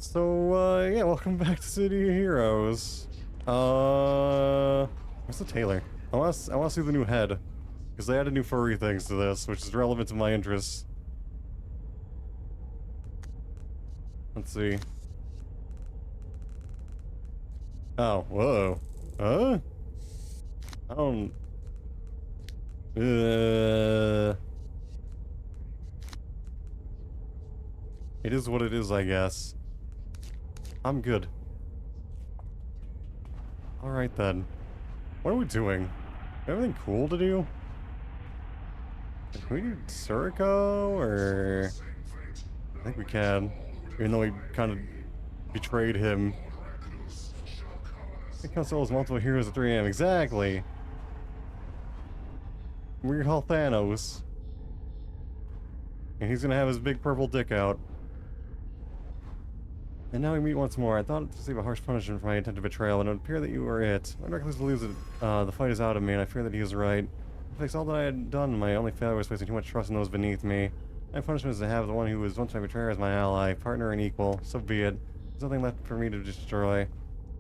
So, yeah, welcome back to City of Heroes. Where's the tailor? I want to see the new head. Because they added new furry things to this, which is relevant to my interests. Let's see. Oh, whoa. Huh? I don't... It is what it is, I guess. I'm good. Alright then. What are we doing? Anything cool to do? Can we do Suriko, or... I think we can. Even though we kind of betrayed him. It consoles multiple heroes at 3 AM. Exactly! We're call Thanos. And he's gonna have his big purple dick out. And now we meet once more. I thought to receive a harsh punishment for my attempted betrayal, and it would appear that you were it. My reckless believes that the fight is out of me, and I fear that he is right. To fix all that I had done, my only failure was placing too much trust in those beneath me. My punishment is to have the one who was once my betrayer as my ally, partner, and equal. So be it. There's nothing left for me to destroy.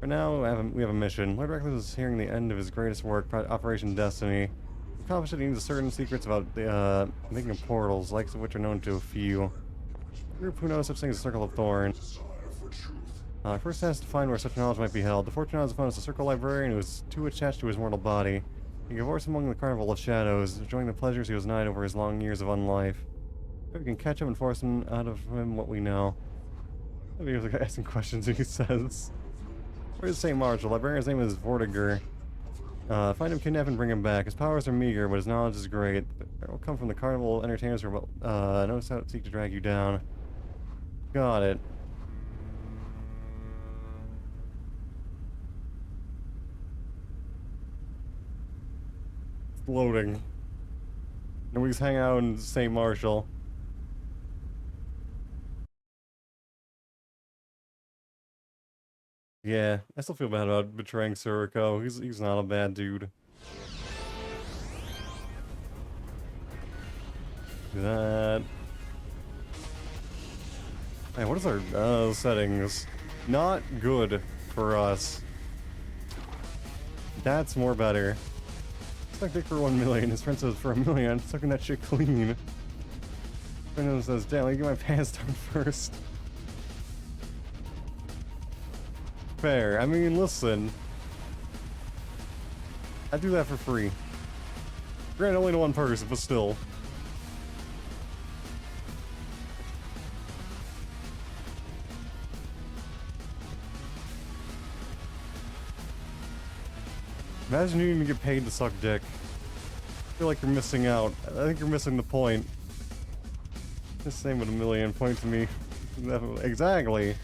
For now, we have a mission. Lord Reckless is hearing the end of his greatest work, Operation Destiny. To accomplish it, he needs certain secrets about the making of portals, likes of which are known to a few. A group who knows such things as Circle of Thorns. First has to find where such knowledge might be held. The Fortunato is found as a circle librarian who is too attached to his mortal body. He divorced among the carnival of shadows, enjoying the pleasures he was denied over his long years of unlife. We can catch him and force him out of him what we know. Maybe he was like asking questions, he says. Where's St. March? The librarian's name is Vortiger. Find him, kidnap, and bring him back. His powers are meager, but his knowledge is great. It will come from the carnival entertainers who will notice how to seek to drag you down. Got it. It's loading. Nobody's hanging out in St. Marshall. Yeah, I still feel bad about betraying Suriko. He's not a bad dude. Do that. Hey, what is our settings? Not good for us. That's more better. Suck dick for 1 million. His friend says for 1 million. I'm sucking that shit clean. Friend says, damn, let me get my pants done first. Fair. I mean, listen. I do that for free. Granted, only to one person, but still. Imagine you even get paid to suck dick. I feel like you're missing out. I think you're missing the point. The same with 1 million. Point to me. Exactly.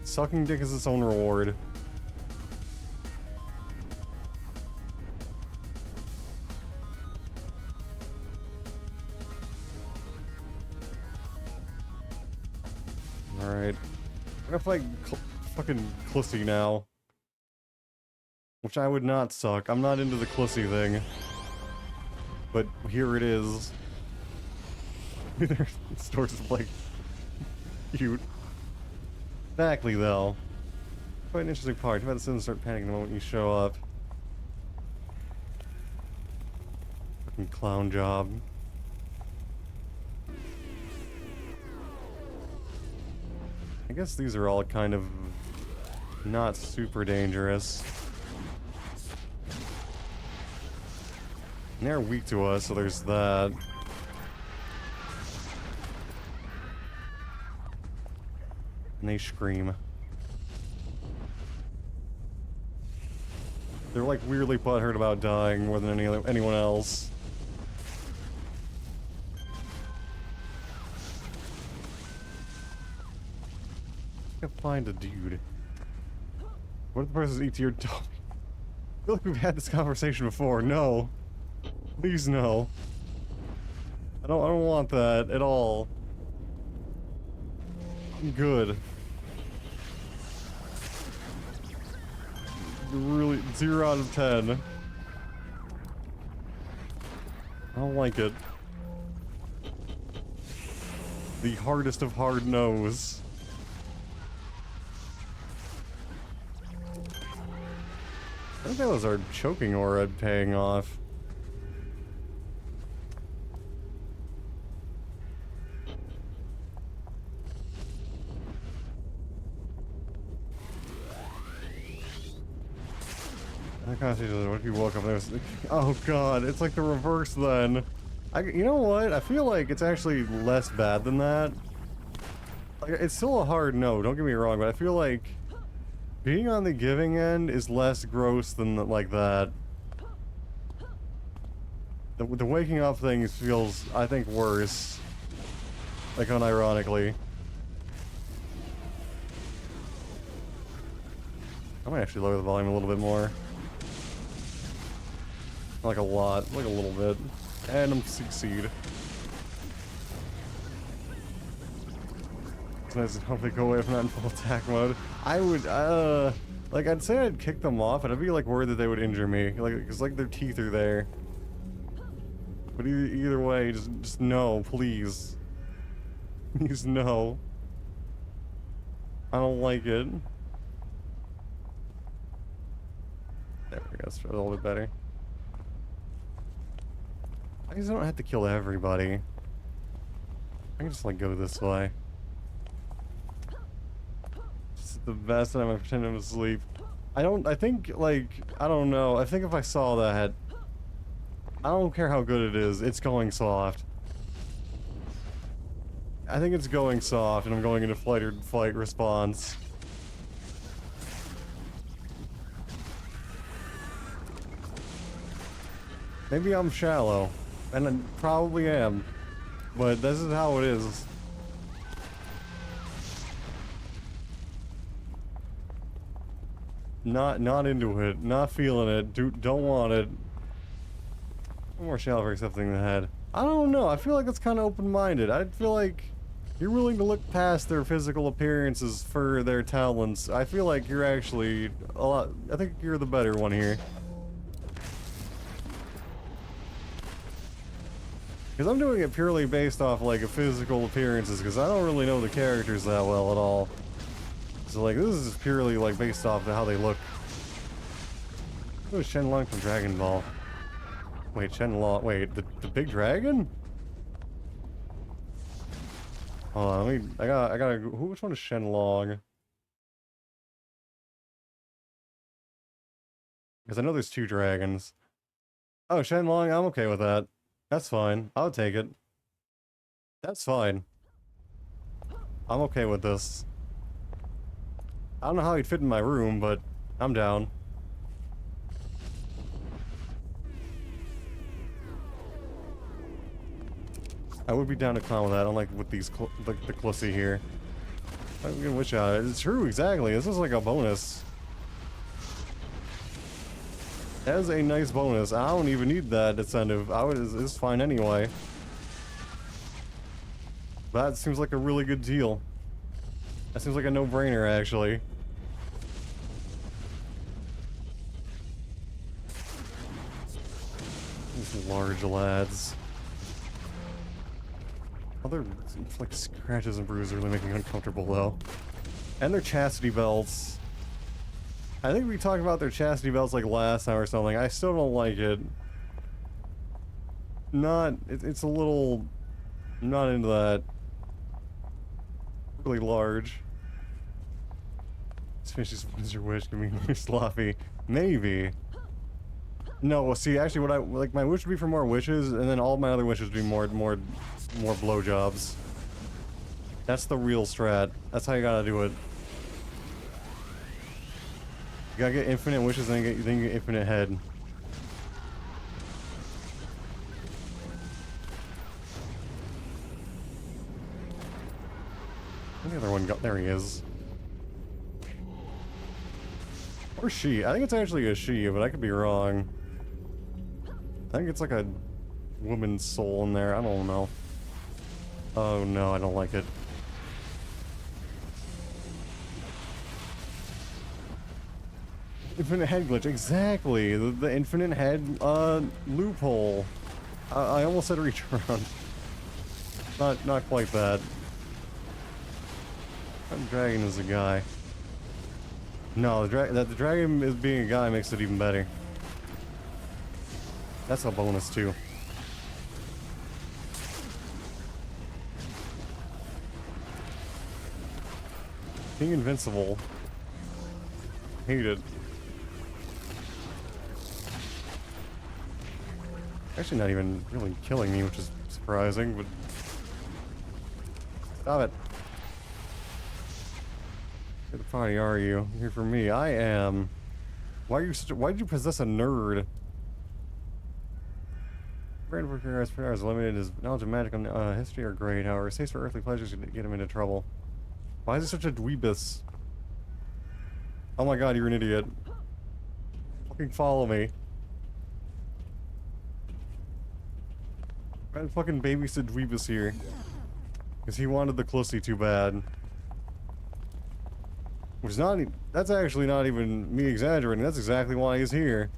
Sucking dick is its own reward. Alright. I'm gonna play fucking Clussy now. Which I would not suck. I'm not into the Clussy thing. But here it is. Their stores like cute. Exactly, though. Quite an interesting part. Too bad the citizens start panicking the moment you show up. Fucking clown job. I guess these are all kind of not super dangerous. And they're weak to us, so there's that. And they scream. They're like weirdly butthurt about dying more than anyone else. I can find a dude. What if the person's ET dog? I feel like we've had this conversation before. No. Please no. I don't want that at all. I'm good. Really, 0 out of 10. I don't like it. The hardest of hard no's. I think that was our choking aura paying off. What if you woke up and there's... Oh god, it's like the reverse then. You know what? I feel like it's actually less bad than that. Like, it's still a hard no, don't get me wrong, but I feel like being on the giving end is less gross than like that. The waking up thing feels, I think, worse. Like, unironically. I might actually lower the volume a little bit more. Like a lot, like a little bit. And I'm succeed. It's nice to hopefully go away from that in full attack mode. I would, like, I'd say I'd kick them off, and I'd be, like, worried that they would injure me. Like, because, like, their teeth are there. But either way, just no, please. Please, no. I don't like it. There we go, let's try a little bit better. I guess I don't have to kill everybody. I can just, like, go this way. It's the best time I pretend I'm asleep. I think, like, I don't know. I think if I saw that, I don't care how good it is, it's going soft. I think it's going soft, and I'm going into flight or fight response. Maybe I'm shallow, and I probably am, but this is how it is. Not into it, not feeling it, don't want it. I'm more shallow for accepting the head. I don't know, I feel like it's kind of open-minded. I feel like you're willing to look past their physical appearances for their talents. I feel like you're actually a lot, I think you're the better one here. Because I'm doing it purely based off, like, physical appearances, because I don't really know the characters that well at all. So, like, this is purely, like, based off of how they look. Oh, Shenlong from Dragon Ball. Wait, Shenlong, wait, the big dragon? Hold on, let me, I gotta, which one is Shenlong? Because I know there's two dragons. Oh, Shenlong, I'm okay with that. That's fine. I'll take it. That's fine. I'm okay with this. I don't know how he'd fit in my room, but I'm down. I would be down to con with that, unlike with these, like the Clussy here. I'm gonna wish out. It's true, exactly. This is like a bonus. That is a nice bonus. I don't even need that incentive. It's fine anyway. That seems like a really good deal. That seems like a no-brainer, actually. These large lads. Other, like, scratches and bruises are really making me uncomfortable, though. And their chastity belts. I think we talked about their chastity belts, like, last time or something. I still don't like it. It's a little... I'm not into that. Really large. This fish is, what is your wish? Give me more sloppy. Maybe. No, well, see, actually, what like, my wish would be for more wishes, and then all my other wishes would be more blowjobs. That's the real strat. That's how you gotta do it. You gotta get infinite wishes, and then you get infinite head. Where'd the other one go? There he is. Or she. I think it's actually a she, but I could be wrong. I think it's like a woman's soul in there. I don't know. Oh no, I don't like it. Infinite head glitch, exactly. The infinite head loophole. I almost said reach around. Not quite that. That dragon is a guy. No, the dragon is being a guy makes it even better. That's a bonus too. Being invincible. Hate it. Actually not even really killing me, which is surprising, but... Stop it. Where the party are you? You're here for me. I am. Why did you possess a nerd? Brand worker as limited, his knowledge of magic and history are great, however, his taste for earthly pleasures could get him into trouble. Why is he such a dweebus? Oh my god, you're an idiot. Fucking follow me. I fucking babysit dweebus here. Because he wanted the Clussy too bad. Which is not, that's actually not even me exaggerating, that's exactly why he's here.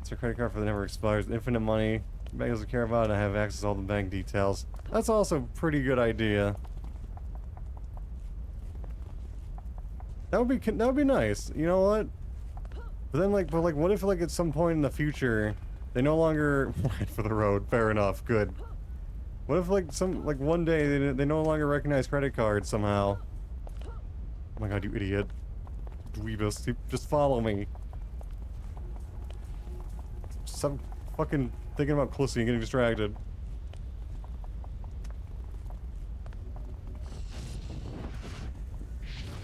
It's a credit card for the never expires, infinite money, bank doesn't care about it, I have access to all the bank details. That's also a pretty good idea. That would be nice, you know what? But then but what if like at some point in the future, they no longer went for the road, fair enough, good. What if like one day they no longer recognize credit cards somehow? Oh my god, you idiot. Dweebus, just follow me. Stop fucking thinking about Clussy and getting distracted.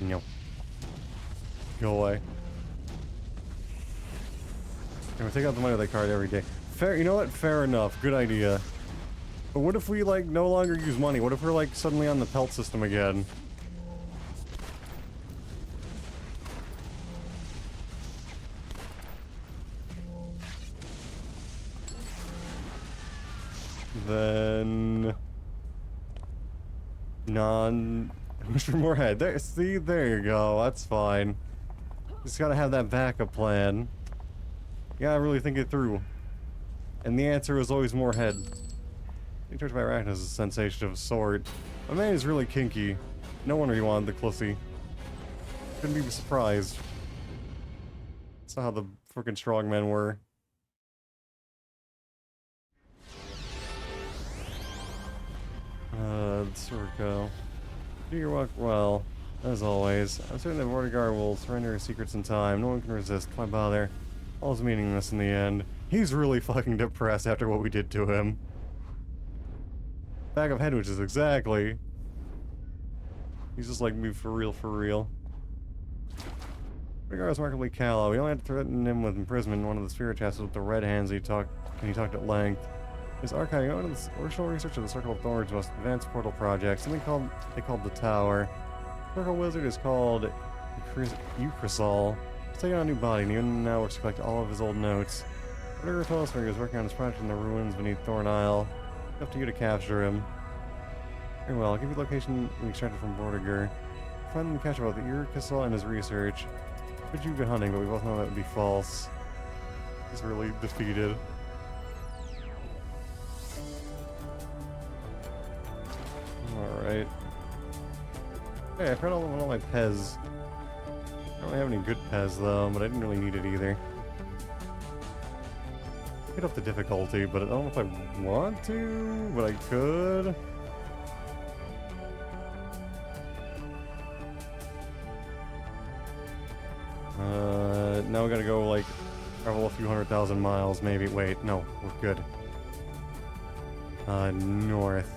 No. Go away. I'm gonna take out the money of that card every day. Fair, you know what? Fair enough. Good idea. But what if we, like, no longer use money? What if we're, like, suddenly on the pelt system again? Then... Wish for more head. There, see? There you go. That's fine. Just gotta have that backup plan. You gotta really think it through. And the answer is always more head. Being touched by arachnids is a sensation of a sort. My man is really kinky. No wonder he wanted the Clussy. Couldn't be surprised. That's not how the frickin' strongmen were. Circo. Do your work well, as always. I'm certain that Vortigaunt will surrender his secrets in time. No one can resist. Why bother? All is meaningless in the end. He's really fucking depressed after what we did to him. Bag of head witches, exactly. He's just like me for real, for real. Vortigaunt is remarkably callow. We only had to threaten him with imprisonment in one of the spirit chests with the red hands he talked at length. His archive, going into the original research of the Circle of Thorns, most advanced portal project, something they called the Tower. Circle Wizard is called Euchrysol. He's taking on a new body, and even now works to collect all of his old notes. Whatever told us when he was working on his project in the ruins beneath Thorn Isle. It's up to you to capture him. Very well, I'll give you the location we extracted from Vortigaunt. Find him and catch about the Euchrysol and his research. Could you've been hunting, but we both know that would be false. He's really defeated. Alright. Hey, I found all my Pez. I don't really have any good Pez though, but I didn't really need it either. Get up the difficulty, but I don't know if I want to, but I could. Now we gotta go, like, travel a few 100,000 miles, maybe. Wait, no, we're good. North.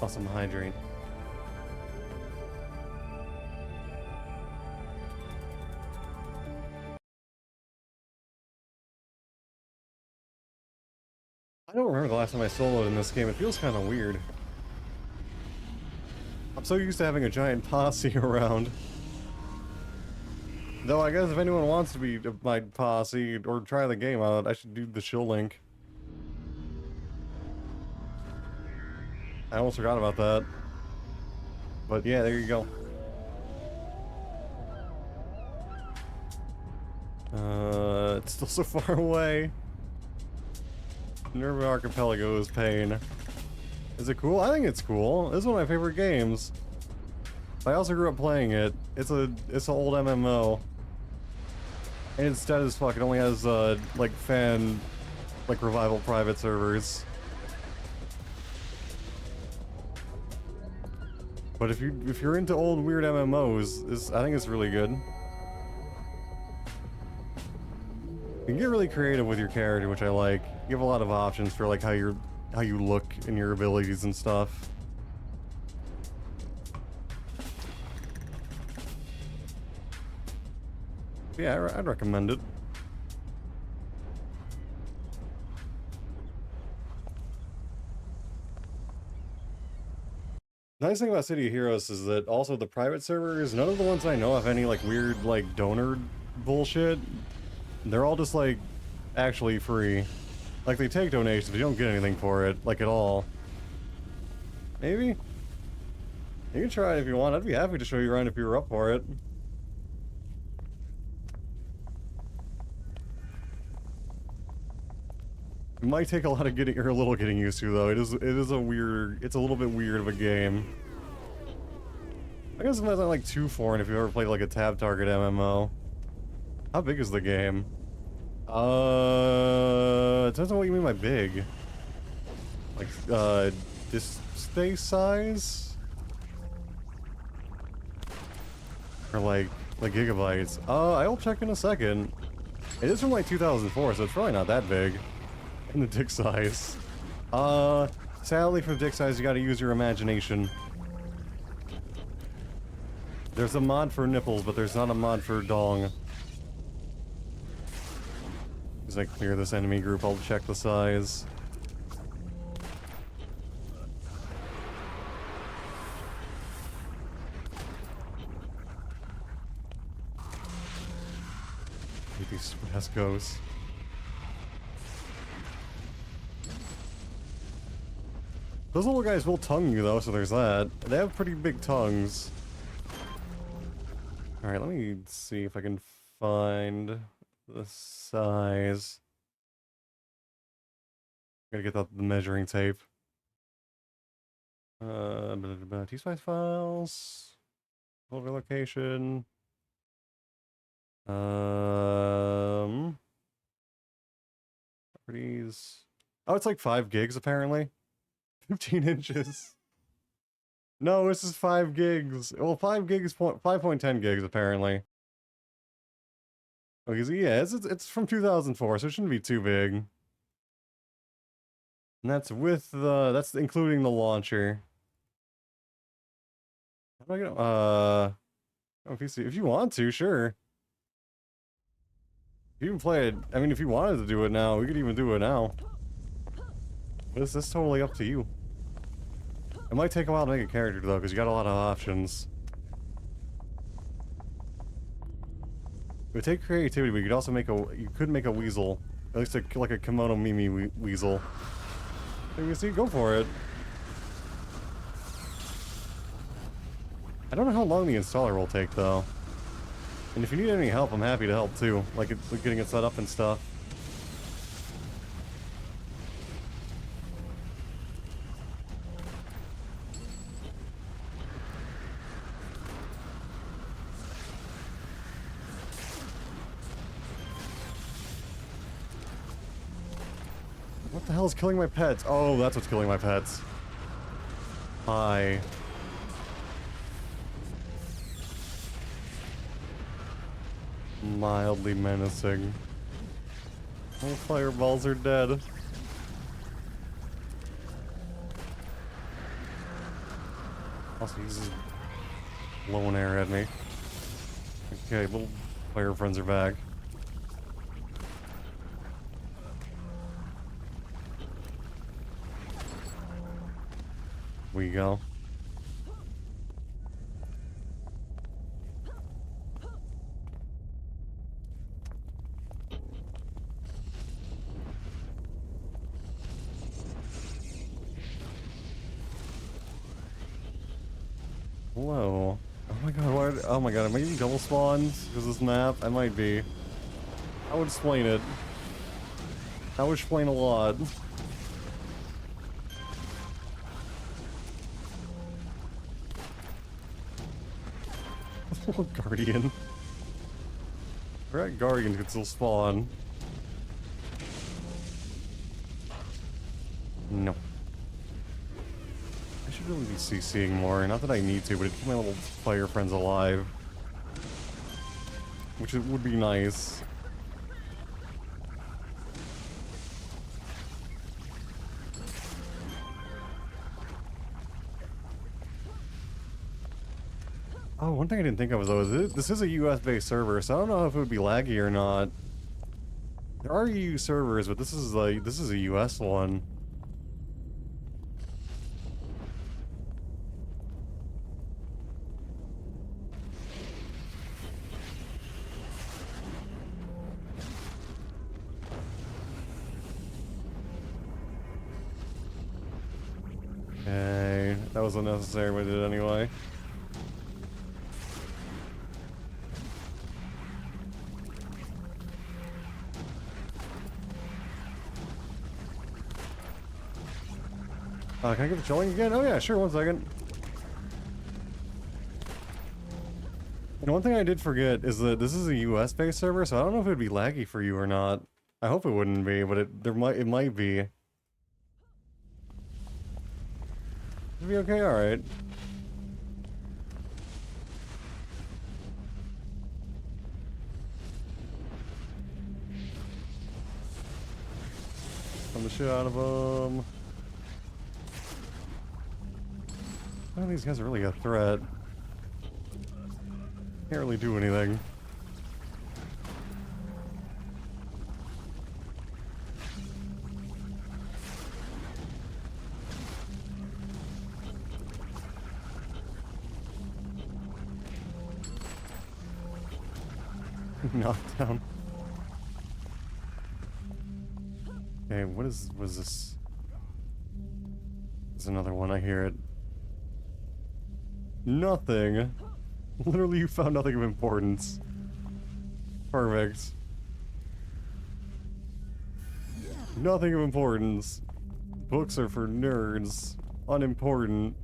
Awesome, hydrate. I don't remember the last time I soloed in this game. It feels kind of weird. I'm so used to having a giant posse around. Though I guess if anyone wants to be my posse or try the game out, I should do the shill link. I almost forgot about that. But yeah, there you go. It's still so far away. Nerva Archipelago is pain. Is it cool? I think it's cool. This is one of my favorite games. I also grew up playing it. It's an old MMO. And it's dead as fuck. It only has, like, revival private servers. But if you're into old weird MMOs, I think it's really good. You can get really creative with your character, which I like. You have a lot of options for like how you look and your abilities and stuff. Yeah, I'd recommend it. Nice thing about City of Heroes is that also the private servers, none of the ones I know have any like weird like donor bullshit. They're all just like actually free. Like they take donations, but you don't get anything for it, like at all. Maybe? You can try it if you want. I'd be happy to show you around if you were up for it. It might take a lot of getting, or a little getting used to though. It's a little bit weird of a game. I guess it's not like too foreign if you've ever played like a tab target MMO. How big is the game? It depends on what you mean by big. Like, display size? Or like gigabytes? I'll check in a second. It is from like 2004, so it's probably not that big. In the dick size. Sadly for the dick size, you gotta use your imagination. There's a mod for nipples, but there's not a mod for dong. As I clear this enemy group, I'll check the size. Get these stupid-ass ghosts. Those little guys will tongue you though, so there's that. They have pretty big tongues. Alright, let me see if I can find the size. Gotta get the measuring tape. T-size files. Folder location. Properties. Oh, it's like 5 gigs apparently. 15 inches. No, this is 5 gigs. Well, 5 gigs, 5.10 gigs apparently. Okay, so yeah, it's from 2004, so it shouldn't be too big. And that's with the, that's including the launcher. How do I get, if you want to, sure. If you can play it, I mean, if you wanted to do it now, we could even do it now. This is totally up to you. It might take a while to make a character though, because you got a lot of options. It would take creativity, but you could also make you could make a weasel. At least like a kimono Mimi weasel. So you see, go for it. I don't know how long the installer will take though. And if you need any help, I'm happy to help too. Like getting it set up and stuff. What the hell is killing my pets? Oh, that's what's killing my pets. Hi. Mildly menacing. All fireballs are dead. Also, he's blowing air at me. Okay, little fire friends are back. We go. Whoa. Oh my god, oh my god, am I getting double spawns? Because this map? I might be. I would explain it. I would explain a lot. Guardian. Right, Guardians could still spawn. No. I should really be CCing more. Not that I need to, but it keeps my little fire friends alive. Which it would be nice. Oh, one thing I didn't think of was, though, this is a US-based server, so I don't know if it would be laggy or not. There are EU servers, but this is a US one. Okay, that was unnecessary, but I did it anyway. Can I get the chilling again? Oh yeah, sure, 1 second. And one thing I did forget is that this is a US-based server, so I don't know if it would be laggy for you or not. I hope it wouldn't be, but it might be. It'll be okay, alright. Put the shit out of them. None of these guys are really a threat. Can't really do anything. Knockdown. Okay, what is this? There's another one, I hear it. Nothing. Literally, you found nothing of importance. Perfect. Nothing of importance. Books are for nerds. Unimportant.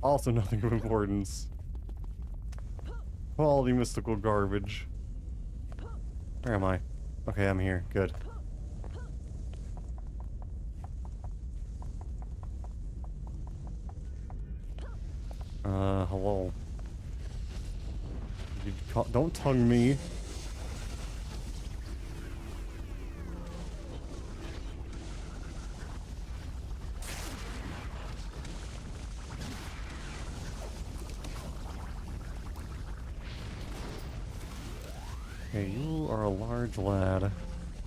Also nothing of importance. Quality mystical garbage. Where am I? Okay, I'm here. Good. Hello. Don't tongue me. Okay, you are a large lad,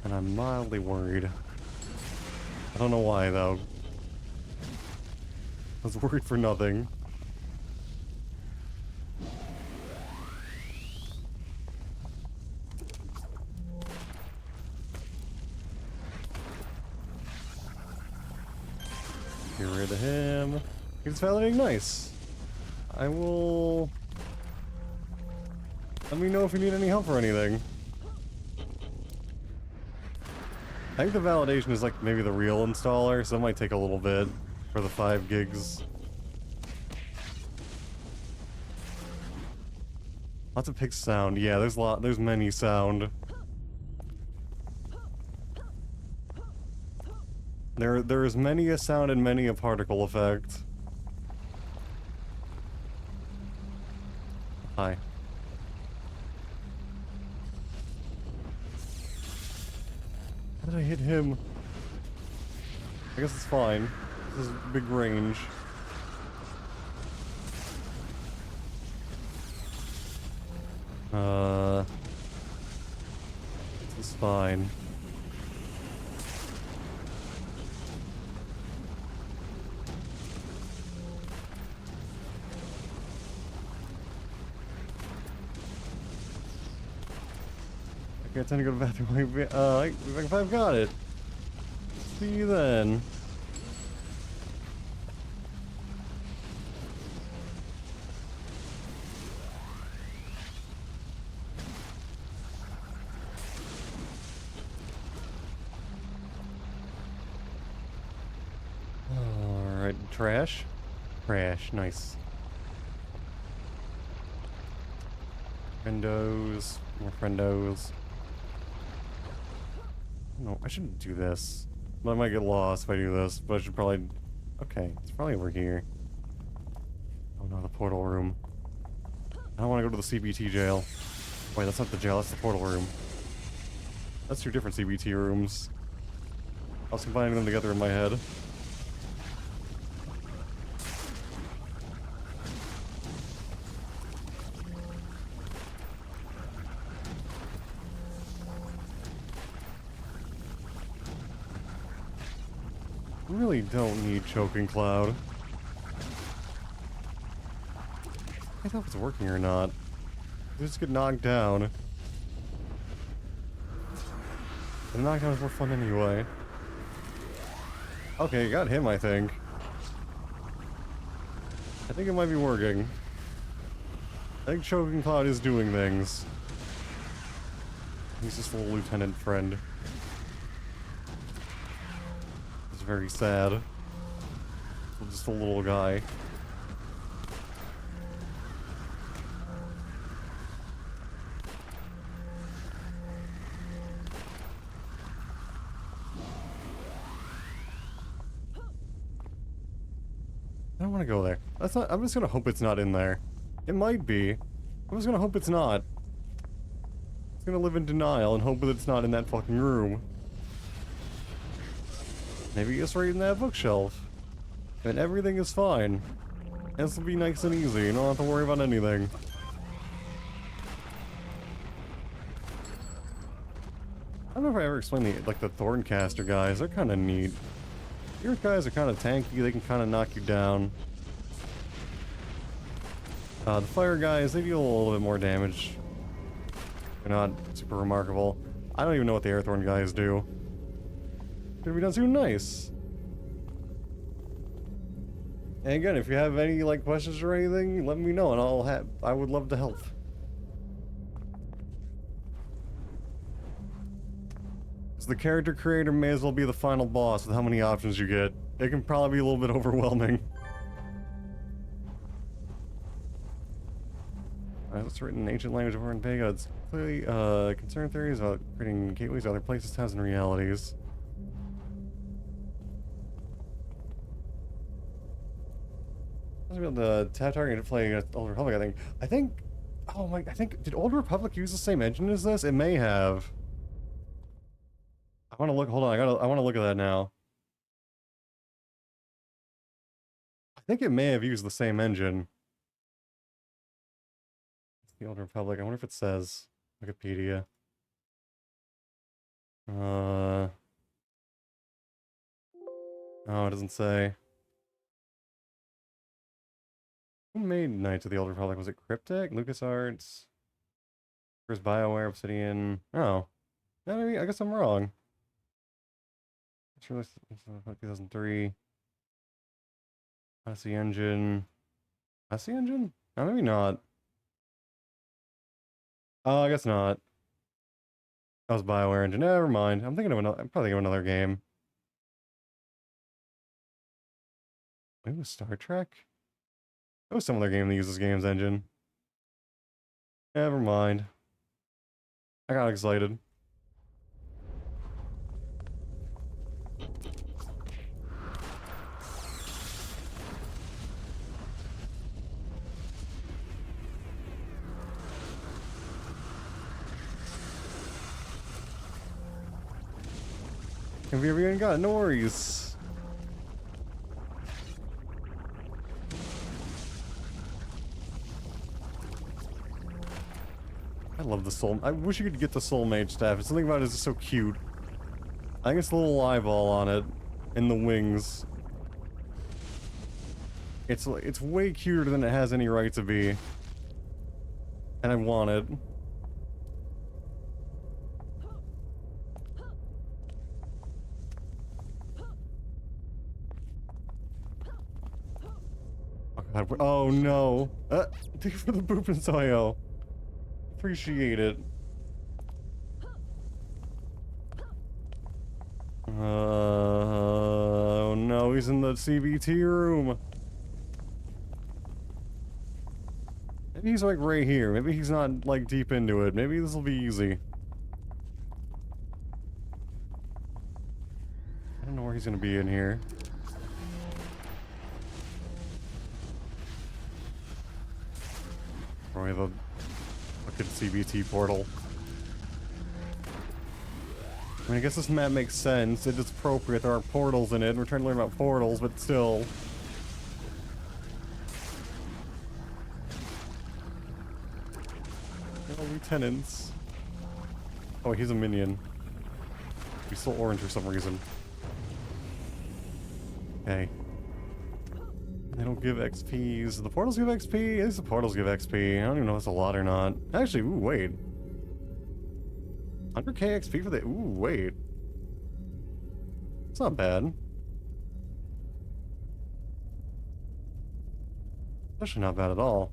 and I'm mildly worried. I don't know why, though. I was worried for nothing. Get rid of him. He's validating nice. I will... Let me know if you need any help or anything. I think the validation is like maybe the real installer, so it might take a little bit for the 5 gigs. Lots of pig sound. Yeah, there's many sound. There is many a sound and many a particle effect. Hi. How did I hit him? I guess it's fine. This is big range. This is fine. Okay, it's time to go to the bathroom. If I've got it. See you then. Trash? Trash. Nice. Friendos. More friendos. No, I shouldn't do this. I might get lost if I do this, but I should probably... Okay, it's probably over here. Oh no, the portal room. I don't want to go to the CBT jail. Wait, that's not the jail, that's the portal room. That's two different CBT rooms. I was combining them together in my head. I really don't need Choking Cloud. I don't know if it's working or not. You just get knocked down. The knockdown is more fun anyway. Okay, got him, I think. I think it might be working. I think Choking Cloud is doing things. He's just a little lieutenant friend. It's very sad. Just a little guy. I don't want to go there. That's not. I'm just gonna hope it's not in there. It might be. I'm just gonna hope it's not. I'm just gonna live in denial and hope that it's not in that fucking room. Maybe it's right in that bookshelf. And everything is fine. And this will be nice and easy. You don't have to worry about anything. I don't know if I ever explained the Thorncaster guys. They're kind of neat. Your guys are kind of tanky, they can kind of knock you down. The fire guys, they deal a little bit more damage. They're not super remarkable. I don't even know what the Airthorn guys do. Could be done too nice. And again, if you have any questions or anything, let me know and I would love to help. The character creator may as well be the final boss with how many options you get. It can probably be a little bit overwhelming. It's written in ancient language over in Vega. It's clearly concerned theories about creating gateways to other places, times, and realities. I was about the tab target to play against Old Republic, I think... Oh my... Did Old Republic use the same engine as this? It may have. I want to look. Hold on. I want to look at that now. I think it may have used the same engine. It's the Old Republic. I wonder if it says Wikipedia. Oh, it doesn't say. Who made Knights of the Old Republic? Was it Cryptic? LucasArts? First BioWare, Obsidian? Oh. Yeah, maybe. I guess I'm wrong. It's released in 2003. Odyssey Engine. Odyssey Engine? No, maybe not. Oh, I guess not. That was BioWare Engine. Never mind. I'm probably thinking of another game. Maybe it was Star Trek? That was some other game that uses game's engine. Never mind. I got excited. Have you ever even got no worries? I love the soul. I wish you could get the soul mage staff. It's something about it is just so cute. I think it's the little eyeball on it, and the wings. It's way cuter than it has any right to be, and I want it. Oh no! Thank you for the boop and soyo. Appreciate it. Oh no, he's in the CBT room. Maybe he's like right here. Maybe he's not like deep into it. Maybe this will be easy. I don't know where he's gonna be in here. Probably the fucking CBT portal. I mean, I guess this map makes sense. It's appropriate. There are portals in it. We're trying to learn about portals, but still. Oh, lieutenants. Oh, he's a minion. He's still orange for some reason. Okay. They don't give XPs. The portals give XP? At least the portals give XP. I don't even know if it's a lot or not. Actually, ooh, wait. 100k XP for the... Ooh, wait. It's not bad. Actually not bad at all.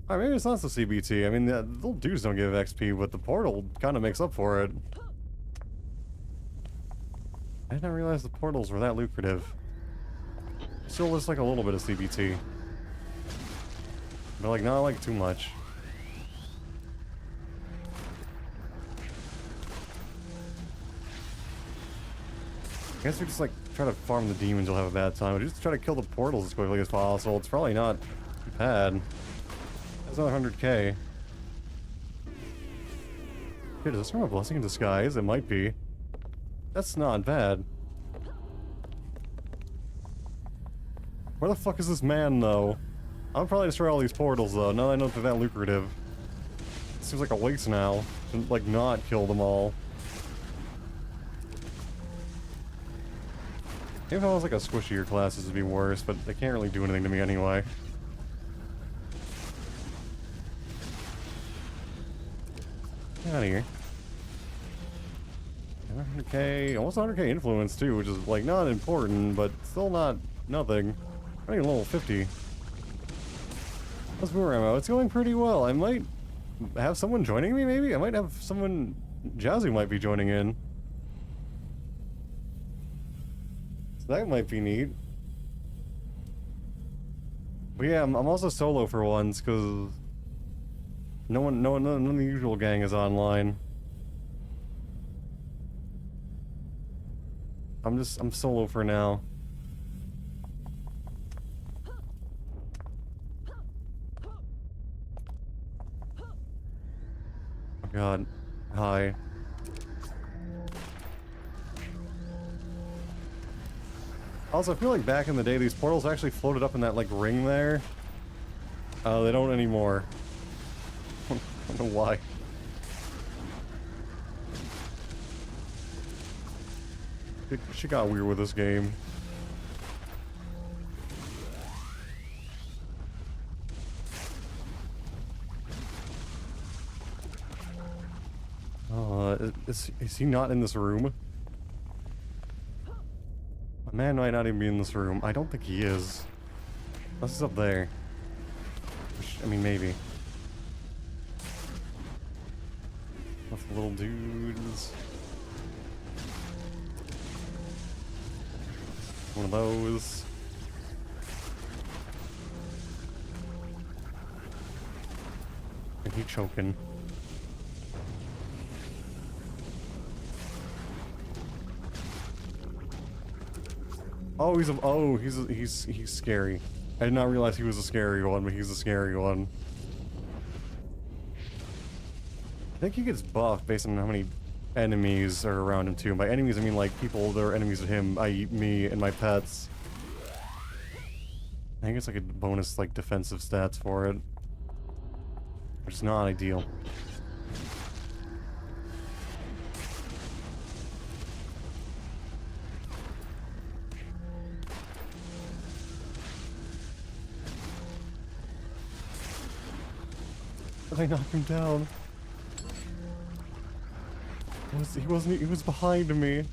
Alright, maybe it's not the CBT. I mean, the little dudes don't give XP, but the portal kind of makes up for it. I did not realize the portals were that lucrative. Still looks like a little bit of CBT. But like, not like too much. I guess we just like try to farm the demons, you'll have a bad time. But just try to kill the portals as quickly as possible. It's probably not too bad. That's another 100k. Dude, is this from a blessing in disguise? It might be. That's not bad. Where the fuck is this man, though? I'll probably destroy all these portals, though, now that I know they're that lucrative. It seems like a waste now to, like, not kill them all. Maybe if I was like a squishier class, this would be worse, but they can't really do anything to me anyway. Get out of here. 100k, almost 100k influence too, which is like not important, but still not nothing. I think level 50. Let's boomerang ammo. It's going pretty well. I might have someone joining me, maybe? I might have someone... Jazzy might be joining in. So that might be neat. But yeah, I'm also solo for once, because... none of the usual gang is online. I'm solo for now. Oh god. Hi. Also, I feel like back in the day, these portals actually floated up in that, like, ring there. They don't anymore. I don't know why. She got weird with this game. Is he not in this room? A man might not even be in this room. I don't think he is. Unless he's up there. Which, I mean, maybe. With the little dudes. One of those. And he choking. Oh, he's scary. I did not realize he was a scary one, but he's a scary one. I think he gets buffed based on how many enemies are around him too. And by enemies, I mean like people that are enemies of him, i.e. me and my pets. I think it's like a bonus like defensive stats for it. Which is not ideal. But I knocked him down. He was behind me.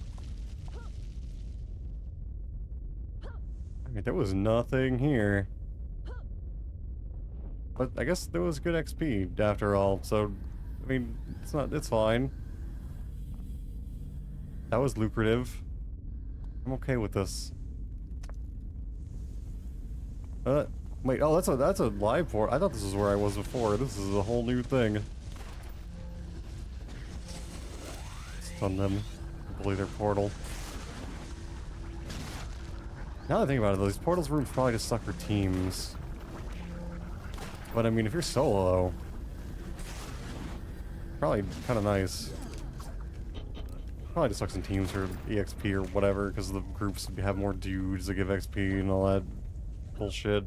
I mean, there was nothing here. But I guess there was good XP after all, so I mean it's fine. That was lucrative. I'm okay with this. Wait, oh, that's a live port. I thought this was where I was before. This is a whole new thing. Stun them. Bully their portal. Now that I think about it, though, these portals rooms probably just suck for teams. But I mean, if you're solo, probably kind of nice. Probably just sucks in teams for EXP or whatever, because the groups have more dudes that give XP and all that bullshit.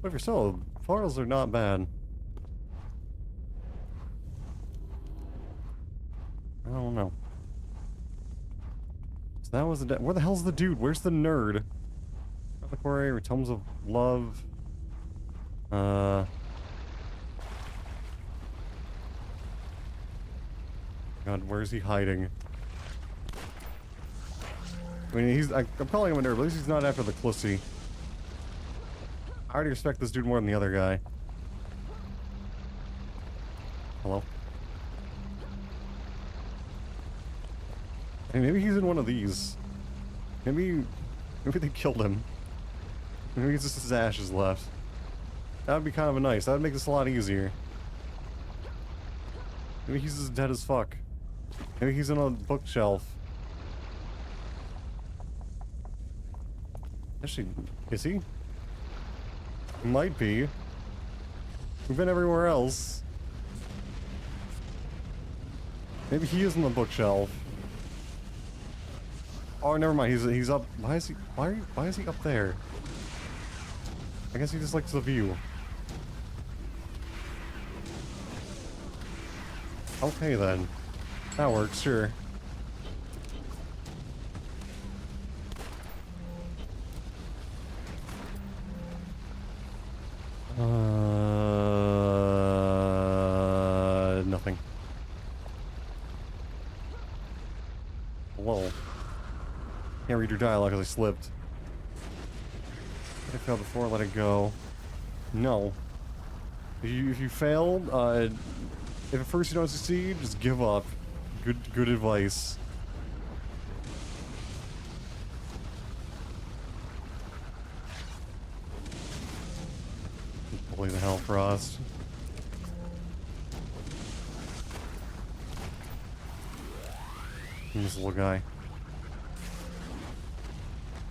But if you're solo, portals are not bad. I don't know. So that was where the hell's the dude? Where's the nerd? Reliquary or Tomes of Love? God, where's he hiding? I mean, I'm calling him a nerd, but at least he's not after the Clussy. I already respect this dude more than the other guy. Hello? Hey, maybe he's in one of these. Maybe they killed him. Maybe it's just his ashes left. That would be kind of nice. That would make this a lot easier. Maybe he's just dead as fuck. Maybe he's in a bookshelf. Actually, is he? He might be. We've been everywhere else. Maybe he is in the bookshelf. Oh, never mind. He's up. Why is he up there? I guess he just likes the view. Okay then. That works, sure. Nothing. Whoa. Can't read your dialogue because I slipped. I failed before, let it go. No. If you failed, if at first you don't succeed, just give up. Good advice. Bully the hell, Frost. This little guy.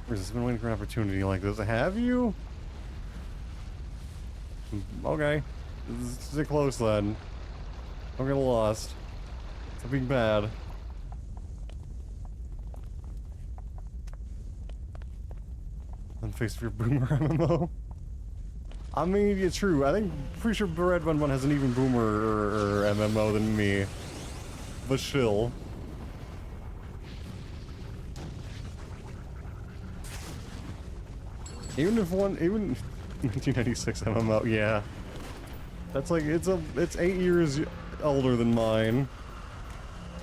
Where's this? I've been waiting for an opportunity like this. Have you? Okay. Stick close then. Don't get lost. It's being bad. Unfaced for your boomer MMO. I mean, it's true. I think, pretty sure the Red One has an even boomer or MMO than me. But chill. Even 1996 MMO, yeah. That's like, it's 8 years older than mine.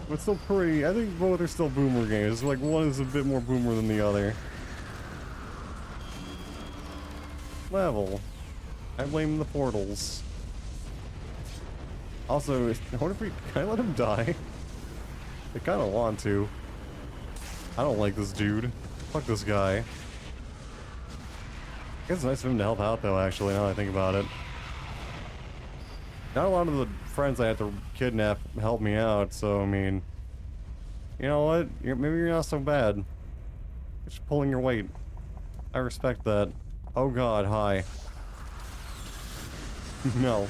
But still pretty, I think both are still boomer games. Like, one is a bit more boomer than the other. Level. I blame the portals. Also, I wonder if can I let him die? I kinda want to. I don't like this dude. Fuck this guy. I guess it's nice of him to help out though, actually, now that I think about it. Not a lot of the friends I had to kidnap help me out, so I mean... You know what? Maybe you're not so bad. You're just pulling your weight. I respect that. Oh god, hi. No.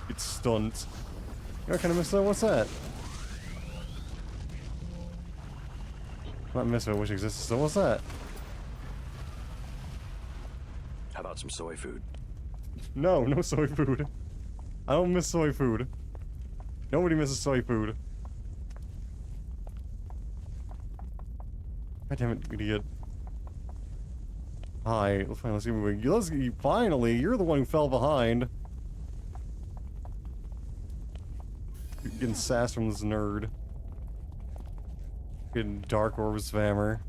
It's stunned. You know, kind of miss that? What's that? Not miss it, I wish it existed. So what's that? How about some soy food? No, no soy food. I don't miss soy food. Nobody misses soy food. God damn it, idiot. Hi, let's keep moving. Finally, you're the one who fell behind. You're getting sass from this nerd. Getting Dark Orb spammer.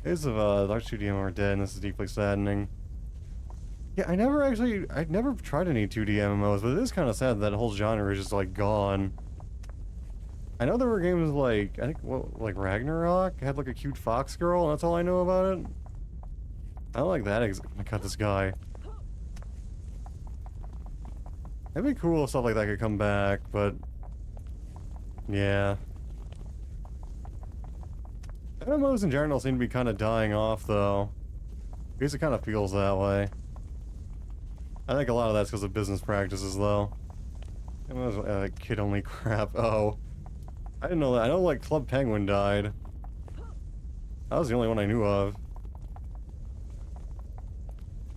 Days of Dark 2DM are dead, and this is deeply saddening. Yeah, I never tried any 2D MMOs, but it is kind of sad that whole genre is just like gone. I know there were games like, I think, what, like Ragnarok had like a cute fox girl, and that's all I know about it. I don't like that. I got this guy. It'd be cool if stuff like that could come back, but yeah. MMOs in general seem to be kind of dying off, though. At least it kind of feels that way. I think a lot of that's because of business practices, though. MMOs, kid-only crap. Oh. I didn't know that. I know, like, Club Penguin died. That was the only one I knew of.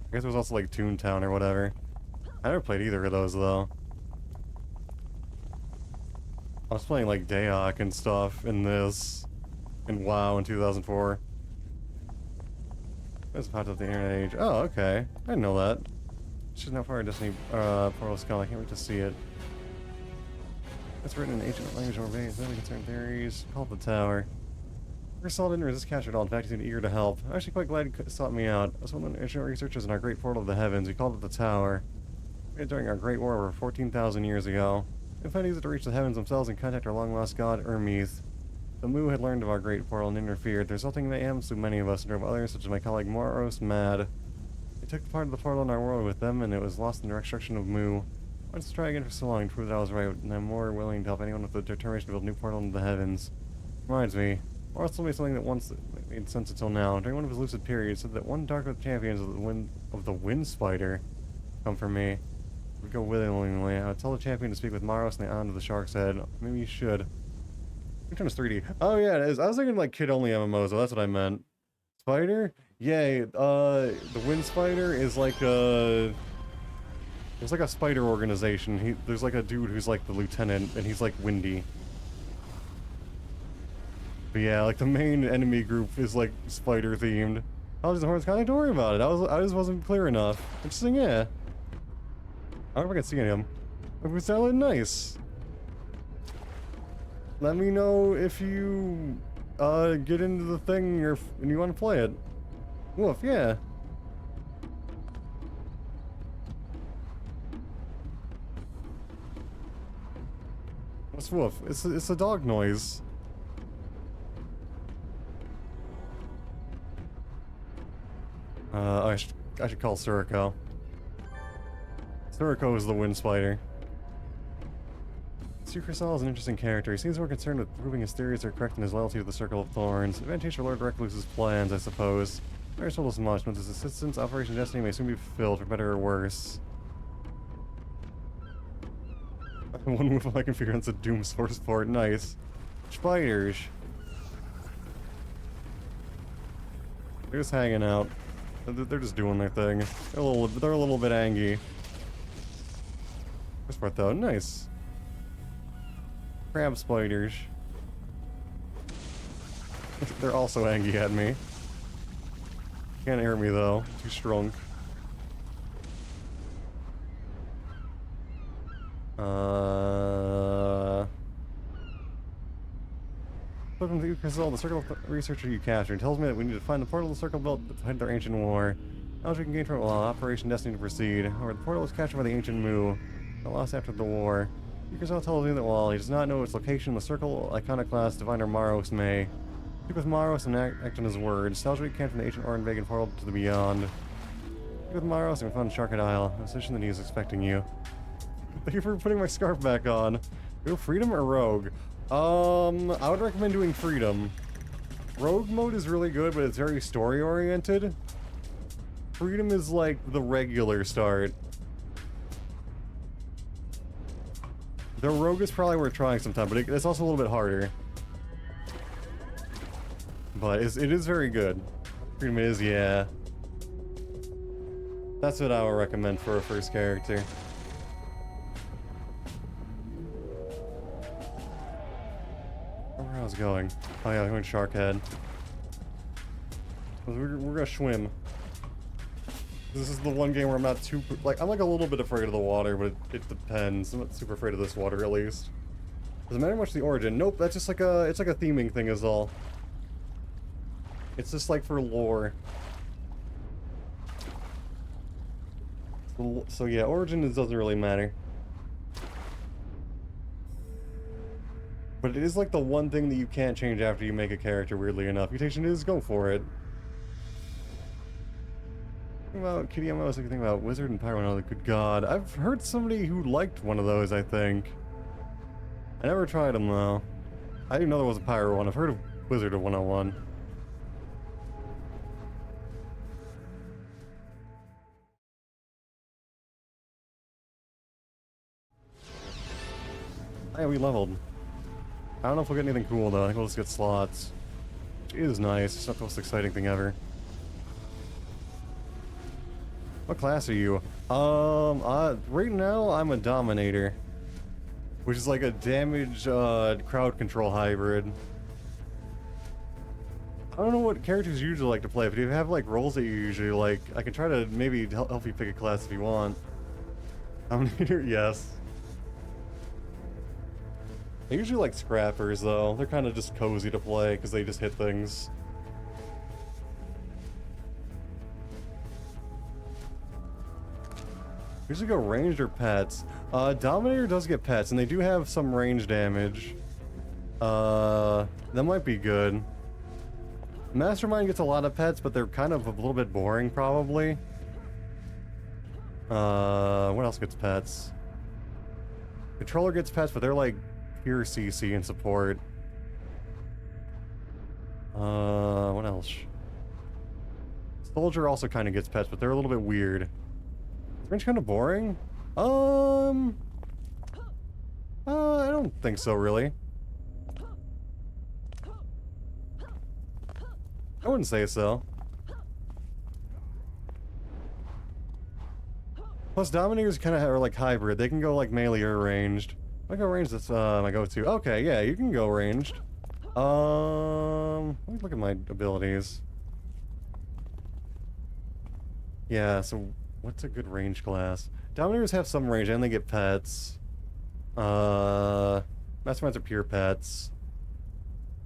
I guess it was also, like, Toontown or whatever. I never played either of those, though. I was playing, like, Dayak and stuff in this. In WoW in 2004. This popped up the internet age. Oh, okay. I didn't know that. She's now part of Destiny Portal Skull. I can't wait to see it. It's written in ancient language or base. Then we concern theories. Called the tower. Saul didn't resist capture at all. In fact, he seemed eager to help. I'm actually quite glad he sought me out. As one of the ancient researchers in our great portal of the heavens, we called it the tower. We did during our great war over 14,000 years ago. We found it easy to reach the heavens themselves and contact our long-lost god, Hermes. The Mu had learned of our great portal and interfered, resulting in mayhem to many of us and drove others, such as my colleague Moros, mad. They took the part of the portal in our world with them, and it was lost in the destruction of Mu. Let's try again for so long to prove that I was right, and I'm more willing to help anyone with the determination to build a new portal into the heavens. Reminds me, Moros told me something that once made sense until now. During one of his lucid periods, said that one dark of the champions of the wind spider come for me. Would go willingly. I would tell the champion to speak with Maros and the island of the shark's head. Maybe you should. Which one is 3D? Oh yeah, it is. I was thinking like kid-only MMOs, so that's what I meant. Spider? Yay, the Wind Spider is like a... It's like a spider organization. There's like a dude who's like the lieutenant, and he's like windy. But yeah, like the main enemy group is like spider-themed. I was just horns kind of don't worry about it. I just wasn't clear enough. Interesting, yeah. I don't know if I can see him. It sounded nice. Let me know if you get into the thing and you want to play it. Woof, yeah. What's woof? It's a dog noise. I should call Suriko. Suriko is the wind spider. Sucrasol is an interesting character. He seems more concerned with proving his theories are correct in his loyalty to the Circle of Thorns. Advantage for Lord Recluse's plans, I suppose. Very told us much, but his assistance, Operation Destiny may soon be fulfilled, for better or worse. One move I can figure out, it's a Doom source port. Nice. Spiders. They're just hanging out. They're just doing their thing. They're a little bit angry. First part though, nice. Crab spiders. They're also angry at me. Can't hear me though. Too strong. Looking through Crystal, the Circle researcher you captured tells me that we need to find the portal of the Circle built to fight their ancient war. Knowledge we can gain from it will allow Operation Destiny to proceed. However, the portal was captured by the ancient Mu. Got lost after the war. Crystal tells me that while he does not know its location, the Circle Iconoclast Diviner Maros may. Speak with Maros and act on his words. Knowledge we can from the ancient Orenvegan portal to the beyond. Speak with Maros and we found Sharkid Isle, a position that he is expecting you. Thank you for putting my scarf back on. Go Freedom or Rogue? I would recommend doing Freedom. Rogue mode is really good, but it's very story oriented. Freedom is like the regular start. The Rogue is probably worth trying sometime, but it's also a little bit harder. But it is very good. Freedom is, yeah. That's what I would recommend for a first character. Where I was going? Oh yeah, I'm going to Sharkhead. We're gonna swim. This is the one game where I'm not too like I'm like a little bit afraid of the water, but it depends. I'm not super afraid of this water at least. Doesn't matter much the origin. Nope, that's just like it's like a theming thing is all. It's just like for lore. So yeah, origin doesn't really matter. But it is like the one thing that you can't change after you make a character, weirdly enough. Mutation is, go for it. Think about Kitty, I was thinking about Wizard and Pyro. Oh, good god. I've heard somebody who liked one of those, I think. I never tried them, though. I didn't know there was a Pyro one. I've heard of Wizard of 101. Oh, yeah, we leveled. I don't know if we'll get anything cool, though. I think we'll just get slots. Which is nice. It's not the most exciting thing ever. What class are you? Right now I'm a Dominator. Which is like a damage, crowd control hybrid. I don't know what characters you usually like to play, but if you have, like, roles that you usually like, I can try to maybe help you pick a class if you want. Dominator, yes. I usually like Scrappers, though. They're kind of just cozy to play, because they just hit things. Usually go ranged or pets. Dominator does get pets, and they do have some range damage. That might be good. Mastermind gets a lot of pets, but they're kind of a little bit boring, probably. What else gets pets? Controller gets pets, but they're like pure CC and support. What else? Soldier also kind of gets pets, but they're a little bit weird. Is range kind of boring? I don't think so, really. I wouldn't say so. Plus, Dominators kind of are like hybrid. They can go like melee or ranged. If I go ranged, that's my go-to. Okay, yeah, you can go ranged. Let me look at my abilities. Yeah, so what's a good range class? Dominators have some range and they get pets. Masterminds are pure pets.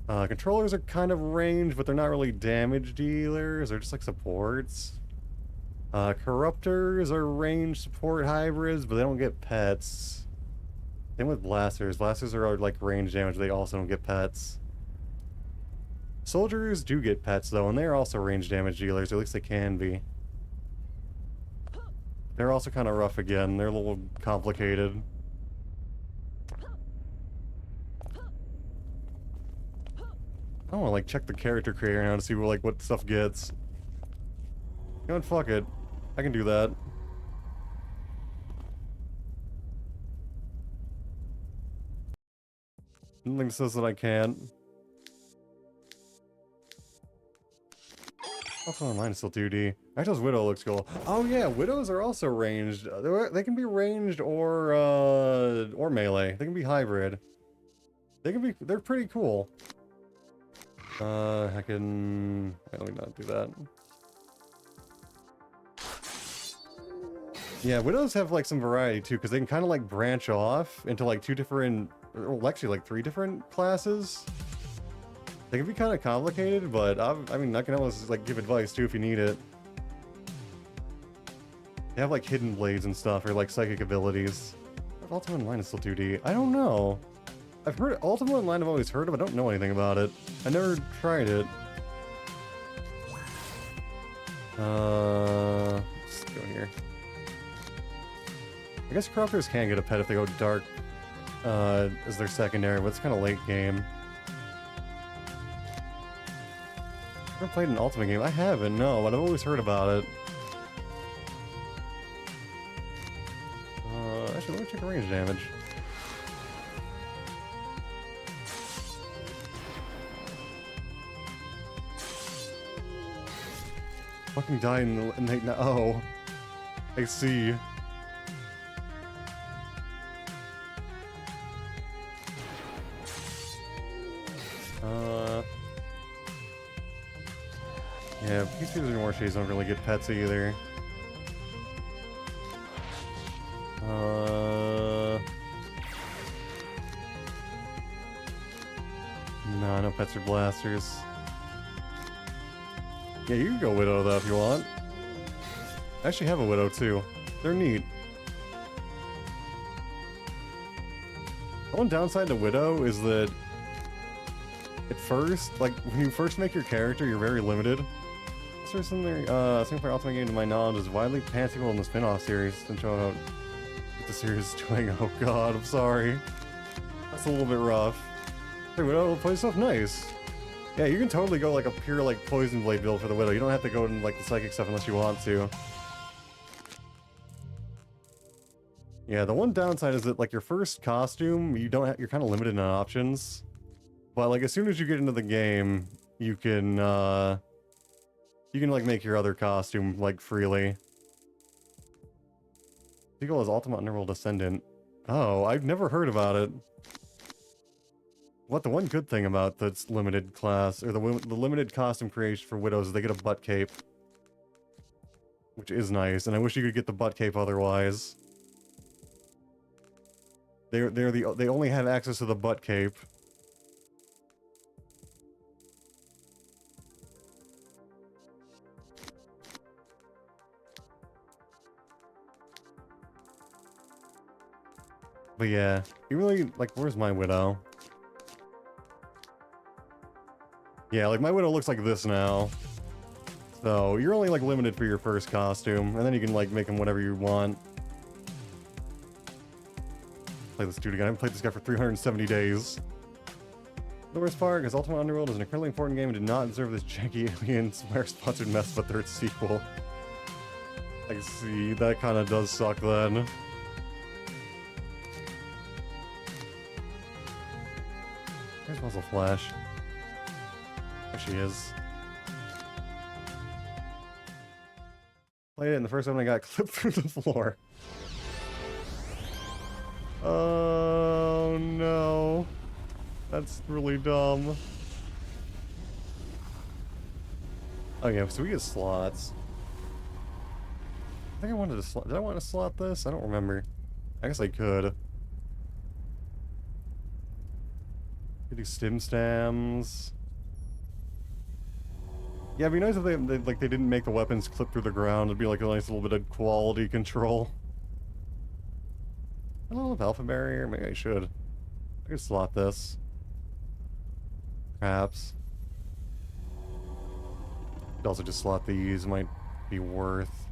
Controllers are kind of ranged, but they're not really damage dealers. They're just like supports. Corruptors are ranged support hybrids, but they don't get pets. Same with Blasters. Blasters are like range damage, they also don't get pets. Soldiers do get pets, though, and they're also range damage dealers, or at least they can be. They're also kind of rough again. They're a little complicated. I want to like check the character creator now to see what stuff gets. You know what? Fuck it. I can do that. Nothing says that I can't. Also online is still 2D. Actually, Widow looks cool. Oh yeah, Widows are also ranged. They can be ranged or melee. They can be hybrid. They're pretty cool. I can... Let me not do that. Yeah, Widows have like some variety too, because they can kind of like branch off into like two different, well, actually like 3 different classes. They can be kind of complicated, but I mean, I can always like give advice too if you need it. They have like hidden blades and stuff, or like psychic abilities. Ultima Online is still 2D. I don't know. I've heard Ultima Online. I've always heard of. I don't know anything about it. I never tried it. Let's go here. I guess Corruptors can get a pet if they go dark as their secondary, but it's kind of late game. Never played an Ultima game. I haven't, no, but I've always heard about it. Actually, let me check range damage. Fucking die in the night now. Oh, I see. Yeah, Peacekeepers and Warships don't really get pets either. No pets or blasters. Yeah, you can go Widow though if you want. I actually have a Widow too. They're neat. The one downside to Widow is that at first, like, when you first make your character, you're very limited. There's something, single-player Ultimate game, to my knowledge, is widely pansequel in the spin-off series. Didn't show out what the series is doing. Oh god, I'm sorry. That's a little bit rough. Hey, Widow, play stuff nice. Yeah, you can totally go, like, a pure, like, Poison Blade build for the Widow. You don't have to go in, like, the Psychic stuff unless you want to. Yeah, the one downside is that, like, your first costume, you're kind of limited in options. But, like, as soon as you get into the game, you can, like, make your other costume, like, freely. Seagull is Ultimate Underworld Ascendant. Oh, I've never heard about it. What, the one good thing about this limited class, or the limited costume creation for Widows is they get a butt cape. Which is nice, and I wish you could get the butt cape otherwise. They only have access to the butt cape. But yeah, you really, like, where's my Widow? Yeah, like, my Widow looks like this now. So, you're only, like, limited for your first costume, and then you can, like, make them whatever you want. Play this dude again. I haven't played this guy for 370 days. The worst part is Ultimate Underworld is an incredibly important game and did not deserve this janky alien Square-sponsored mess of a third sequel. I see, that kind of does suck then. There's Muzzle Flash. There she is. Played it, and the first one I got clipped through the floor. Oh no. That's really dumb. Oh yeah, so we get slots. I think I wanted to slot. Did I want to slot this? I don't remember. I guess I could. Could do stim stams. Yeah, it'd be nice if they didn't make the weapons clip through the ground. It'd be like a nice little bit of quality control. I don't know if Alpha Barrier. Maybe I should. I could slot this. Perhaps. Could also just slot these. Might be worth.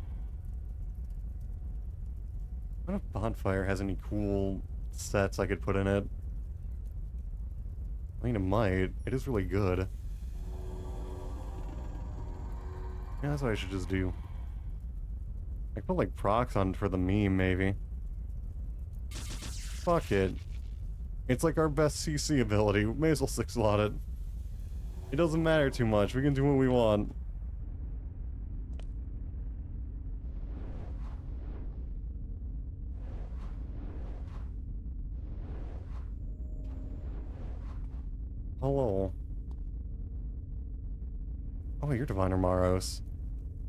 I wonder if Bonfire has any cool sets I could put in it. I mean, it might. It is really good. Yeah, that's what I should just do. I put like procs on for the meme, maybe. Fuck it. It's like our best CC ability. We may as well 6-slot it. It doesn't matter too much. We can do what we want. Hello. Oh, you're Diviner Maros.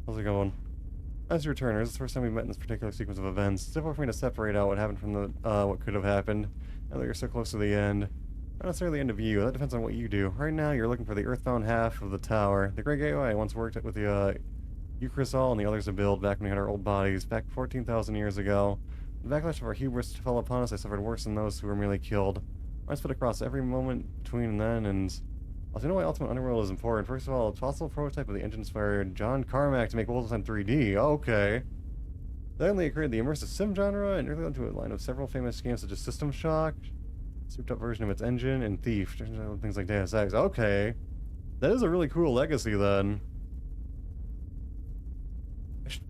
How's it going? As your returner, this is the first time we've met in this particular sequence of events. It's difficult for me to separate out what happened from the what could have happened. Now that you're so close to the end. Not necessarily the end of you. That depends on what you do. Right now, you're looking for the earthbound half of the tower. The Great Gateway once worked with the Euchrysol and the others to build back when we had our old bodies, back 14,000 years ago. The backlash of our hubris fell upon us. I suffered worse than those who were merely killed. I split across every moment between then and... Also, you know why Ultimate Underworld is important? First of all, a possible prototype of the engine-inspired John Carmack to make Wolfenstein 3D. Okay. Then they created the immersive sim genre and early onto a line of several famous games such as System Shock, souped-up version of its engine, and Thief. Things like Deus Ex. Okay. That is a really cool legacy, then.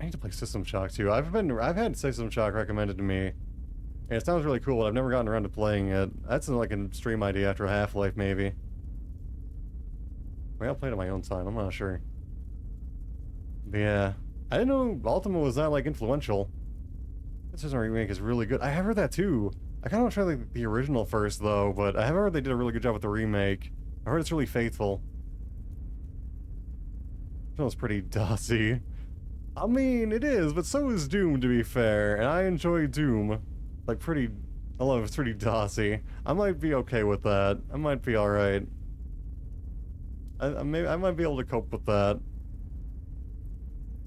I need to play System Shock, too. I've had System Shock recommended to me. And it sounds really cool, but I've never gotten around to playing it. That's like an stream idea after Half-Life, maybe. Maybe I'll play it on my own time, I'm not sure. But yeah. I didn't know Ultima was that, like, influential. This Isn't Remake is really good. I have heard that, too. I kind of want to try like, the original first, though, but I have heard they did a really good job with the remake. I heard it's really faithful. It feels pretty dossy. I mean, it is, but so is Doom, to be fair, and I enjoy Doom. Like, pretty... I love it, it's pretty dossy. I might be okay with that. I might be alright. I might be able to cope with that.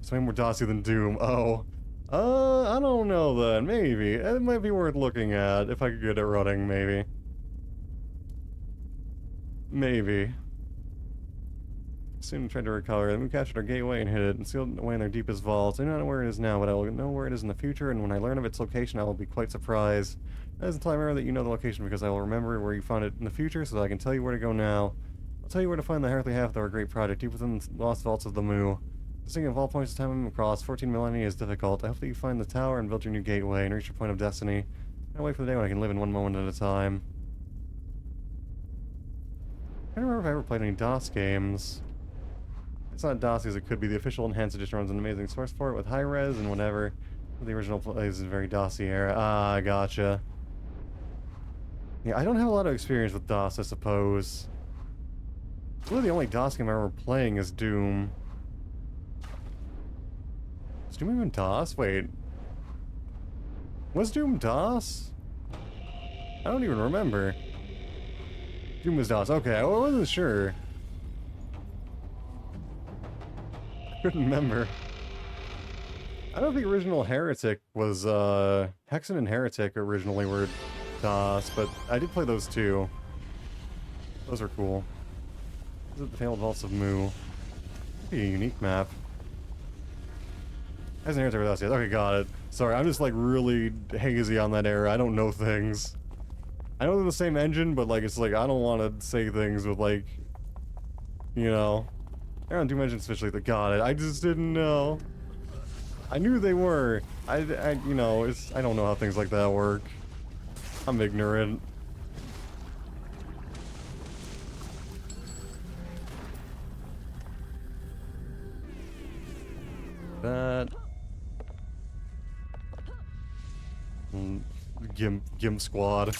It's way more dossy than Doom. Oh. I don't know then. Maybe. It might be worth looking at if I could get it running, maybe. Maybe. Soon tried to recover. Then we captured our gateway and hid it and sealed it away in their deepest vaults. I don't know where it is now, but I will know where it is in the future, and when I learn of its location, I will be quite surprised. That is until I remember that you know the location, because I will remember where you found it in the future, so that I can tell you where to go now. I'll tell you where to find the earthly half of our great project, deep within the lost vaults of the Mu. Thinking of all points of time across 14 millennia is difficult. I hope that you find the tower and build your new gateway and reach your point of destiny. I wait for the day when I can live in one moment at a time. I don't remember if I ever played any DOS games. It's not DOS as it could be. The official enhanced edition runs an amazing source for it with high res and whatever. The original plays is very DOSy era. Ah, gotcha. Yeah, I don't have a lot of experience with DOS, I suppose. Really, the only DOS game I remember playing is Doom. Was Doom even DOS? Wait. Was Doom DOS? I don't even remember. Doom was DOS. Okay, I wasn't sure. Couldn't remember. I don't think original Heretic was, Hexen and Heretic originally were DOS, but I did play those too. Those are cool. This is the Fabled Vaults of Mu. Be a unique map. Hexen and Heretic were DOS, yes. Okay, got it. Sorry, I'm just like really hazy on that era. I don't know things. I know they're the same engine, but like, it's like, I don't want to say things with like, you know. They're on Doom engines officially, they got it. I just didn't know. I knew they were. You know, I don't know how things like that work. I'm ignorant. That. Gimp squad.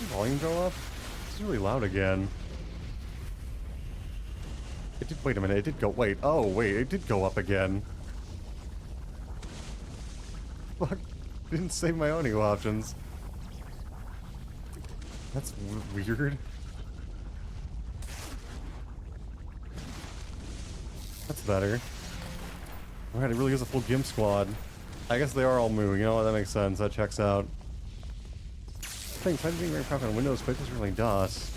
Volume go up? It's really loud again. It did, wait a minute, it did go, wait, oh wait, it did go up again. Fuck, didn't save my audio options. That's weird. That's better. Alright, it really is a full Gimp squad. I guess they are all Mu, you know what, that makes sense, that checks out. Thanks, I'm being very proud on Windows, but it's really DOS.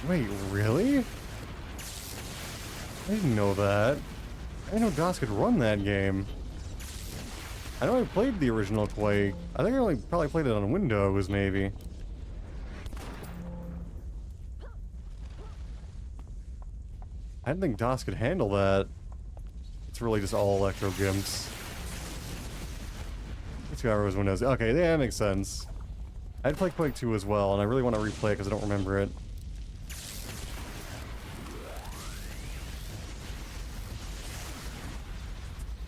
Wait, really? I didn't know that. I didn't know DOS could run that game. I know I played the original Quake. I think I only probably played it on Windows, maybe. I didn't think DOS could handle that. It's really just all Electro Gimps. Let's go over Windows. Okay, yeah, that makes sense. I'd play Quake 2 as well, and I really want to replay it because I don't remember it.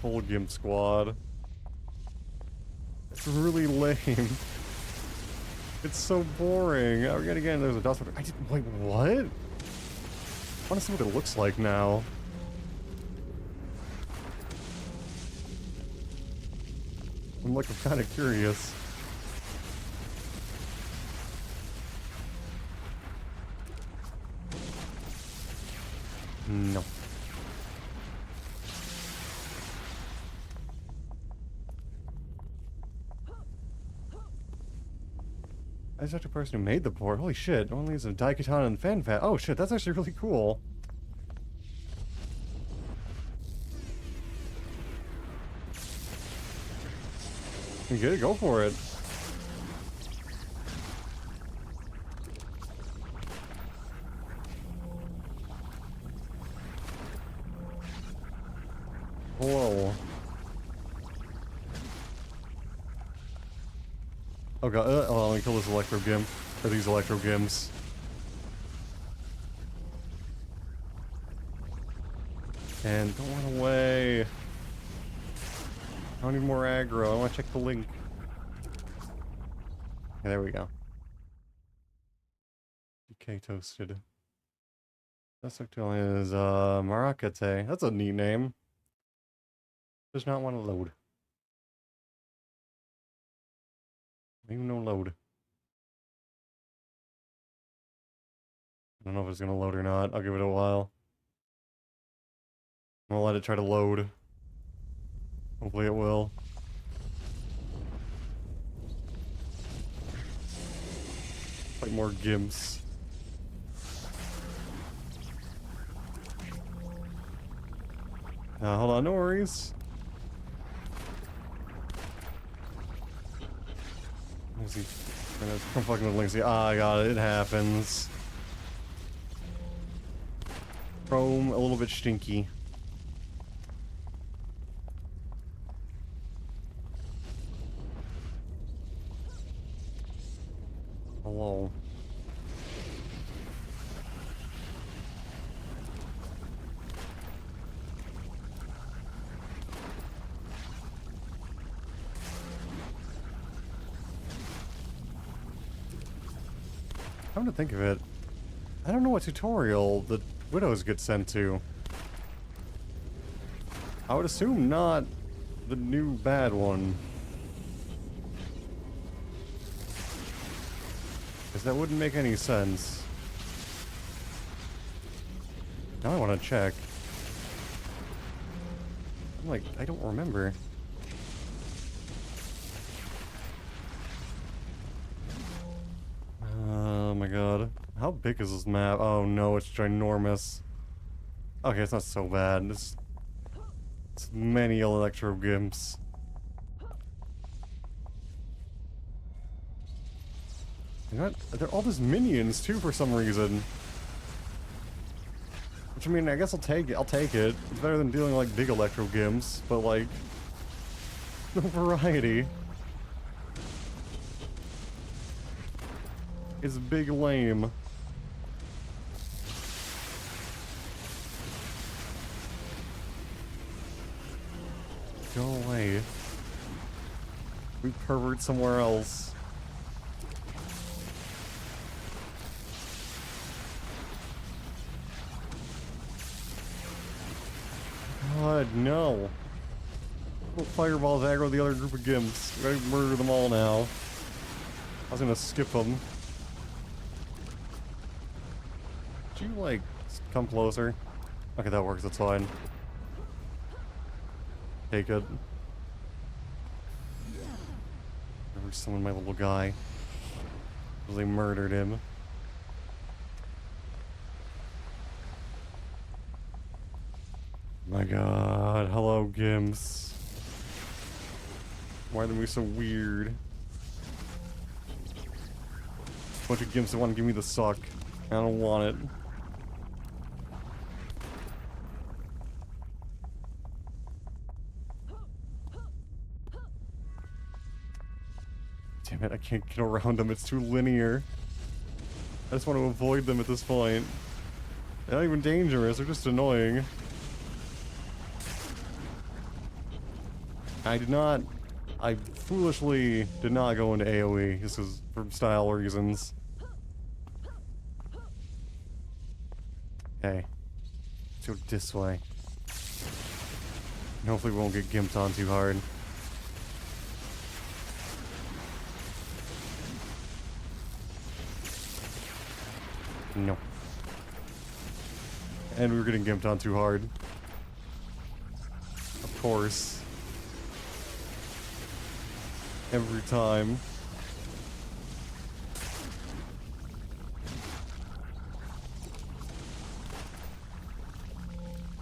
Full Gimp squad. It's really lame. It's so boring. Oh, yet again, there's a DOS. I didn't. Wait, what? I want to see what it looks like now. I'm kind of curious. No. I just talked to a person who made the port. Holy shit, only is a Daikatana and fan fat. Oh shit, that's actually really cool. You get it, go for it. Whoa. Oh god, let me kill this Electro Gimp. Or these Electro Gimps. And don't run away. I don't need more aggro. I want to check the link. Okay, there we go. DK toasted. That's actually is Marakate. That's a neat name. Does not want to load. Maybe no load. I don't know if it's gonna load or not. I'll give it a while. I'm gonna let it try to load. Hopefully it will. Fight more gimps. Hold on, no worries. Where's he? I'm fucking with Linksy. Ah, I got it. It happens. Chrome, a little bit stinky. Hello. Come to think of it, I don't know what tutorial the widows get sent to. I would assume not the new bad one. Because that wouldn't make any sense. Now I want to check. I'm like, I don't remember. Oh my god. How big is this map? Oh no, it's ginormous. Okay, it's not so bad. It's many electro gimps. They're all just minions too for some reason. Which I mean, I guess I'll take it. I'll take it. It's better than dealing like big electro gimps, but like no variety. It's big lame. Go away. We pervert somewhere else. God, no. Fireballs aggro the other group of gimps. We gotta murder them all now. I was gonna skip them. Did you, like, come closer? Okay, that works, that's fine. Take it. Never summon my little guy. Because they murdered him. My god, hello gimps. Why are they so weird? Bunch of gimps that want to give me the suck. I don't want it. Damn it, I can't get around them, it's too linear. I just want to avoid them at this point. They're not even dangerous, they're just annoying. I foolishly did not go into AoE, this is for style reasons. Okay. Let's go this way. And hopefully we won't get gimped on too hard. No. And we were getting gimped on too hard. Of course. Every time.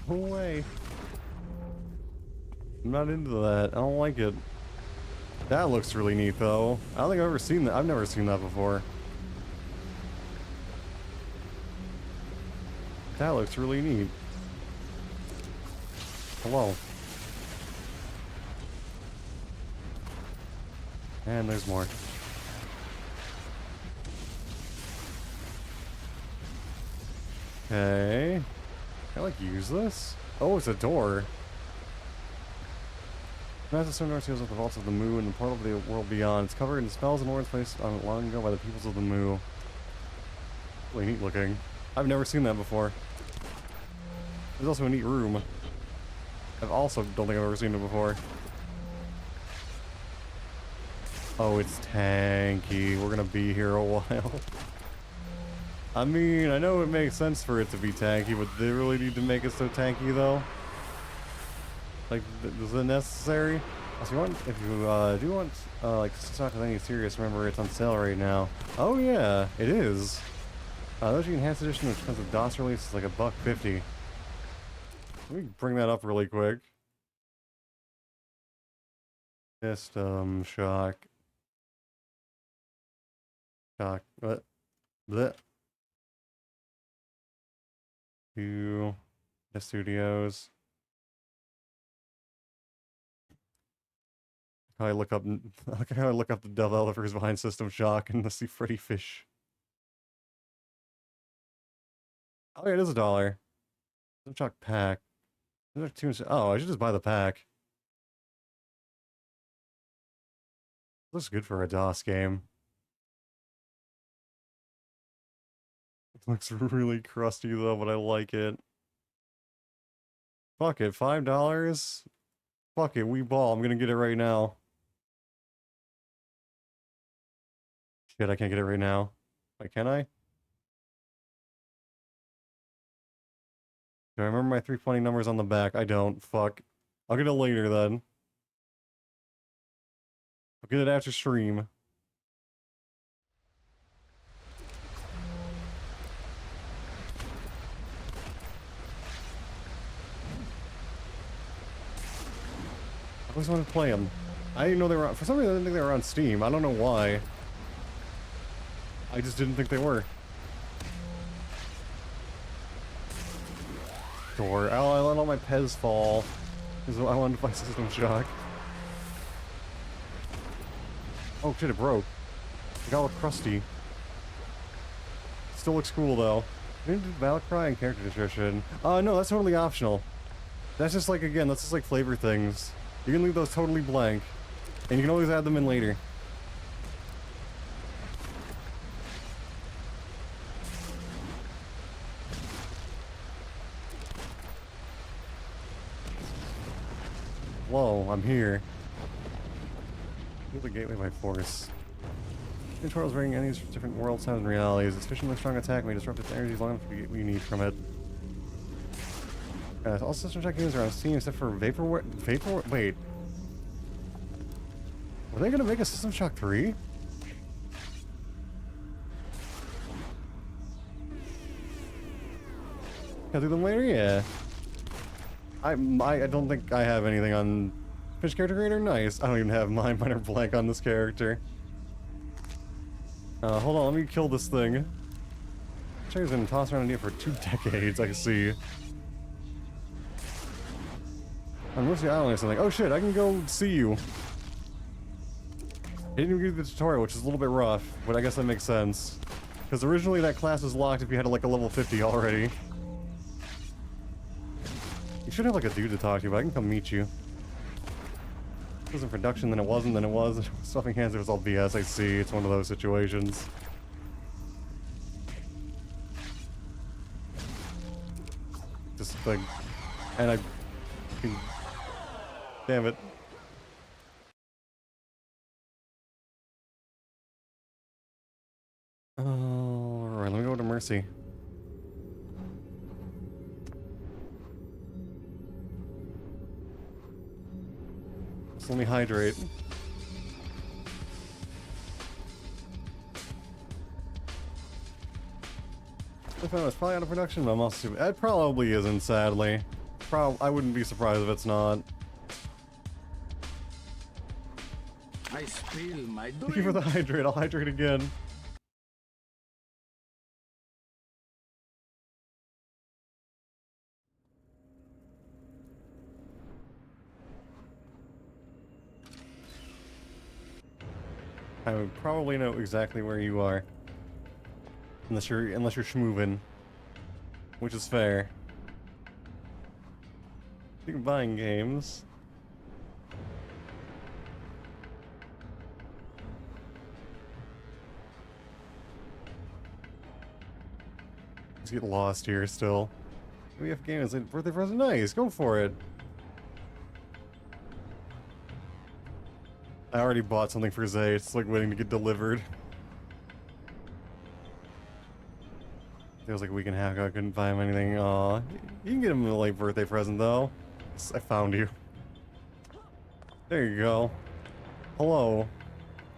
Go away. I'm not into that. I don't like it. That looks really neat though. I don't think I've ever seen that. I've never seen that before. That looks really neat. Hello. And there's more. Okay. Can I like use this? Oh, it's a door. As the sun north seals with the vaults of the Mu and the portal of the world beyond. It's covered in spells and words placed on long ago by the peoples of the Mu. Really neat looking. I've never seen that before. There's also a neat room. I've also don't think I've ever seen it before. Oh, it's tanky. We're gonna be here a while. I mean, I know it makes sense for it to be tanky, but they really need to make it so tanky though? Like, is it necessary? Also, if you do want like stock with any serious, remember it's on sale right now. Oh yeah, it is. Those enhanced edition, which comes with DOS release, is like $1.50. Let me bring that up really quick. System shock. Shock. What? Blech. To the studios. How I look up, look how I look up the developers behind System Shock and see Freddy Fish. Oh yeah, it is $1. System Shock pack. Oh, I should just buy the pack. Looks good for a DOS game. It looks really crusty though, but I like it. Fuck it, $5? Fuck it, we ball. I'm gonna get it right now. Shit, I can't get it right now. Wait, can I? Do I remember my 320 numbers on the back? I don't. Fuck. I'll get it later then. I'll get it after stream. I always wanted to play them. I didn't know they were on, for some reason I didn't think they were on Steam. I don't know why. I just didn't think they were. Sure. Oh, I let all my Pez fall. Because I wanted to play System Shock. Oh shit, it broke. It got all crusty. Still looks cool though. I didn't do Battle Cry and character description. No, that's totally optional. That's just like, again, that's just like flavor things. You can leave those totally blank. And you can always add them in later. Whoa, I'm here. Heal the gateway by force. Controls bring any different world sounds and realities. Its sufficiently strong attack may disrupt its energy as long as we need from it. All System Shock games are on Steam except for Vaporware. Wait. Are they gonna make a System Shock 3? Can I do them later? Yeah. I don't think I have anything on Fish Character Creator. Nice. I don't even have mine. Mine are blank on this character. Hold on. Let me kill this thing. Cherry's been tossed around in here for 2 decades. I can see. On Mercy Island or something. Oh shit! I can go see you. I didn't even get the tutorial, which is a little bit rough, but I guess that makes sense. Because originally that class was locked if you had like a level 50 already. You should have like a dude to talk to, but I can come meet you. It was in production, then it wasn't, then it was. Stuffing hands, it was all BS, I see. It's one of those situations. Just like... And I... Damn it. Alright, let me go to Mercy. So let me hydrate. I found it's probably out of production, but I'm also super... It probably isn't, sadly. I wouldn't be surprised if it's not. I spill my drink. Thank you for the hydrate. I'll hydrate again. I would probably know exactly where you are. Unless you're schmoovin'. Which is fair. Speaking of buying games. Let's get lost here still. We have games like birthday present. Nice, go for it. I already bought something for Zay. It's like waiting to get delivered. It was like a week and a half ago. I couldn't buy him anything. Aw, you can get him a late birthday present though. I found you. There you go. Hello.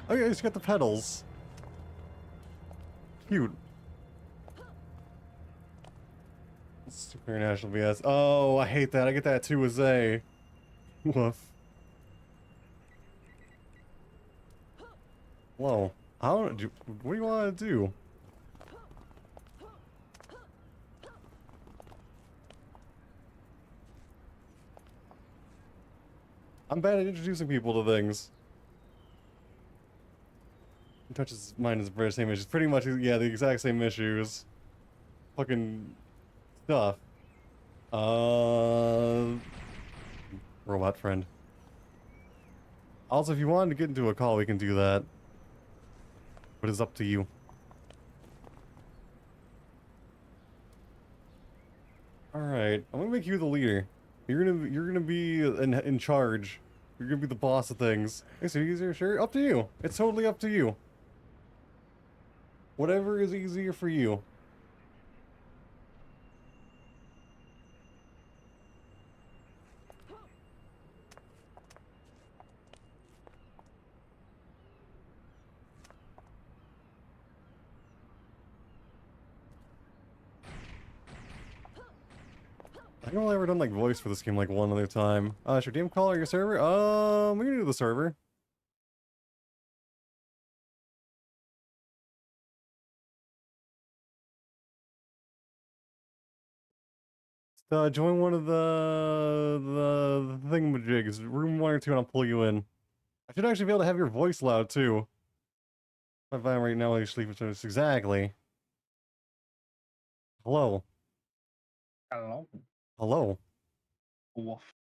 Oh yeah, he's got the pedals. Cute. Supernatural BS. Oh, I hate that. I get that too with Zay. Woof. Whoa. I don't do. What do you want to do? I'm bad at introducing people to things. He touches mine is the same issues. Pretty much, yeah, the exact same issues. Fucking stuff. Robot friend. Also, if you wanted to get into a call, we can do that. But it's up to you. Alright, I'm gonna make you the leader. You're gonna be in charge. You're gonna be the boss of things. Is it easier? Sure. Up to you. It's totally up to you. Whatever is easier for you. I think I've only ever done like voice for this game like one other time. Should DM call your server? We can do the server. Join one of the thingamajigs, room 1 or 2, and I'll pull you in. I should actually be able to have your voice loud too. My vibe right now, while you're sleeping. Exactly. Hello. Hello. Hello. Woof.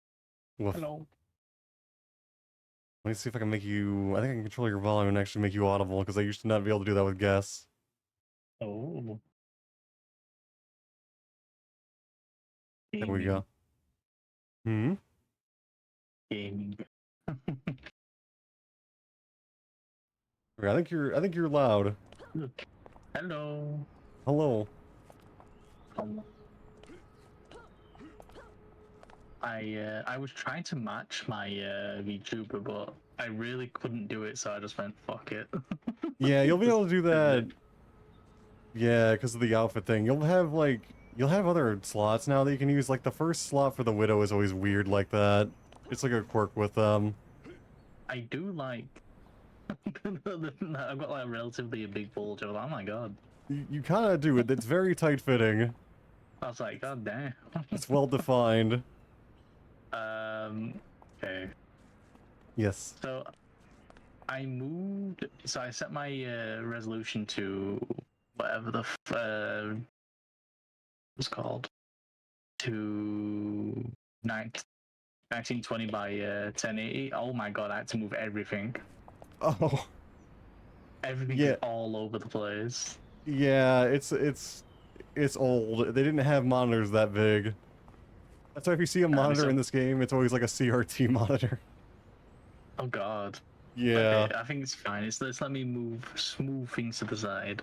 Woof. Hello. Let me see if I can make you. I think I can control your volume and actually make you audible, because I used to not be able to do that with guests. Oh. There we go. Hmm? Gaming. Okay, I think you're loud. Hello. Hello. I was trying to match my Vtuber, but I really couldn't do it, so I just went fuck it. Yeah, you'll be able to do that. Yeah, because of the outfit thing. You'll have other slots now that you can use. Like the first slot for the Widow is always weird like that. It's like a quirk with them. I do like. I've got like relatively a big bulge. I was like, oh my god. You kind of do it. It's very tight fitting. I was like, god damn. It's well defined. Okay. Yes. So I moved. So I set my resolution to whatever the was called to 1920 by 1080. Oh my god! I had to move everything. Oh. Everything Yeah. is all over the place. Yeah, it's old. They didn't have monitors that big. That's why if you see a monitor in this game, it's always like a CRT monitor. Oh god. Yeah. Okay, I think it's fine. Let's let me smooth things to the side.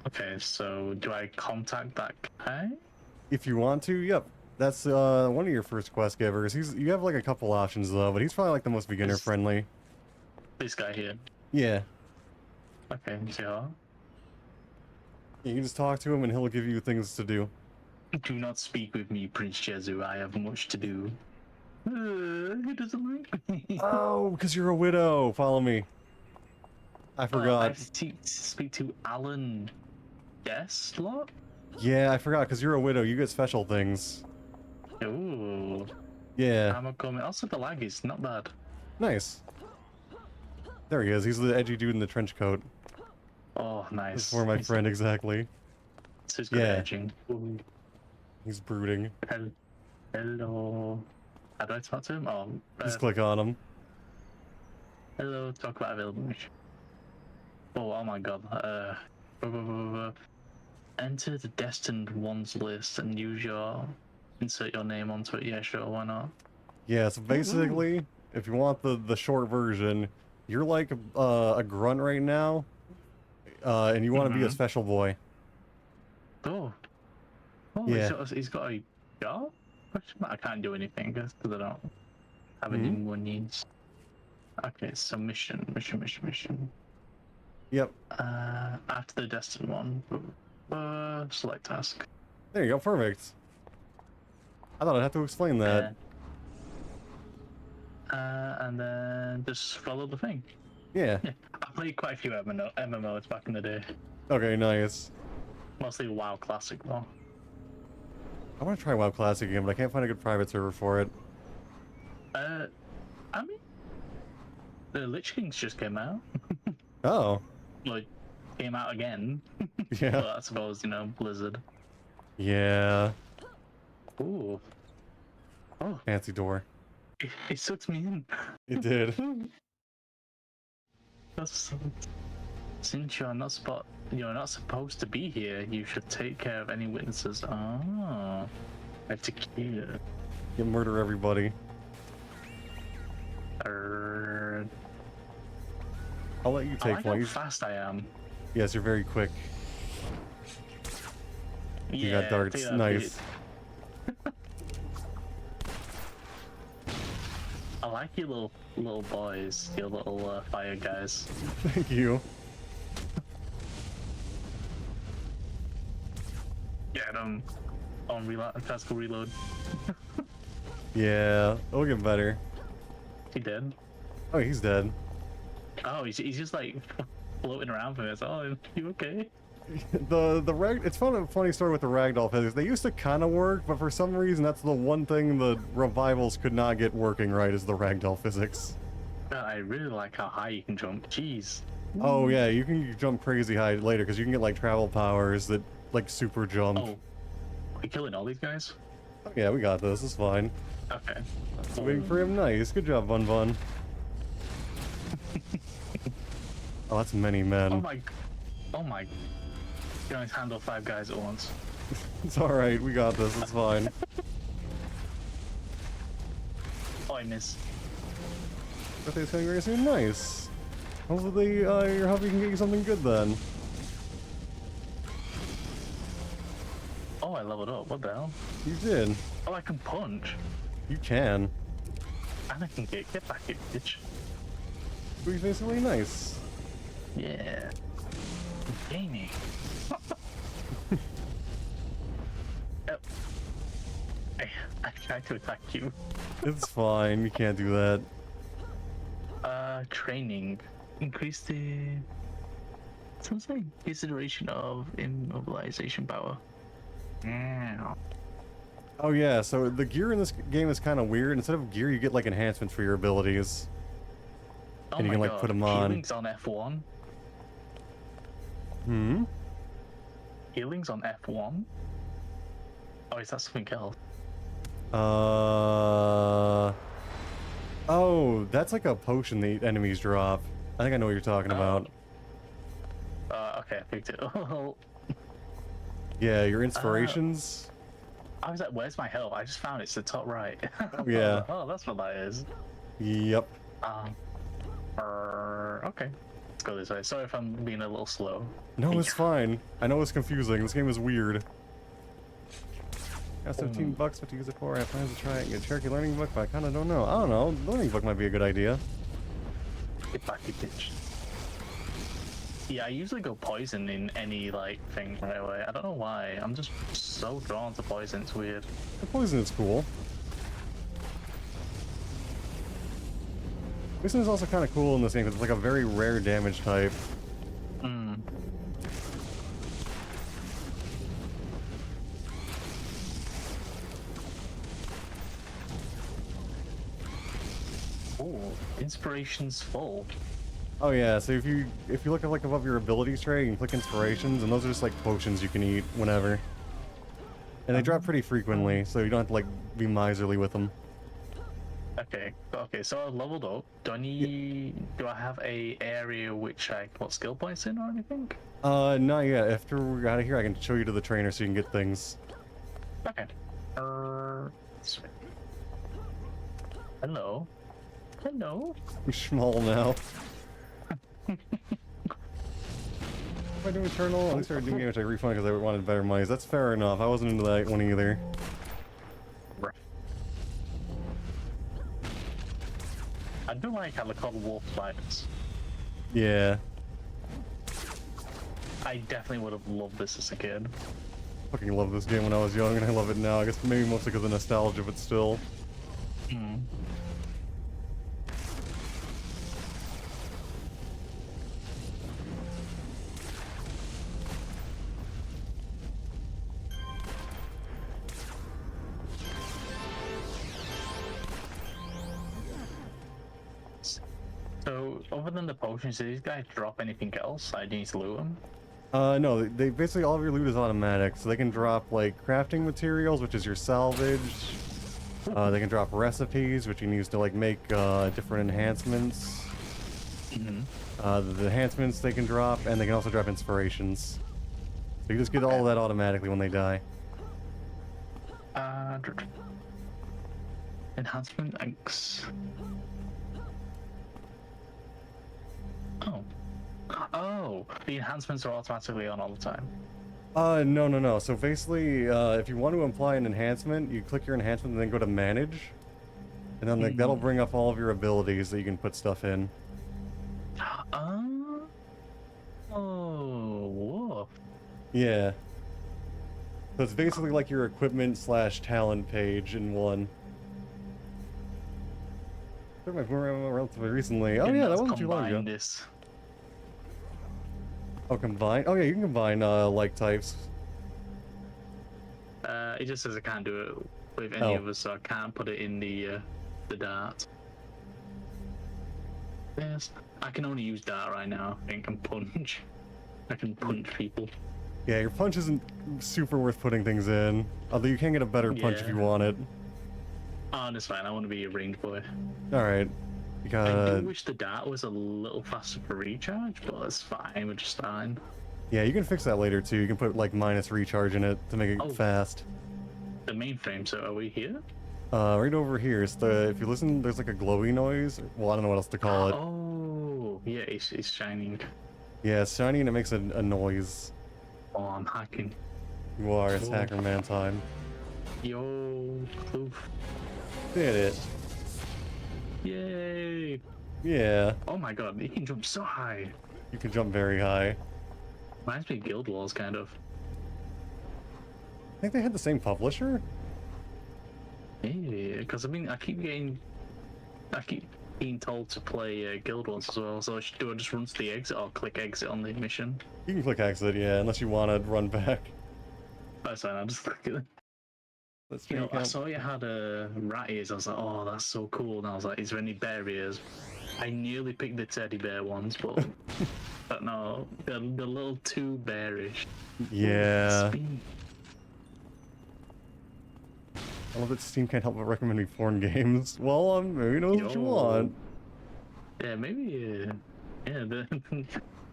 Okay, so do I contact that guy? If you want to, yep. That's one of your first quest givers. You have like a couple options though, but he's probably like the most beginner friendly. This guy here. Yeah. Okay, yeah. You can just talk to him and he'll give you things to do. Do not speak with me, Prince Jezu. I have much to do. He doesn't like me. Oh, because you're a widow. Follow me. I forgot. I have to speak to Alan Deslot? Yeah, I forgot, because you're a widow. You get special things. Ooh. Yeah. I'm a coming. Also, the lag is not bad. Nice. There he is. He's the edgy dude in the trench coat. Oh, nice. That's for my friend, exactly. So he's got edging. Ooh. He's brooding. Hello. How do I talk to him? Oh, just click on him. Hello, talk about availability. Oh my god. Enter the destined ones list and insert your name onto it. Yeah, sure, why not? Yeah, so basically, if you want the short version, you're like a grunt right now, and you want to be a special boy. Oh, yeah. He's got a job? I can't do anything because I don't have any more needs. Okay, so mission. Yep. After the destined one, select task. There you go, perfect. I thought I'd have to explain that. And then just follow the thing. Yeah. I played quite a few MMOs back in the day. Okay, nice. Mostly WoW Classic though. I want to try WoW Classic again, but I can't find a good private server for it. I mean, the Lich Kings just came out. Oh. Like, came out again. Yeah. But I suppose, you know, Blizzard. Yeah. Ooh. Oh, Fancy door. it sucks me in. It did. Since you're not supposed to be here, you should take care of any witnesses. Oh, I have to kill. You murder everybody. I'll let you I take like one. how fast I am. Yes, you're very quick. You got darts. take that, Nice. I like you little boys, your little fire guys. Thank you. Get him on reload, tactical reload. Yeah, it'll get better. He dead? Oh, he's dead. Oh, he's just like floating around for me. Oh, you okay? It's a funny story with the ragdoll physics. They used to kind of work, but for some reason that's the one thing the revivals could not get working right is the ragdoll physics. God, I really like how high you can jump. Jeez. Oh yeah, you can jump crazy high later because you can get like travel powers that like super jump. Oh, are we killing all these guys? Yeah, we got this. It's fine. Okay. Waiting for him. Nice. Good job, Bun Bun. Oh, that's many men. Oh my. You can only handle 5 guys at once. It's alright, we got this, it's fine. Oh, I missed. Birthday's coming very soon, nice. Hopefully, your hubby can get you something good then. Oh, I leveled up. What the hell? You did. Oh, I can punch. You can. And I can get back in, bitch. Which is basically nice. Yeah. Gaming. Yep. I tried to attack you. It's fine, you can't do that. Training. Increase the... something. Consideration of immobilization power. Yeah. Oh yeah, so the gear in this game is kind of weird. Instead of gear, you get like enhancements for your abilities. Oh And you my can like God. put them on. Healing's on F1. Hmm? Healing's on F1? Oh, is that something else? Oh, that's like a potion the enemies drop. I think I know what you're talking about. Okay, I picked it. Yeah, your inspirations. I was like, where's my health? I just found it. It's the top right. Oh, yeah. Oh, that's what that is. Yep. Okay. Let's go this way. Sorry if I'm being a little slow. No, it's fine. I know it's confusing. This game is weird. Got 15 bucks, what to use it for? I have plans to try it. Get a Cherokee learning book, but I kind of don't know. I don't know. Learning book might be a good idea. Get back, you bitch. Yeah, I usually go poison in any, like, thing right away. I don't know why. I'm just so drawn to poison. It's weird. The poison is cool. Poison is also kind of cool in this game because it's like a very rare damage type. Hmm. Oh, inspiration's full. Oh yeah, so if you look at like above your abilities tray, you can click inspirations, and those are just like potions you can eat whenever. And they drop pretty frequently, so you don't have to like be miserly with them. Okay, so I leveled up. Do I have a area which I can put skill points in or anything? Not yet. After we're out of here, I can show you to the trainer so you can get things. Okay. Hello. Hello. I'm small now. Am I doing Eternal? At least I doing which I refunded because I wanted better monies. That's fair enough. I wasn't into that one either. do like how they're called wolf spiders. Yeah. I definitely would have loved this as a kid. Fucking love this game when I was young, and I love it now. I guess maybe mostly because of nostalgia, but still. Hmm. So, other than the potions, do these guys drop anything else? I need to loot them? No, they basically all of your loot is automatic, so they can drop like crafting materials, which is your salvage. They can drop recipes, which you can use to like make different enhancements. The enhancements they can drop, and they can also drop inspirations. So you just get all of that automatically when they die. Enhancement X. Oh. Oh, the enhancements are automatically on all the time. No. So basically, if you want to apply an enhancement, you click your enhancement and then go to manage. And then like, that'll bring up all of your abilities that you can put stuff in. Oh, whoa. Yeah. So it's basically like your equipment / talent page in one. I took my program relatively recently. Oh yeah, that wasn't too long ago. This. Oh, combine? Oh yeah, you can combine like types. It just says I can't do it with any of us, so I can't put it in the dart. Yes, I can only use dart right now. I think, and punch. I can punch people. Yeah, your punch isn't super worth putting things in. Although you can get a better punch if you want it. Oh, that's fine. I want to be a range boy. Alright. I do wish the dart was a little faster for recharge, but it's fine. We're just fine. Yeah, you can fix that later too. You can put like minus recharge in it to make it fast. The mainframe, so are we here? Right over here. It's if you listen, there's like a glowy noise. Well, I don't know what else to call it. Oh, yeah, it's shining. Yeah, it's shiny and it makes a noise. Oh, I'm hacking. You are. It's Hacker Man time. Yo, Kloof. Did it. Yay! Yeah. Oh my god, he can jump so high. You can jump very high. Reminds me of Guild Wars, kind of. I think they had the same publisher? Yeah, because I mean, I keep being told to play Guild Wars as well, so do I just run to the exit or click exit on the mission? You can click exit, yeah, unless you want to run back. That's fine, I'll just click it. You know, I saw you had rat ears. I was like, oh, that's so cool. And I was like, is there any bear ears? I nearly picked the teddy bear ones, but no, they're a little too bearish. Yeah. Speed. I love that Steam can't help but recommend me porn games. Well, maybe knows what you want. Yeah, maybe. Yeah,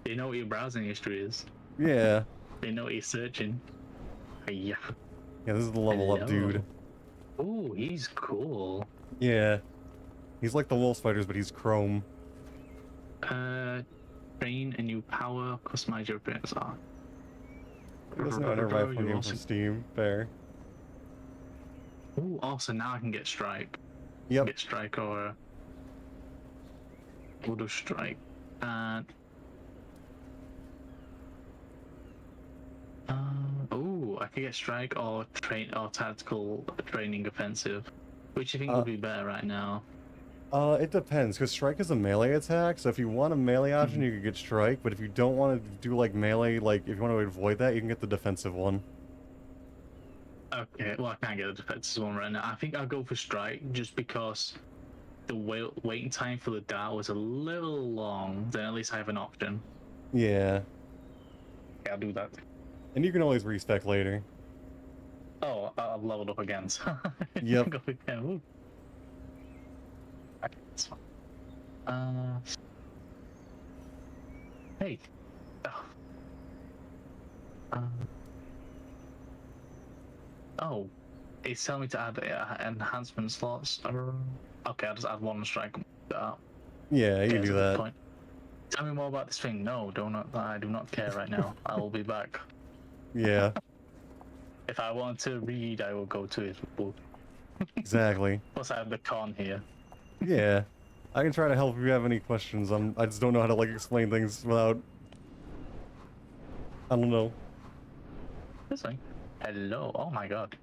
they know what your browsing history is. Yeah. They know what you're searching. Yeah. Yeah, this is the level up dude. Oh, he's cool. Yeah. He's like the wolf spiders, but he's chrome. Train a new power, customize your appearance. That's not a rifle game also... from Steam. Fair. Oh, also now I can get strike. Yep. Get strike or we'll do strike. And oh, I could get strike or tactical training offensive. Which do you think would be better right now? It depends, because strike is a melee attack, so if you want a melee option, you could get strike, but if you don't want to do like melee, like if you want to avoid that, you can get the defensive one. Okay, well I can't get the defensive one right now. I think I'll go for strike just because the waiting time for the dart was a little long, then at least I have an option. Yeah. Yeah, I'll do that. And you can always respec later. Oh, I've leveled up again, so yep. Go again. Ooh. Okay, that's fine. Hey. Oh, it's telling me to add enhancement slots. Okay, I'll just add one strike. Yeah, you can do that. Point. Tell me more about this thing. No, I do not care right now. I will be back. Yeah. If I want to read, I will go to his book. Exactly. Plus, I have the con here. Yeah. I can try to help if you have any questions. I just don't know how to like explain things without. I don't know. This thing. Hello. Oh my god.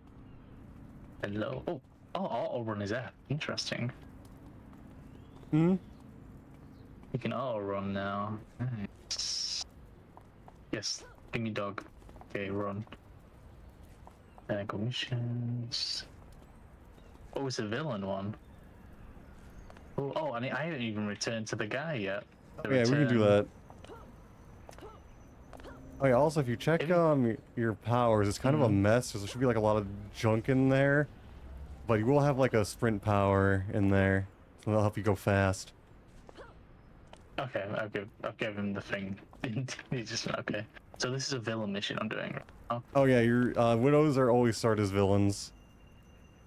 Hello. Oh. Oh, auto run is that? Interesting. Hmm. You can auto run now. Nice. Yes. Give me dog. Okay, run. Missions. Oh, it's a villain one. Oh, and I haven't even returned to the guy yet. Oh, yeah, we can do that. Oh yeah, also if you check your powers, it's kind of a mess, so there should be like a lot of junk in there. But you will have like a sprint power in there, so that'll help you go fast. Okay, I'll give him the thing. He's just okay. So this is a villain mission I'm doing. Oh yeah, your widows are always start as villains.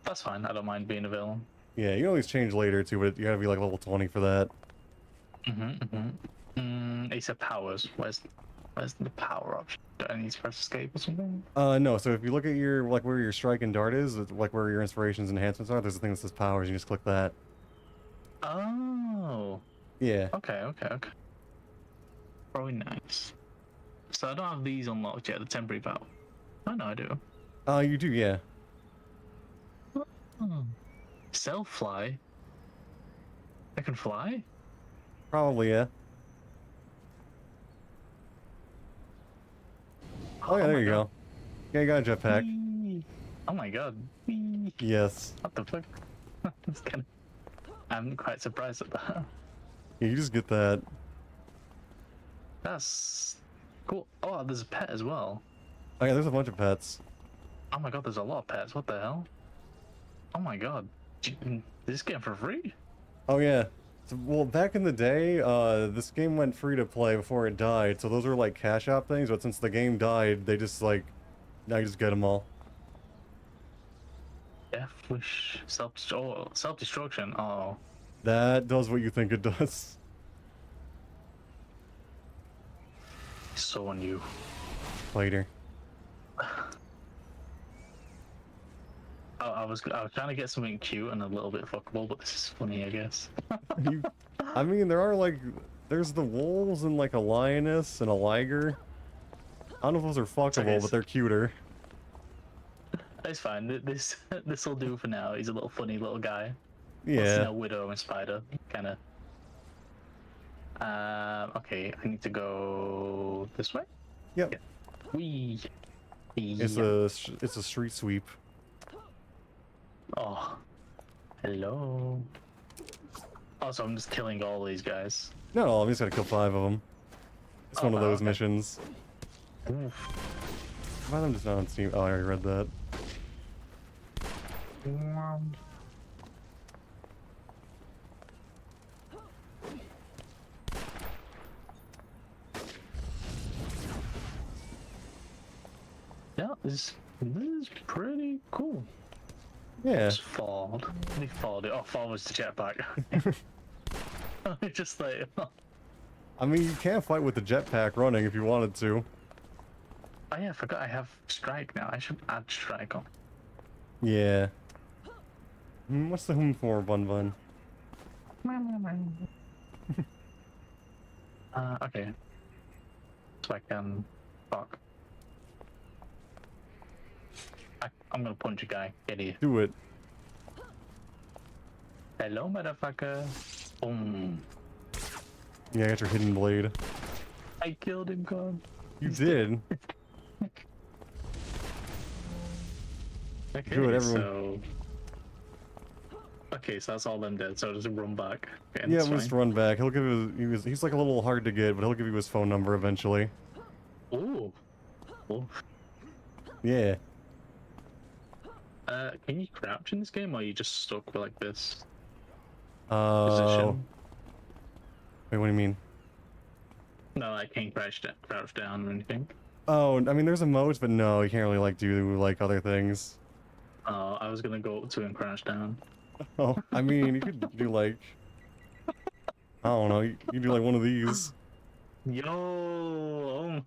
That's fine. I don't mind being a villain. Yeah, you can always change later too, but you gotta be like level 20 for that. He said powers. Where's the power option? Do I need to press escape or something? No. So if you look at your like where your strike and dart is, like where your inspirations and enhancements are, there's a thing that says powers. You just click that. Oh. Yeah. Okay. Very nice. So I don't have these unlocked yet. The temporary power. Oh no, I do. You do, yeah. Self fly. I can fly. Probably, yeah. Oh yeah, there you go. Yeah, you got a jetpack. Whee! Oh my god. Whee! Yes. What the fuck? I'm quite surprised at that. Yeah, you just get that. That's cool. Oh, there's a pet as well. Oh yeah, there's a bunch of pets. Oh my god, there's a lot of pets. What the hell? Oh my god. This game for free? Oh yeah. So, well, back in the day, this game went free to play before it died, so those were like cash out things, but since the game died, they just like, now you just get them all. Death wish, self-destruction. Oh. That does what you think it does. So on you. Later. I was trying to get something cute and a little bit fuckable, but this is funny, I guess. I mean, there are like, there's the wolves and like a lioness and a liger. I don't know if those are fuckable, but they're cuter. It's fine. This will do for now. He's a little funny little guy. Yeah. No widow and spider, kind of. Okay, I need to go this way. Yep. Yeah. Wee. It's a street sweep. Oh, hello. Also, I'm just killing all these guys. No, I'm just gonna kill 5 of them. It's one of those okay. missions. Oof. Why am I just not on Steam? Oh, I already read that. Yeah, this is pretty cool. Yeah. Just followed. They followed it. Oh, follows the jetpack. It's just like. I mean, you can fight with the jetpack running if you wanted to. Oh yeah, I forgot I have strike now. I should add strike on. Yeah. What's the home for, Bun Bun? Okay. So I can fuck. I'm gonna punch a guy. Get here. Do it. Hello, motherfucker. Boom. Yeah, I got your hidden blade. I killed him, God. You did. Okay, Do it, everyone. so... Okay, so that's all them dead, so I'll just run back. Okay, Yeah, that's we'll just fine. run back. He'll give you he's like a little hard to get, but he'll give you his phone number eventually. Ooh. Cool. Yeah. Can you crouch in this game, or are you just stuck with like this Oh. position? Wait, what do you mean? No, I can't crouch down or anything. Oh, I mean, there's emotes, but no, you can't really like do like other things. Oh, I was gonna go up to and crouch down. Oh, I mean, you could do like, I don't know, you do like one of these. Yo!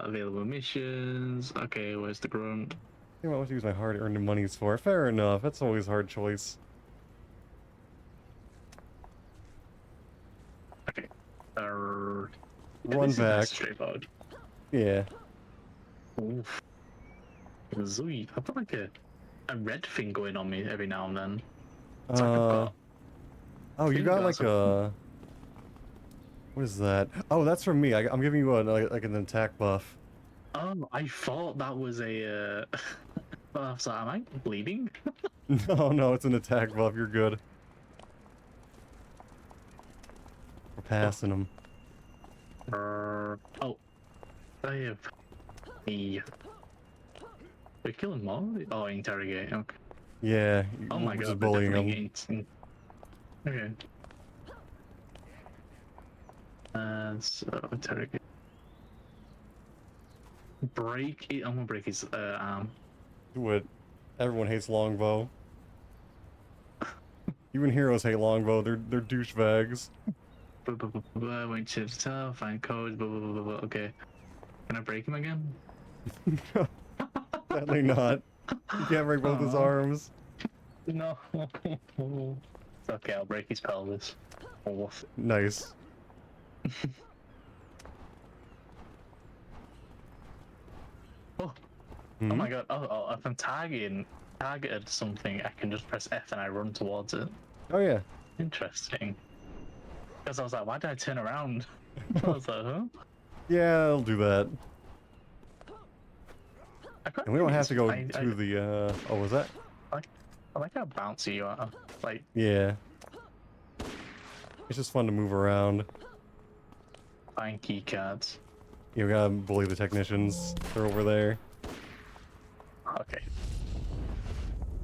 Available missions. Okay, where's the grunt? I think I want to use my hard-earned monies for. Fair enough. That's always a hard choice. Okay. Run this back. Is nice straightforward. Yeah. Oof. Zoe, I've got like a red thing going on me every now and then. It's like I've got Oh, you got like a... What is that? Oh, that's from me. I'm giving you like an attack buff. Oh, I thought that was a. I was like, am I bleeding? No, no, it's an attack buff. You're good. We're passing them. Oh, I have. Yeah. We're killing more? Oh, interrogate. Okay. Yeah. Oh my we're god, just bullying them. Okay. So interrogate. Break it. I'm gonna break his arm. Do it. Everyone hates longbow. Even heroes hate longbow. They're douchebags. Went to the top, find codes. Blah, blah, blah, blah, blah. Okay. Can I break him again? Sadly not. You can't break both his arms. No. It's okay. I'll break his pelvis. Nice. Oh my god. Oh, if I'm targeted something, I can just press F and I run towards it. Oh yeah. Interesting. Because I was like, why did I turn around? I was like, huh? Yeah, I'll do that. And we don't have to go to the, oh, was that? I like how bouncy you are. Like, yeah. It's just fun to move around. find key cards. You gotta bully the technicians. They're over there. Okay.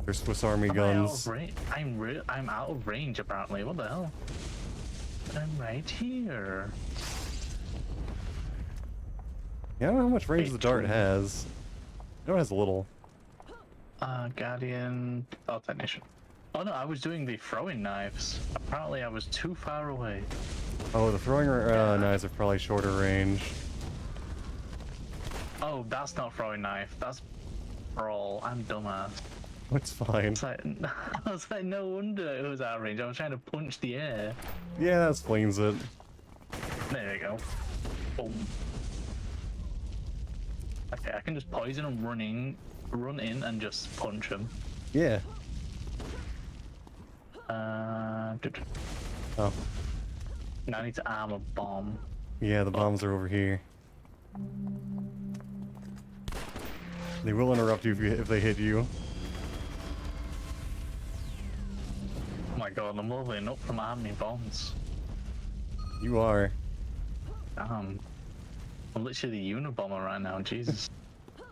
They're Swiss Army I'm guns. I'm out of range apparently. What the hell? I'm right here. Yeah, I don't know how much range the dart has. I know it has a little. Guardian. Oh, technician. Oh no, I was doing the throwing knives. Apparently I was too far away. Oh, the throwing knives are probably shorter range. Oh, that's not throwing knife. That's brawl. I'm dumbass. It's fine. It's like, I was like, no wonder it was out of range. I was trying to punch the air. Yeah, that explains it. There we go. Boom. Okay, I can just poison him run in and just punch him. Yeah. Oh. Now I need to arm a bomb. Yeah, the bombs are over here. They will interrupt you if they hit you. Oh my god, I'm leveling up from arming bombs. You are. Damn. I'm literally the Unabomber right now, Jesus.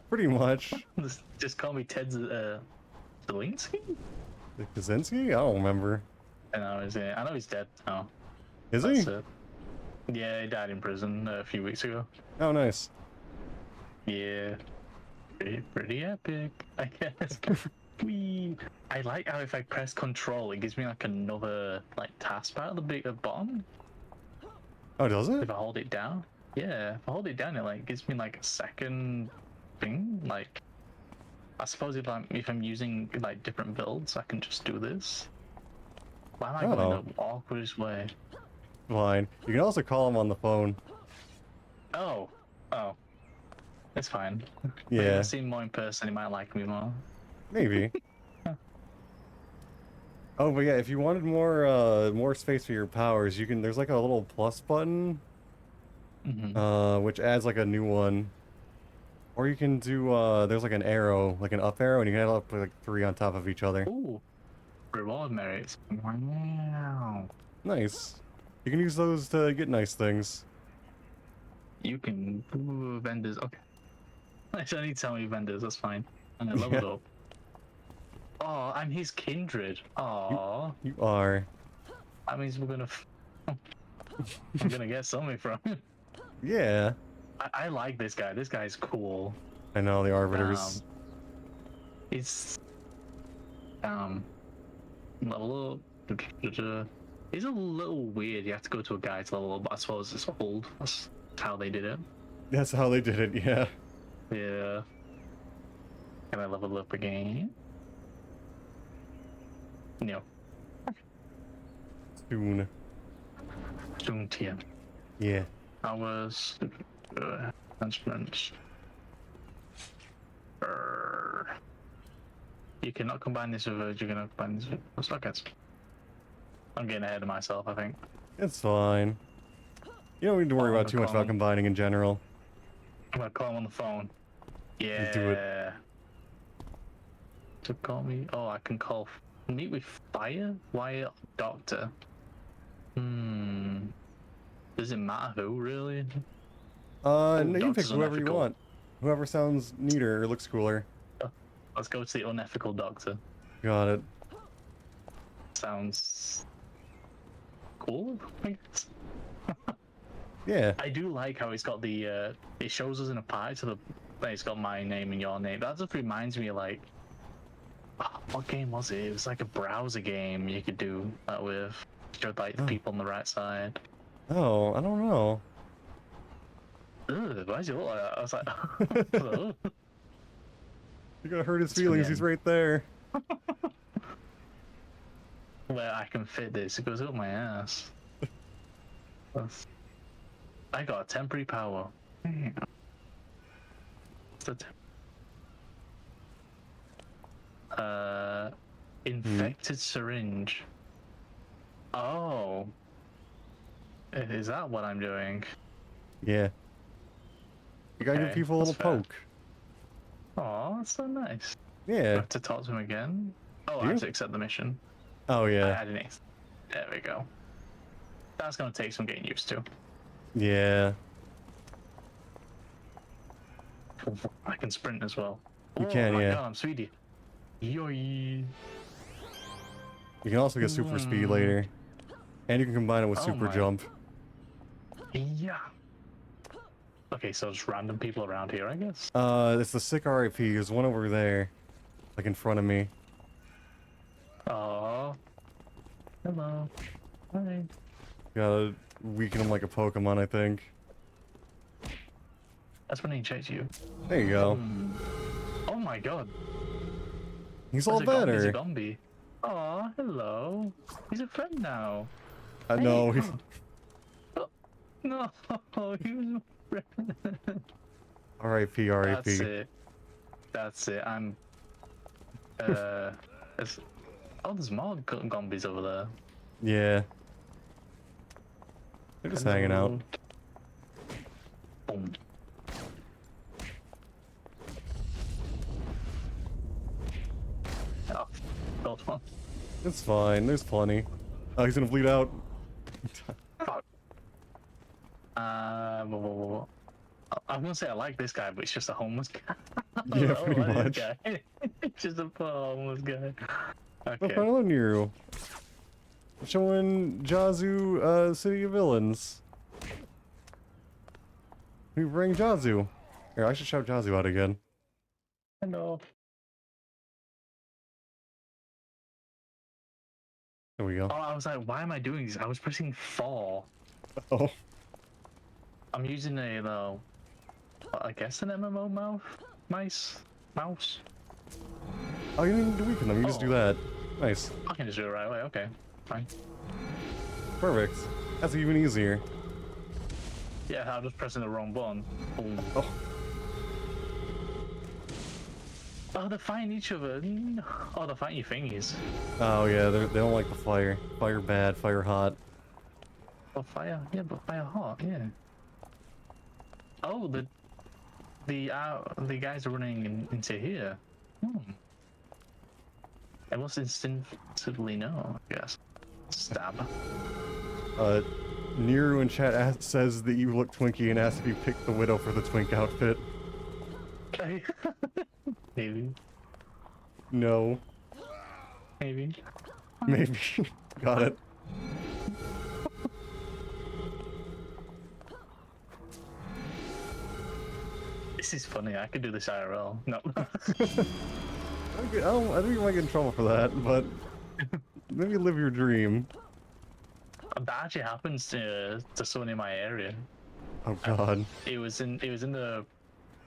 Pretty much. Just call me Ted Zelinsky? Kaczynski? I don't remember. I know he's dead now. Is he? Yeah, he died in prison a few weeks ago. Oh, nice. Yeah. Pretty epic, I guess. Whee. I like how if I press control, it gives me like another like taskbar at the bottom. Oh, does it? If I hold it down. Yeah, if I hold it down, it like gives me like a second thing. Like, I suppose if I'm using like different builds, I can just do this. Why am I going the awkwardest way? Fine. You can also call him on the phone. Oh, it's fine. Yeah. If I see him more in person, he might like me more. Maybe. Oh, but yeah, if you wanted more space for your powers, you can. There's like a little plus button, which adds like a new one. Or you can do. There's like an arrow, like an up arrow, and you can add up like 3 on top of each other. Ooh, reward merits. Wow. Nice. You can use those to get nice things. You can vendors. Okay. Nice. I need to tell me vendors. That's fine. And I leveled up. Oh, I'm his kindred. Oh. You are. That means we're gonna. I'm gonna get something from him. Yeah. I like this guy. This guy's cool. I know, the Arbiters. It's level up. It's a little weird. You have to go to a guy to level up, but I suppose it's old. That's how they did it. That's how they did it, yeah. Yeah. Can I level up again? No. Soon. Soon, TM. Yeah. Hours. Enhancements. You cannot combine this with you cannot combine this with sockets. I'm getting ahead of myself, I think. It's fine. You don't need to worry about too much about combining in general. I'm gonna call him on the phone. Yeah. Just do it. To call me. Oh, I can call. Meet with Fire? Wyatt Doctor. Does it matter who, really? No, you can pick whoever you want. Whoever sounds neater or looks cooler. Let's go to the unethical doctor. Got it. Sounds cool, I guess. Yeah. I do like how it's got the it shows us in a pie to the it's got my name and your name. That just reminds me of like what game was it? It was like a browser game you could do that with. Showed like the people on the right side. Oh, I don't know. Ugh, why does it look like that? I was like, hello. You're gonna hurt his feelings, he's right there. Where I can fit this, it goes up my ass. I got a temporary power. Infected syringe. Oh. Is that what I'm doing? Yeah. You gotta give people a little poke. Oh, that's so nice. Yeah. I have to talk to him again? Oh, I have to accept the mission. Oh, yeah. I didn't. There we go. That's gonna take some getting used to. Yeah. I can sprint as well. You can, yeah. God, I'm sweetie. Yoy. You can also get super speed later. And you can combine it with super jump. Yeah. Okay, so just random people around here, I guess. It's the sick RIP. There's one over there. Like in front of me. Oh. Hello. Hi. Gotta weaken him like a Pokemon, I think. That's when he checks you. There you go. Oh my god. He's all better. He's a Gombi. Aw, hello. He's a friend now. I know. Hey. Oh. No, he was a friend. R.I.P. R.I.P. That's it. That's it. I'm. Oh, there's more Gombis over there. Yeah. They're just hanging out. Boom. Oh, got one. It's fine. There's plenty. Oh, he's gonna bleed out. Fuck. I'm gonna say I like this guy, but it's just a homeless guy. Yeah, pretty much. It's just a poor homeless guy. No Okay. problem, you. Showing Jazu, City of Villains. We bring Jazu. Here, I should shout Jazu out again. Hello. There we go. Oh, I was like, why am I doing this? I was pressing 4. Oh. I'm using a, I guess an MMO mouse. Oh, you didn't do weaken them. You just do that. Nice. I can just do it right away. Okay, fine. Perfect. That's even easier. Yeah, I'm just pressing the wrong button. Boom. Oh. Oh, they're fighting each other. No. Oh, they're fighting your thingies. Oh yeah, they don't like the fire. Fire bad, fire hot. Oh, fire. Yeah, but fire hot. Yeah. Oh, the guys are running into here. I must instinctively know, I guess. Stab. Nero in chat says that you look twinky and asks if you picked the widow for the twink outfit. Okay. Maybe. No. Maybe. Maybe. Got it. This is funny. I could do this IRL. No. I think you might get in trouble for that, but maybe live your dream. That actually happens to someone in my area. Oh god. It was in the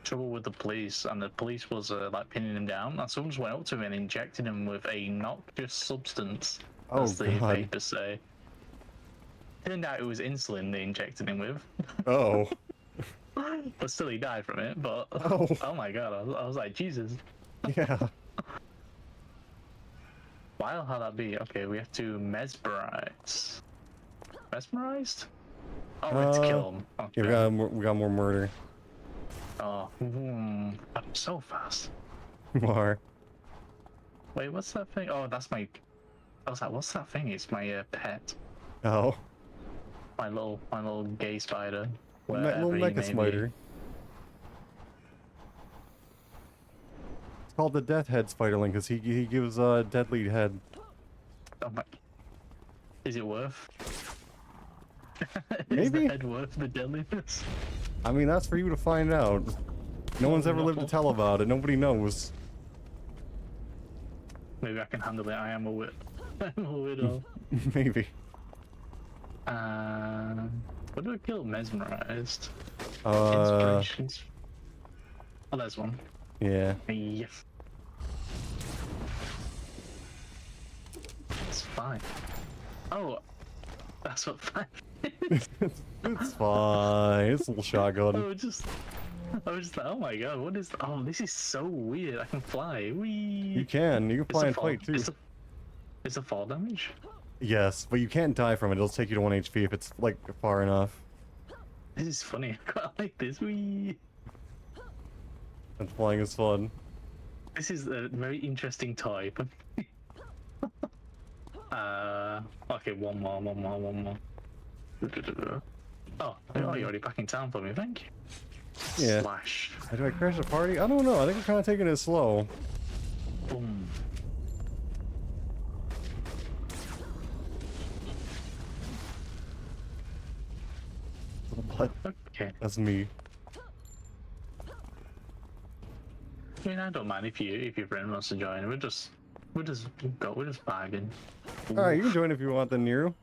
trouble with the police, and the police was like pinning him down, and someone just went up to him and injected him with a noxious substance, Oh as the god. papers say. Turned out it was insulin they injected him with. Oh. But still he died from it, but Oh. oh my god, I was like, Jesus. Yeah. Why'll how that be? Okay, we have to mesmerize. Mesmerized? Oh, we have to kill him. Okay. Yeah, we got more murder. Oh, I'm so fast. You are. Wait, what's that thing? Oh, that's my. I was like, what's that thing? It's my pet. Oh. My little gay spider. Little mecha spider. It's called the Death Head Spiderling because he gives a deadly head. Oh my. Is it worth? Maybe. Is the head worth the deadliness? I mean, that's for you to find out. No one's ever lived to tell about it. Nobody knows. Maybe I can handle it. I am a wit. I'm a widow. Maybe. What do I kill? Mesmerized. Uh. Inspirations. Oh, there's one. Yeah. Yeah. It's fine. Oh, that's what fine. It's fine. It's a little shotgun. I was just like, oh my god, what is? Oh, this is so weird. I can fly. Whee. You can fly and fight too. It's a fall damage. Yes, but you can't die from it. It'll take you to 1 HP if it's like far enough. This is funny. I quite like this. Whee. And flying is fun. This is a very interesting toy. Okay, one more. Oh, you're already back in town for me, thank you. Yeah. Slash. Do I crash the party? I don't know. I think we're kind of taking it slow. Boom. What? Okay. That's me. I mean, I don't mind if your friend wants to join. We're just bargaining. Alright, you can join if you want, then Niru.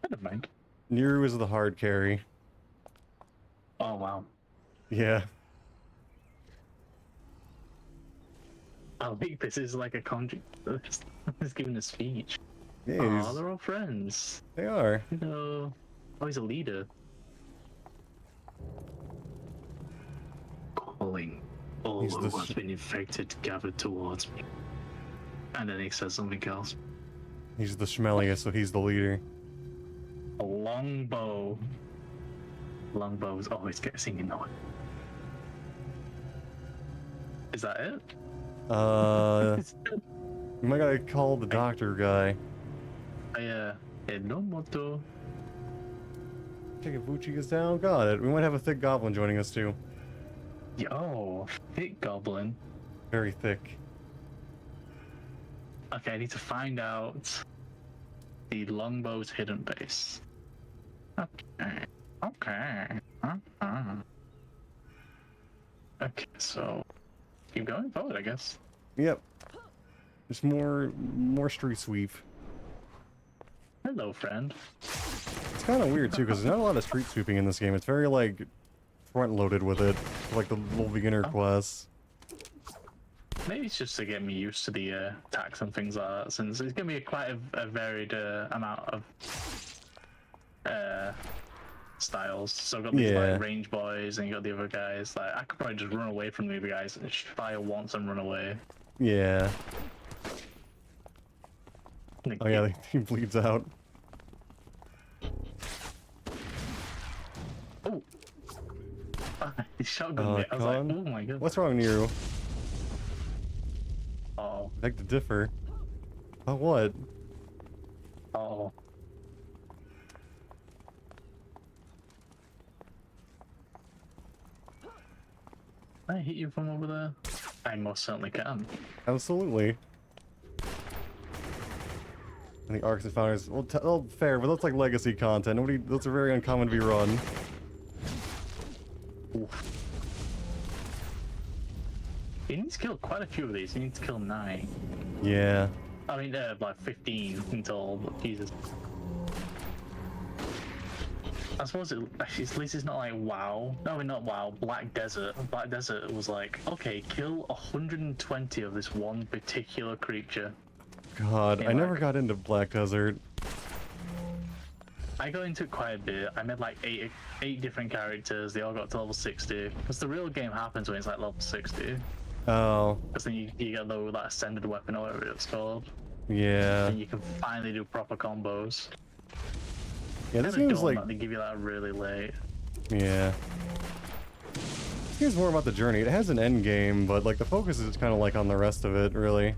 I don't mind. Niru is the hard carry. Oh wow. Yeah. I think this is like a conjure. He's giving a speech. Yeah, Oh, they're all friends. they are. You know. Oh, he's a leader. Calling all He's who have been infected gathered towards me. And then he says something else. He's the schmelliest, so he's the leader. A longbow. Longbows always get singing note. Is that it? You might gotta call the doctor guy. No moto. Check if Vuchi is down. Got it. We might have a thick goblin joining us too. Yo, thick goblin. Very thick. Okay, I need to find out the longbow's hidden base. Okay. Okay, so keep going forward, I guess. Yep. Just more street sweep. Hello, friend. It's kind of weird too, because there's not a lot of street sweeping in this game. It's very like front-loaded with it, like the little beginner quests. Maybe it's just to get me used to the attacks and things like that, since it's gonna be quite a varied amount of styles. So I've got these like range boys, and you got the other guys. Like I could probably just run away from the other guys and just fire once and run away. Yeah. Oh yeah, he bleeds out. Oh! He shotgunned me. I was like, oh my god. What's wrong, Niru? Oh. I beg to differ. Oh, what? Oh. Can I hit you from over there? I most certainly can. Absolutely. I think Arcs and Founders, well, fair, but that's like legacy content. Those are very uncommon to be run. Oof. You need to kill quite a few of these. You need to kill 9. Yeah. I mean, like 15 until Jesus. I suppose actually, at least it's not like WoW. No, not WoW. Black Desert. Black Desert was like, okay, kill 120 of this one particular creature. God, I never got into Black Desert. I got into it quite a bit. I made like eight different characters. They all got to level 60. Because the real game happens when it's like level 60. Oh. Because then you get that ascended weapon or whatever it's called. Yeah. And you can finally do proper combos. Yeah, this game's like... They give you that really late. Yeah. This game's more about the journey. It has an end game, but like the focus is kind of like on the rest of it, really.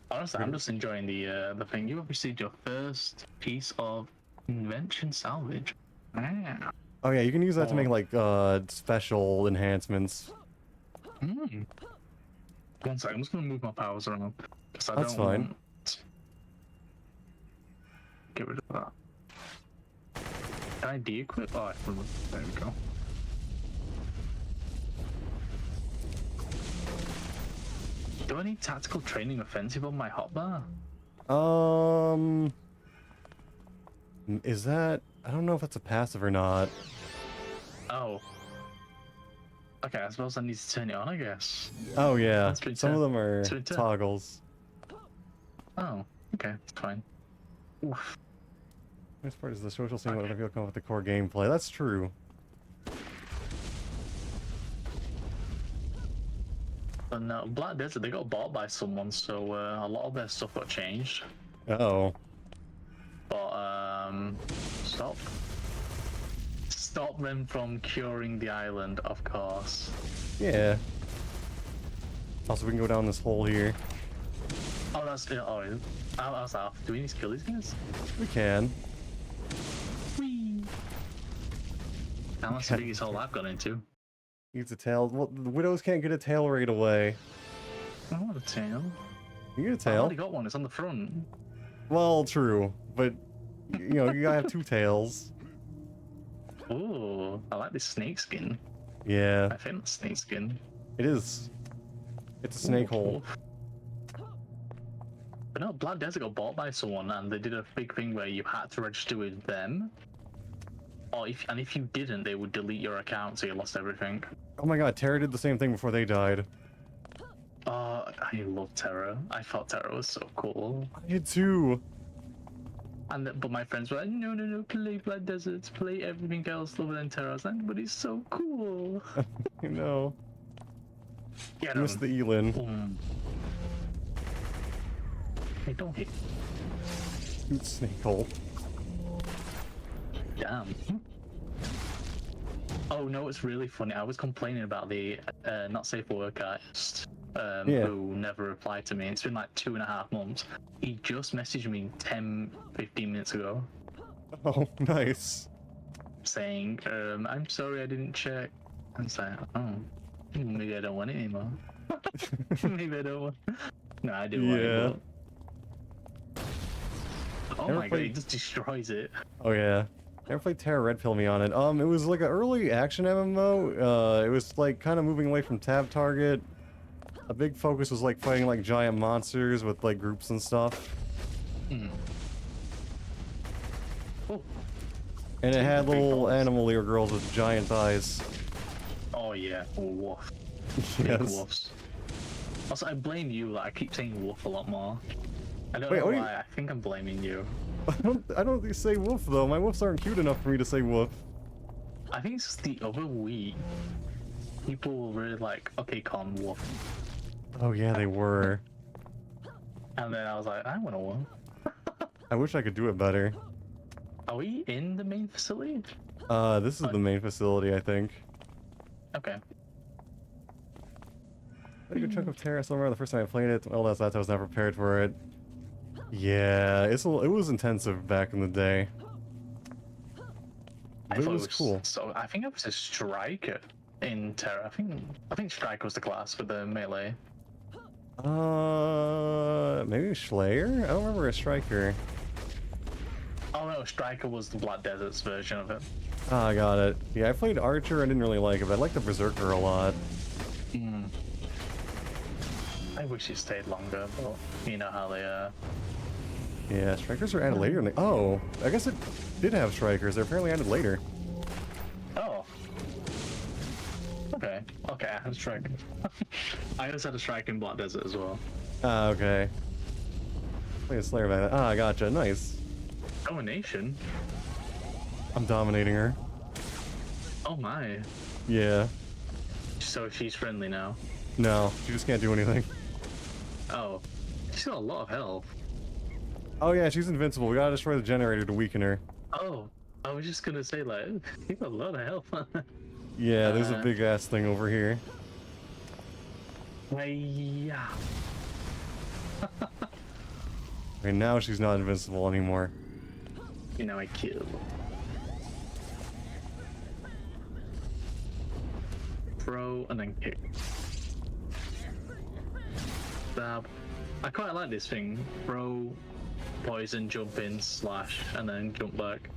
Honestly, I'm just enjoying the thing. You have received your first piece of invention salvage. Ah. Oh yeah, you can use that to make like special enhancements. Mm. 1 second, I'm just gonna move my powers around. That's fine. Get rid of that. Can I de-equip? Oh, there we go. Do I need tactical training offensive on my hotbar? Is that... I don't know if that's a passive or not. Oh. Okay, I suppose I need to turn it on, I guess. Oh yeah, some of them are toggles. Oh, okay, it's fine. Oof. This part is the social scene where people come up with the core gameplay. That's true. But no, Black Desert, they got bought by someone, so a lot of their stuff got changed. Uh-oh. But, stop them from curing the island, of course. Yeah. Also, we can go down this hole here. Oh, that's... Oh, I was like, do we need to kill these guys? We can. Whee! That's the biggest hole I've got into. Needs a tail. Well, the widows can't get a tail right away. I want a tail. You get a I tail. already got one, it's on the front. Well, true, but you know, you gotta have 2 tails. Ooh, I like this snake skin. Yeah. I think it's snake skin. It is. It's a snake hole. But no, Black Desert got bought by someone, and they did a big thing where you had to register with them. Or if you didn't, they would delete your account, so you lost everything. Oh my god, Terra did the same thing before they died. I love Terra. I thought Terra was so cool. I did too. But my friends were like, no, play Black Desert, play everything else other than Terra. I was like, but it's so cool. You know. Yeah, I missed the Elin. Hey, don't hit. Shoot snake hole. Damn. Oh no, it's really funny. I was complaining about the not safe for work artist who never replied to me. It's been like 2.5 months. He just messaged me 10-15 minutes ago. Oh, nice. Saying, I'm sorry I didn't check. And it's like, oh, maybe I don't want it anymore. Maybe I don't want. No, I do want it. But... Oh my god, he just destroys it. Oh yeah. Never played Terra Red Pill Me on it. It was like an early action MMO. It was like kind of moving away from tab target. A big focus was like fighting like giant monsters with like groups and stuff. Oh. And it had little animal ear girls with giant eyes. Oh yeah, woof. Yes. Big woofs. Also, I blame you. Like, I keep saying woof a lot more. I don't know why. I think I'm blaming you. I don't say woof though. My woofs aren't cute enough for me to say woof. I think it's just the other week. People were really like, okay, Con, woof. Oh yeah, they were. And then I was like, I want to woof. I wish I could do it better. Are we in the main facility? This is the main facility, I think. Okay. I had a good chunk of Terra. I still remember the first time I played it. Well, that's that. I was not prepared for it. Yeah, it was intensive back in the day. But it was cool. So I think I was a striker in Terra. I think striker was the class with the melee. Maybe Slayer? I don't remember a striker. Oh no, striker was the Black Desert's version of it. Ah, I got it. Yeah, I played Archer. I didn't really like it, but I liked the Berserker a lot. I wish it stayed longer, but you know how they Yeah, strikers are added later in the... Oh, I guess it did have strikers. They're apparently added later. Oh. Okay. Okay, I had a strike. I also had a strike in Black Desert as well. Ah, okay. Play a Slayer back. Ah, gotcha. Nice. Domination? I'm dominating her. Oh my. Yeah. So she's friendly now. No, she just can't do anything. Oh. She's got a lot of health. Oh yeah, she's invincible. We gotta destroy the generator to weaken her. Oh. I was just gonna say, like, you got a lot of health. Yeah, there's a big ass thing over here. Yeah. Okay, now she's not invincible anymore. You know, I kill. Throw and then kick. Stab. I quite like this thing. Throw, poison, jump in, slash, and then jump back.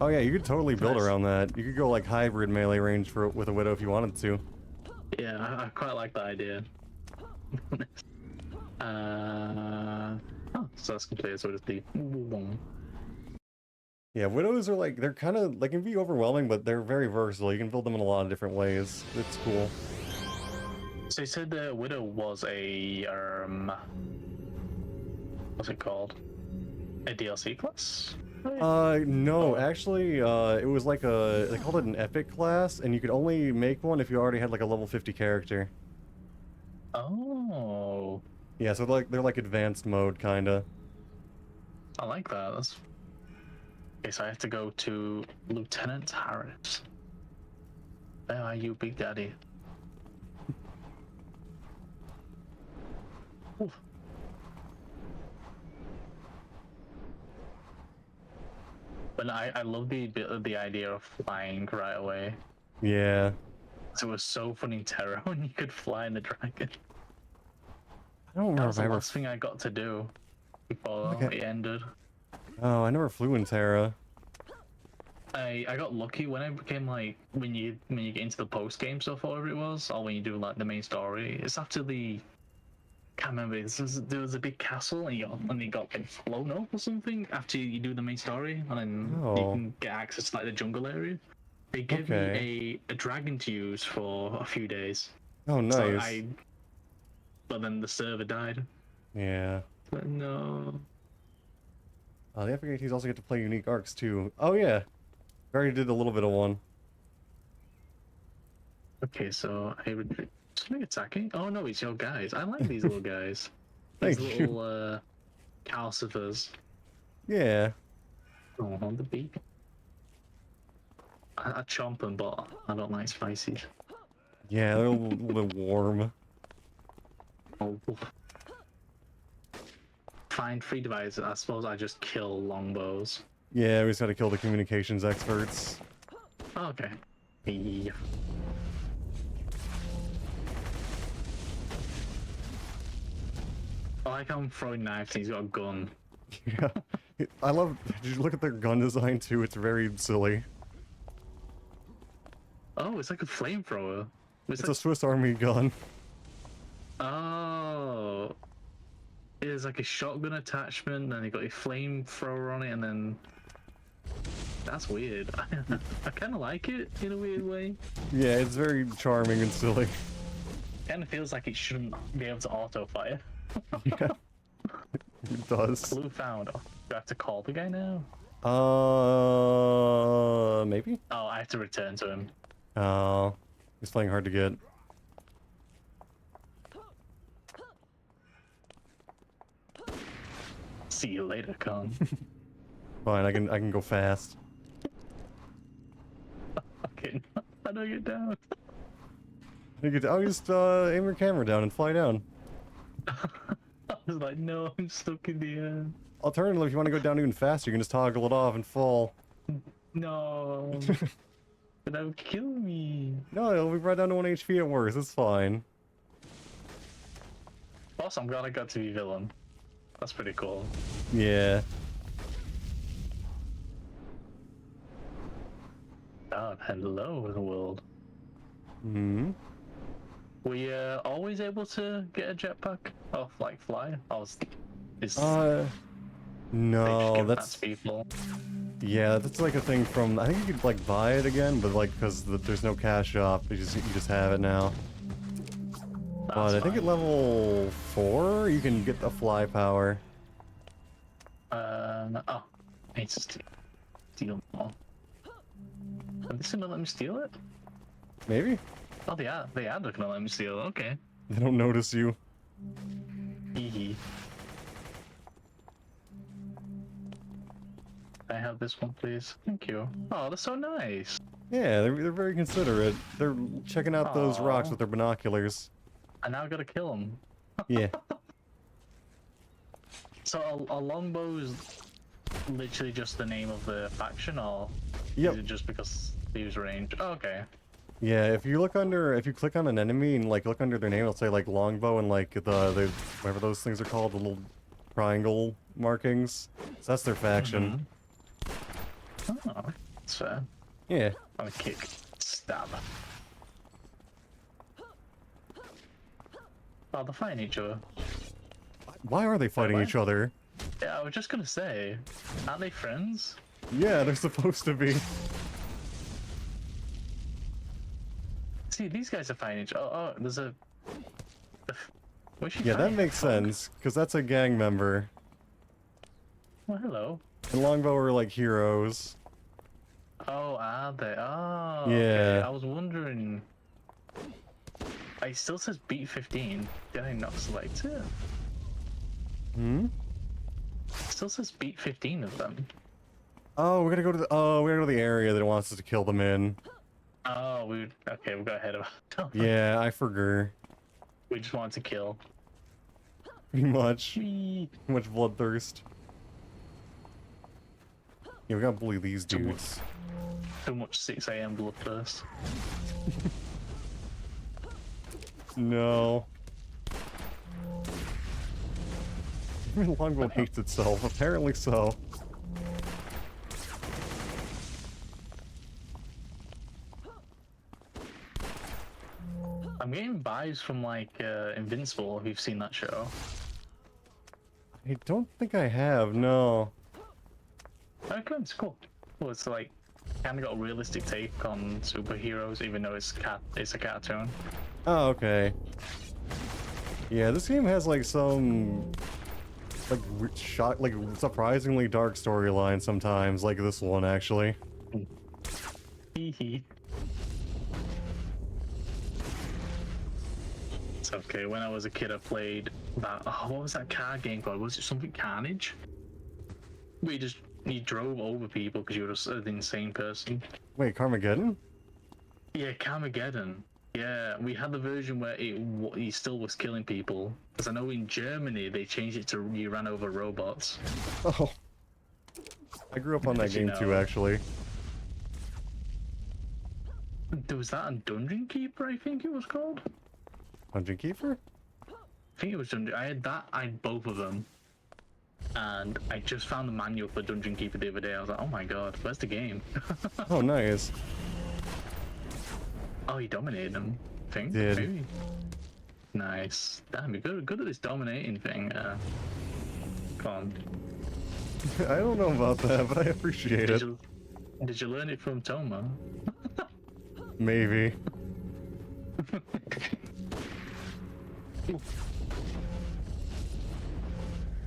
Oh yeah, you could totally build Nice. around that. You could go like hybrid melee range with a Widow if you wanted to. Yeah, I quite like that idea. Oh, so that's completed, so it's the boom. Yeah, Widows are like, they're kind of, they can be overwhelming, but they're very versatile. You can build them in a lot of different ways. It's cool. So you said the Widow was a, what's it called? A DLC class? No, actually, it was like they called it an epic class, and you could only make one if you already had like a level 50 character. Oh, Yeah, so they're like advanced mode, kinda. I like that. That's... Okay, so I have to go to Lieutenant Harris. Where are you, Big Daddy? Ooh. But I love the idea of flying right away. Yeah. So it was so fun in Terra when you could fly in the dragon. I don't That remember was if I the ever... last thing I got to do before Okay. it ended. Oh, I never flew in Terra. I got lucky when I became like when you get into the post game stuff or whatever it was, or when you do like the main story. It's after the can't remember. There was a big castle and you got like blown up or something after you do the main story, and then you Oh. can get access to like the jungle area. They gave Okay. me a dragon to use for a few days. Oh, nice. So but then the server died. Yeah. But no. The Epic ATs also get to play unique arcs too. Oh yeah. We already did a little bit of one. Okay, so I retreat. Something attacking? Oh no, it's your guys. I like these little guys. Thank These you. little calcifers. Yeah. Oh, on the beak. I chomp them, but I don't like spicy. Yeah, they're a little bit warm. Oh. Find free devices. I suppose I just kill longbows. Yeah, we just gotta kill the communications experts. Oh, okay. Yeah. I like how I'm throwing knives and he's got a gun. Yeah. I love... Did you look at their gun design too? It's very silly. Oh, it's like a flamethrower. It's a Swiss Army gun. Oh. It's like a shotgun attachment, and you got a flamethrower on it, and then... That's weird. I kind of like it in a weird way. Yeah, it's very charming and silly. Kind of feels like it shouldn't be able to auto-fire. Yeah. It does. Clue found. Oh, do I have to call the guy now? Maybe? Oh, I have to return to him. Oh, he's playing hard to get. See you later, Con. Fine, I can go fast. Okay, how do I get down? I'll just aim your camera down and fly down. I was like, no, I'm stuck in the air. Alternatively, if you want to go down even faster, you can just toggle it off and fall. No. But that would kill me. No, it'll be right down to 1 HP at worst. It's fine. Also, I'm glad I got to be villain. That's pretty cool. Yeah. Oh, hello, the world. Hmm. Were you always able to get a jetpack? Or, like, fly? I was... Is No, they just give that that's... to people? Yeah, that's like a thing from. I think you could like buy it again, but like because there's no cash shop, you just have it now. But I think at level 4 you can get the fly power. Oh, I need to steal more. Are they still gonna let me steal it? Maybe? Oh, they are. They are gonna let me steal it. Okay. They don't notice you. Hee. Can I have this one, please? Thank you. Oh, that's so nice. Yeah, they're very considerate. They're checking out those rocks Aw. with their binoculars. I now gotta kill them. Yeah. So a longbow's literally just the name of the faction, or Yep. is it just because they use range? Oh, okay. Yeah, if you click on an enemy and like look under their name, it'll say like longbow and like the whatever those things are called, the little triangle markings. So that's their faction. Oh, that's fair. Yeah. I'm gonna kick, stab. Oh, they're fighting each other. Why are they fighting Why? each other? Yeah, I was just gonna say, aren't they friends? Yeah, they're supposed to be. See, these guys are fighting each other. Oh, there's a. Where's she Yeah, that fighting? makes sense, because that's a gang member. Well, hello. And longbow are like heroes. Oh, are they? Oh, Yeah. okay. I was wondering. It still says beat 15. Did I not select it? Hmm? It still says beat 15 of them. Oh, we gotta go to the area that it wants us to kill them in. Oh, we got ahead of ourselves. Yeah, I forgot. We just wanted to kill. Pretty much. Whee! Too much bloodthirst. Yeah, we gotta bully these dudes. Too much 6 AM bloodthirst. No. Longbow hates itself, apparently so. I'm getting vibes from like Invincible, if you've seen that show. I don't think I have, no. Okay, it's cool. Well, it's like kind of got a realistic take on superheroes, even though it's a cartoon. Oh, okay. Yeah, this game has like some like like surprisingly dark storyline sometimes, like this one actually. Hee. It's okay. When I was a kid, I played that. Oh, what was that card game called? Was it something Carnage? Where you drove over people because you were just an insane person. Wait, Carmageddon? Yeah, Carmageddon. Yeah, we had the version where he still was killing people. Because I know in Germany they changed it to you ran over robots. Oh. I grew up on that game too, actually. There was that and Dungeon Keeper, I think it was called. Dungeon Keeper? I think it was Dungeon. I had both of them. And I just found the manual for Dungeon Keeper the other day. I was like, oh my god, where's the game? Oh, nice. Oh, he dominated them. I think. Did. Maybe. Nice. Damn, you're good at this dominating thing. Come on. I don't know about that, but I appreciate it. Did you learn it from Toma? Maybe.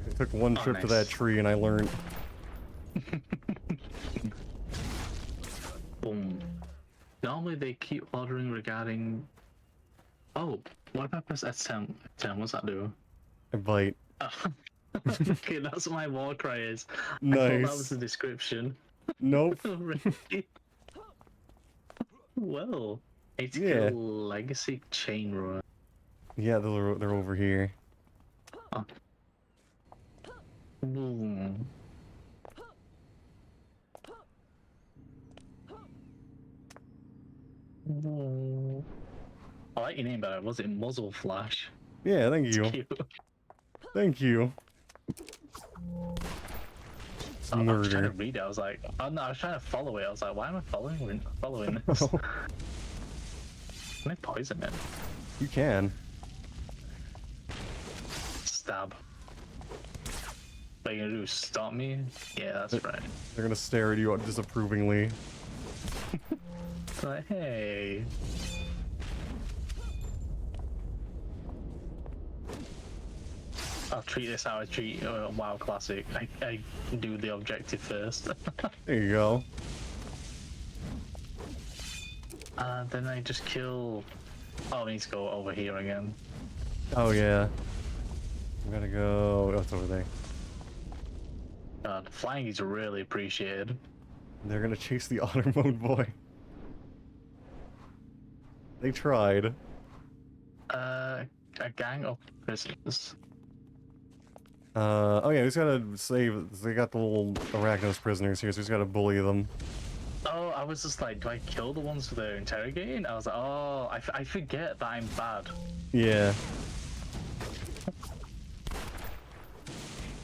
I took one trip to that tree and I learned. Boom. Normally they keep ordering regarding. Oh, what if I press S10? What's that do? I bite. Okay, that's what my war cry is. Nice. I thought that was the description. Nope. Already. Well, it's Yeah. Legacy Chain Run. Yeah, they're over here. Oh. Boom. Boom. I like your name better. Was it Muzzle Flash? Yeah, thank you. Cute. Thank you. I was trying to Murder. read it. I was like, oh no, I was trying to follow it. I was like, why am I following this? Oh, Can I poison it? you can. Stab. What are you gonna do? Stop me? Yeah, that's right. They're gonna stare at you disapprovingly. It's like, hey. I'll treat this how I treat a WoW Classic. I do the objective first. There you go. Then I just kill... Oh, we need to go over here again. Oh yeah. We gotta go. Oh, it's over there. God, flying is really appreciated. They're gonna chase the otter mode boy. They tried. A gang of prisoners. Oh yeah, we just gotta save. They got the little Arachnos prisoners here, so we just gotta bully them. Oh, I was just like, do I kill the ones who they're interrogating? I was like, oh, I forget that I'm bad. Yeah.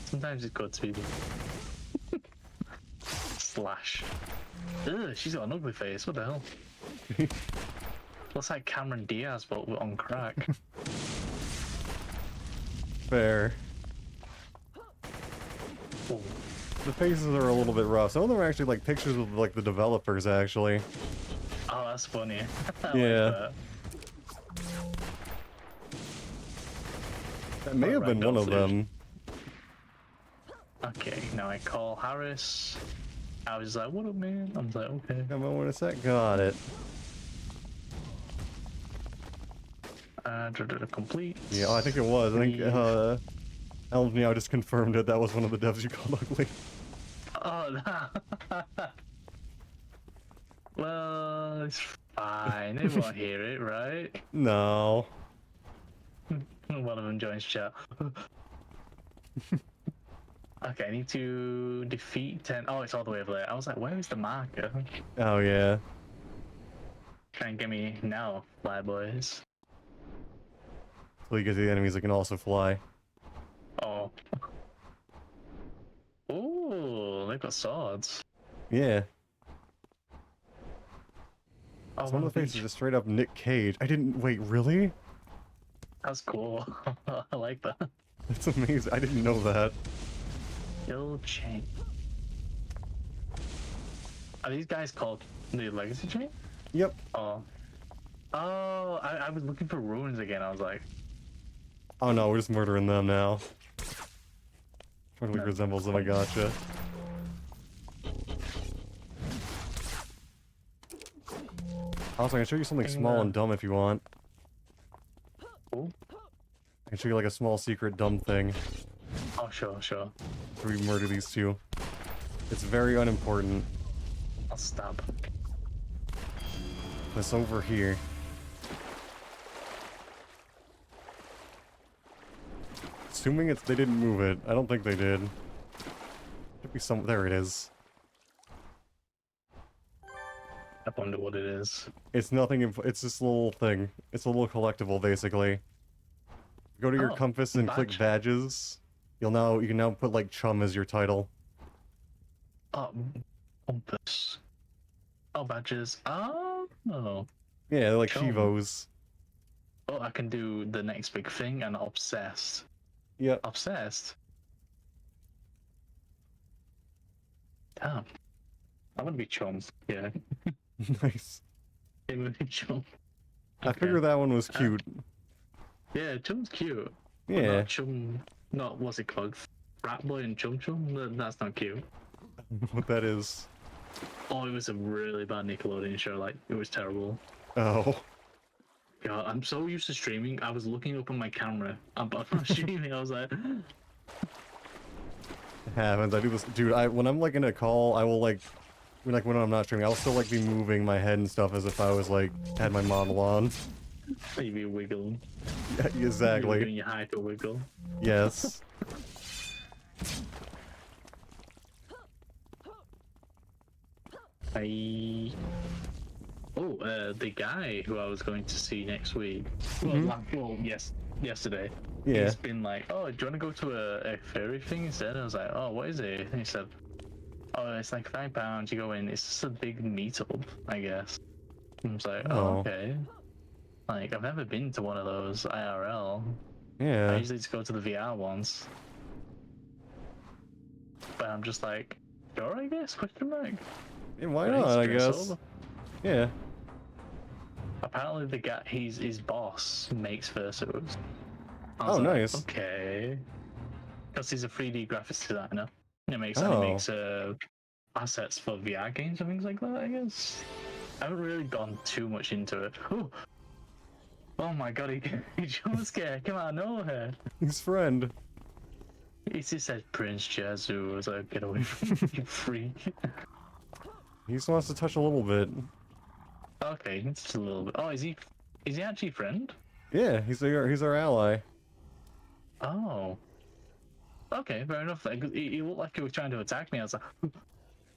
Sometimes it's good to be slash. Ugh, she's got an ugly face. What the hell? Looks like Cameron Diaz, but on crack. Fair. Oh. The faces are a little bit rough. Some of them are actually like pictures of like the developers actually. Oh, that's funny. Yeah. Like that. That may have been one of them. Okay, now I call Harris. I was like, what up, man? I was like, okay. Come on, what is that? Got it. Complete. Yeah, oh, I think it was. I think, Elm Meow just confirmed it. That was one of the devs you called ugly. Oh, no. Well, it's fine. They won't hear it, right? No. One of them joins chat. Okay, I need to defeat 10. Oh, it's all the way over there. I was like, where is the marker? Oh, yeah. Try and get me now, fly boys. Till you get to the enemies that can also fly. Oh. Ooh, they've got swords. Yeah. Oh, Some of the faces are straight up Nick Cage. I didn't. Wait, really? That's cool. I like that. That's amazing. I didn't know that. Kill chain. Are these guys called the legacy chain? Yep. Oh. Oh, I was looking for ruins again. I was like, Oh no, we're just murdering them now. Totally resembles them, I gotcha. Also, I can show you something small and dumb if you want. Cool. I can show you like a small secret dumb thing. Oh, sure, sure. Where we murder these two. It's very unimportant. I'll stab. It's over here. Assuming they didn't move it. I don't think they did. Should be some. There it is. I wonder what it is. It's nothing. It's this little thing. It's a little collectible, basically. Go to your compass and click badges. You can now put like chum as your title. Oh, compass. Oh, badges. Oh. Yeah, they're like Chum. Chivos. Oh, I can do the next big thing and obsessed. Yep. Obsessed. Damn. I'm gonna be chum. Yeah. Nice. I'm gonna be chum. I figured that one was cute. Yeah, chum's cute. Yeah. Not chum. Not what's it called? Frat boy and chum chum. That's not cute. What that is. Oh, it was a really bad Nickelodeon show. Like, it was terrible. Oh. God, I'm so used to streaming. I was looking up on my camera. I'm streaming. I was like, It happens. I do this, dude. When I'm like in a call, I will like when I'm not streaming, I'll still like be moving my head and stuff as if I was like had my model on. maybe wiggling. Yeah, exactly. Doing your hyper wiggle. Yes. The guy who I was going to see next week. Yesterday. Yeah. He's been like, oh, do you want to go to a fairy thing instead? I was like, oh, what is it? And he said, oh, it's like £5. You go in. It's just a big meetup, I guess. And I was like, oh, okay. Like, I've never been to one of those IRL. Yeah. I usually just go to the VR ones. But I'm just like, sure, I guess? Question mark. Yeah, why But not? he's I straight guess. solo. Yeah. Apparently, the guy, his boss makes fursuits. I Oh, was like, nice. okay. Because he's a 3D graphics designer. He makes Oh. assets for VR games and things like that, I guess. I haven't really gone too much into it. Ooh. Oh my god, he jump scare came out of nowhere. His friend. He just said Prince Jezu. I was like, get away from me, you freak. He just wants to touch a little bit. Okay, just a little bit. Oh, is he actually friend? Yeah, he's our ally. Oh. Okay, fair enough. Like, he looked like he was trying to attack me. I was like,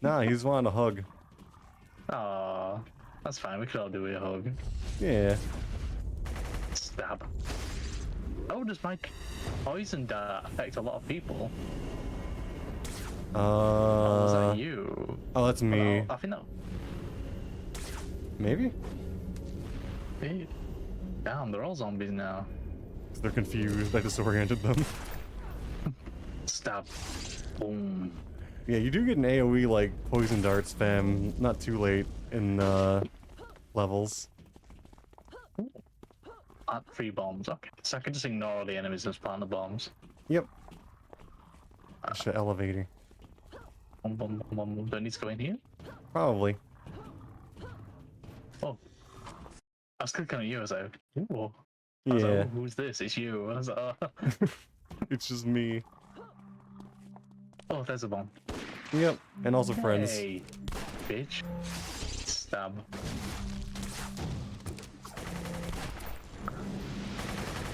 Nah, he's wanting a hug. oh, that's fine. We could all do a hug. Yeah. Stab. Oh, does my poison dart affect a lot of people? Oh, was that you? Oh, that's me. Oh, I think that. Maybe? Damn, they're all zombies now. They're confused. I disoriented them. Stab. Boom. Yeah, you do get an AoE like poison dart spam not too late in levels. 3 bombs. Okay, so I can just ignore all the enemies and spawn the bombs. Yep. Extra elevator. Boom, boom, boom, boom, boom. Do I need to go in here? Probably. Oh. I was clicking on you. I was like, ooh. I Yeah. was like, oh, who's this? It's you. I was like, oh. It's just me. Oh, there's a bomb. Yep. And also friends. Hey, bitch. Stab.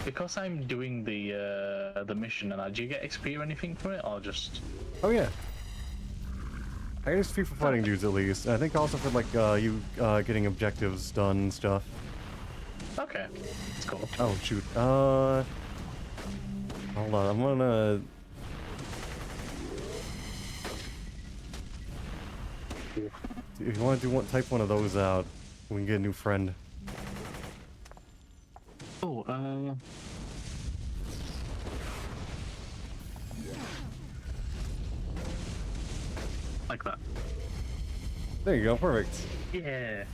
Because I'm doing the mission and do you get XP or anything for it, or just? Oh yeah. I guess for fighting dudes at least. I think also for like you getting objectives done and stuff. Okay, it's cool. Oh shoot. Hold on. I'm gonna. If you want to type one of those out, we can get a new friend. Oh, like that. There you go. Perfect. Yeah.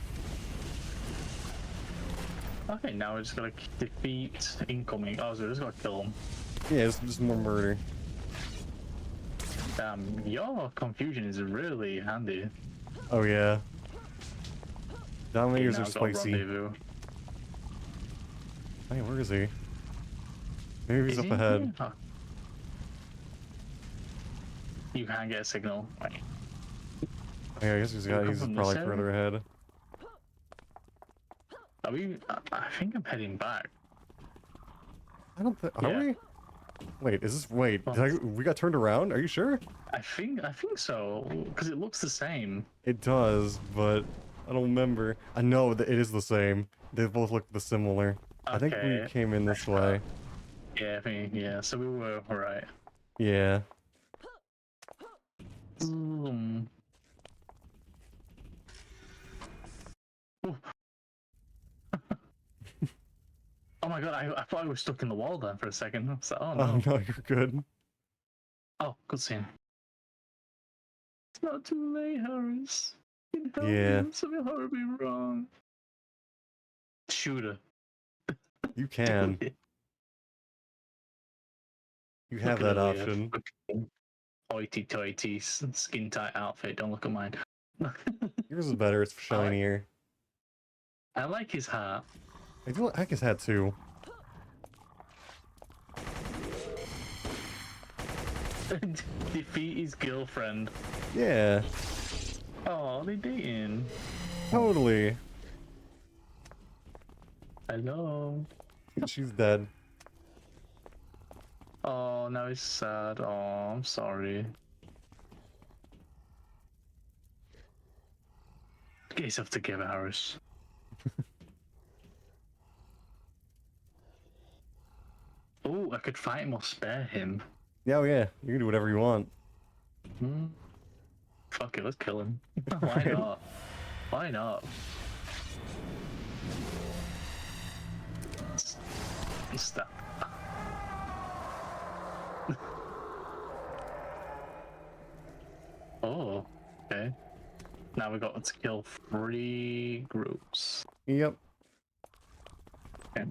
Okay, now we're just gonna defeat incoming. Oh, so we're just gonna kill them. Yeah, it's just more murder. Your confusion is really handy. Oh yeah. Dominators Okay, are now got spicy. rendezvous. Hey, where is he? Maybe he's Is up he ahead. here? Oh. You can't get a signal. Right. Yeah, I guess he's come probably from this area? further ahead. Are we? I think I'm heading back. I don't think. Are Yeah. we? Wait, is this? Wait, Oh. we got turned around? Are you sure? I think so, because it looks the same. It does, but I don't remember. I know that it is the same. They both look similar. I think we Okay. came in this way. Yeah, I think so we were right. Yeah. Ooh. Oh my god, I thought I was stuck in the wall there for a second. I was like, oh no. Oh no, you're good. Oh, good scene. It's not too late, Harris. You can help Yeah. me. Something horribly wrong. Shooter. You can. You have that option. Hoity-toity, skin-tight outfit. Don't look at mine. Yours is better. It's shinier. I like his hat. I do like his hat too. Defeat his girlfriend. Yeah. Oh, they dating. Totally. Hello. She's dead. Oh, now he's sad. Oh, I'm sorry. Get yourself together, Harris. Oh, I could fight him or spare him. Yeah, oh yeah. You can do whatever you want. Fuck it, let's kill him. Why not? Why not? Stop. Now we got to kill 3 groups. Yep. Okay.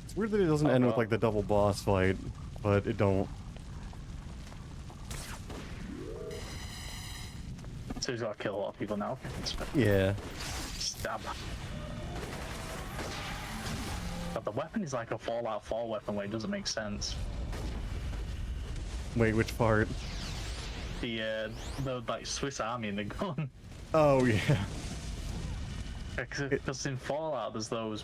It's weird that it doesn't end with like the double boss fight, but it don't. So he's got to kill a lot of people now. Yeah. Stab. But the weapon is like a Fallout 4 weapon where it doesn't make sense. Wait, which part? The like Swiss Army and the gun. Oh yeah. Because in Fallout there's those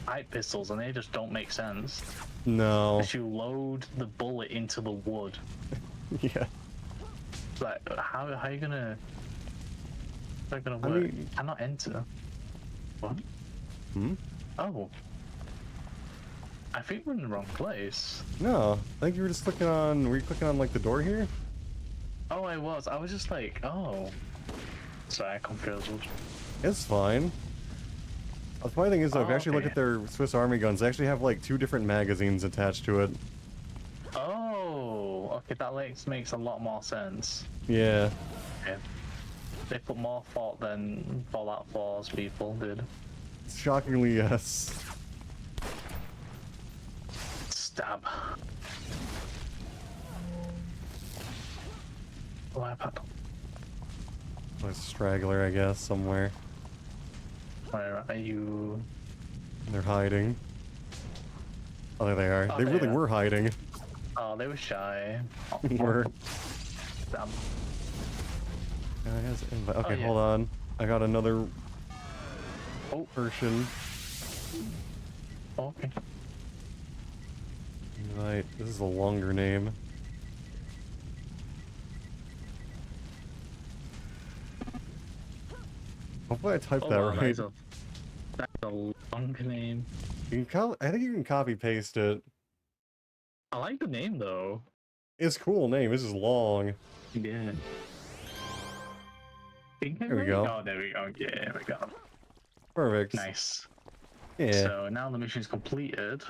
pipe pistols and they just don't make sense. No. Because you load the bullet into the wood. Yeah. Like, how are you gonna? How's that gonna work? I mean, cannot enter. What? Hmm? Oh. I think we're in the wrong place. No. I think you were just clicking on. Were you clicking on like the door here? Oh, I was. I was just like, oh. Sorry, I confused. It's fine. The funny thing is, though, if you actually look okay. at their Swiss Army guns, they actually have like 2 different magazines attached to it. Oh, okay, that makes a lot more sense. Yeah. Okay. They put more thought than Fallout 4's people did. Shockingly, yes. Stab. Oh, iPad. A straggler, I guess, somewhere. Where are you? They're hiding. Oh, there they are. Oh, they there really you are. were hiding. Oh, they were shy. Oh, Were. Stab. Okay, yeah. hold on. I got another Oh, person. okay. Right, this is a longer name. Hopefully I typed that wow, right. That's a long name. You can I think you can copy paste it. I like the name though. It's a cool name. This is long. Yeah. There we go. Oh, there we go. Yeah, there we go. Perfect. Nice. Yeah. So now the mission's completed.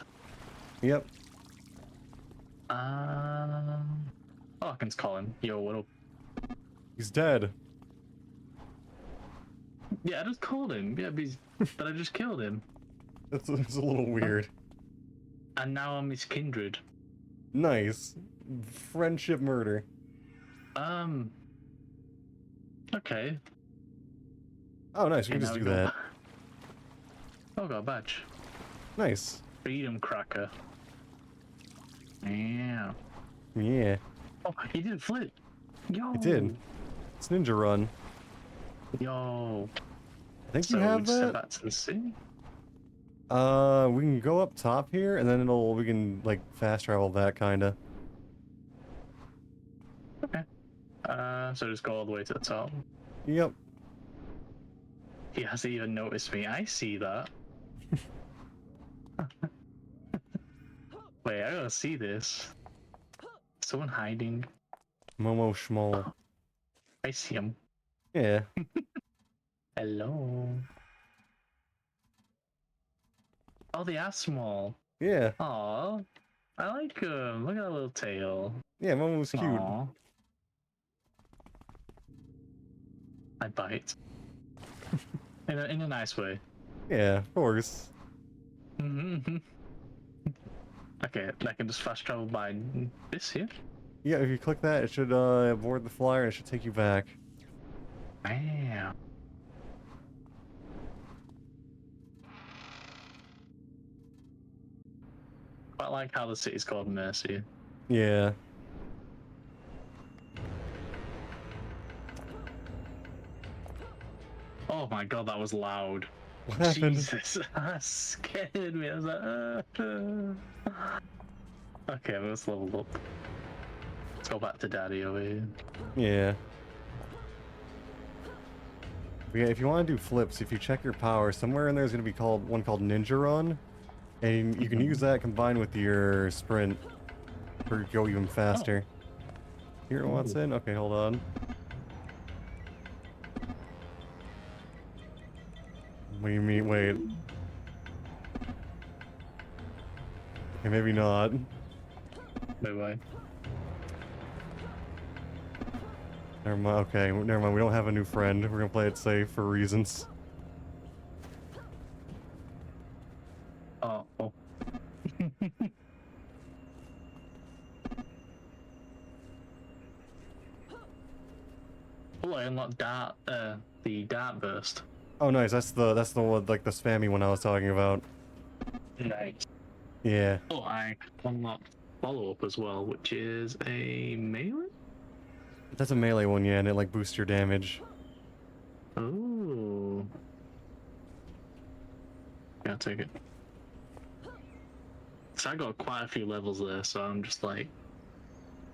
Yep. Oh, I can just call him. Yo, what up? He's dead. Yeah, I just called him. Yeah, but I just killed him. It's a little weird. And now I'm his kindred. Nice. Friendship murder. Okay. Oh, nice. We can Okay, just now do we go. that. Oh, got a badge. Nice. Freedom cracker. Yeah. Yeah. Oh, he didn't flip. Yo. It did. It's Ninja Run. Yo. I think So you have we just head that. back to the city. We can go up top here, and then we can like fast travel that kinda. Okay. So just go all the way to the top. Yep. He hasn't even noticed me. I see that. Wait, I gotta see this. Someone hiding. Momo Schmoll. I see him. Yeah. Hello. Oh, they are small. Yeah. Aw. I like them. Look at that little tail. Yeah, Momo's cute. Aw. I bite. in a nice way. Yeah, of course. Mm-hmm. Okay, I can just fast travel by this here. Yeah, if you click that, it should board the flyer and it should take you back. Damn. Quite like how the city's called Mercy. Yeah. Oh my god, that was loud. What happened? Jesus, that scared me. I was like, Okay, let's level up. Let's go back to Daddy over here. Yeah. But yeah, if you want to do flips, if you check your power, somewhere in there is going to be one called Ninja Run, and you can use that combined with your sprint for go even faster. Here, Watson. Okay, hold on. What do you mean? Wait. Okay, maybe not. Bye bye. Never mind. Okay, never mind. We don't have a new friend. We're gonna play it safe for reasons. Oh. Oh. Oh, I unlocked dart. The dart burst. Oh, nice. That's the one, like the spammy one I was talking about. Nice. Yeah. Oh, I unlocked follow up as well, which is a melee. That's a melee one, yeah, and it like boosts your damage. Oh. Yeah, I'll take it. So I got quite a few levels there, so I'm just like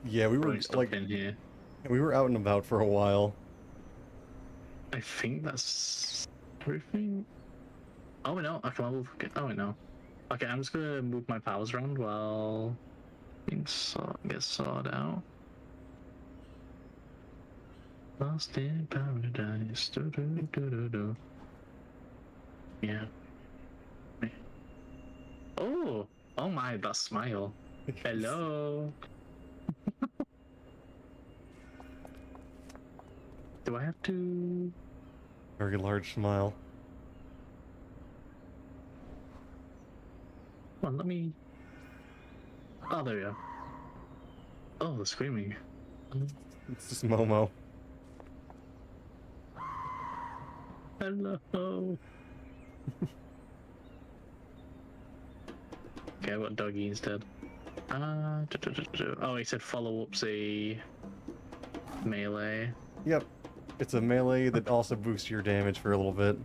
Yeah, we were throwing stuff like in here. we were out and about for a while. I think that's everything. Oh wait, no, I can level. Oh wait, no. Okay, I'm just gonna move my powers around while things get sorted out. Lost in paradise. Do, do, do, do, do. Yeah. Oh, oh my, that smile. Hello. Do I have to? Very large smile. Come on, let me. Oh, there we go. Oh, the screaming. It's just Momo. Hello. Okay, I got doggy instead. Oh, he said follow up's a melee. Yep. It's a melee that also boosts your damage for a little bit.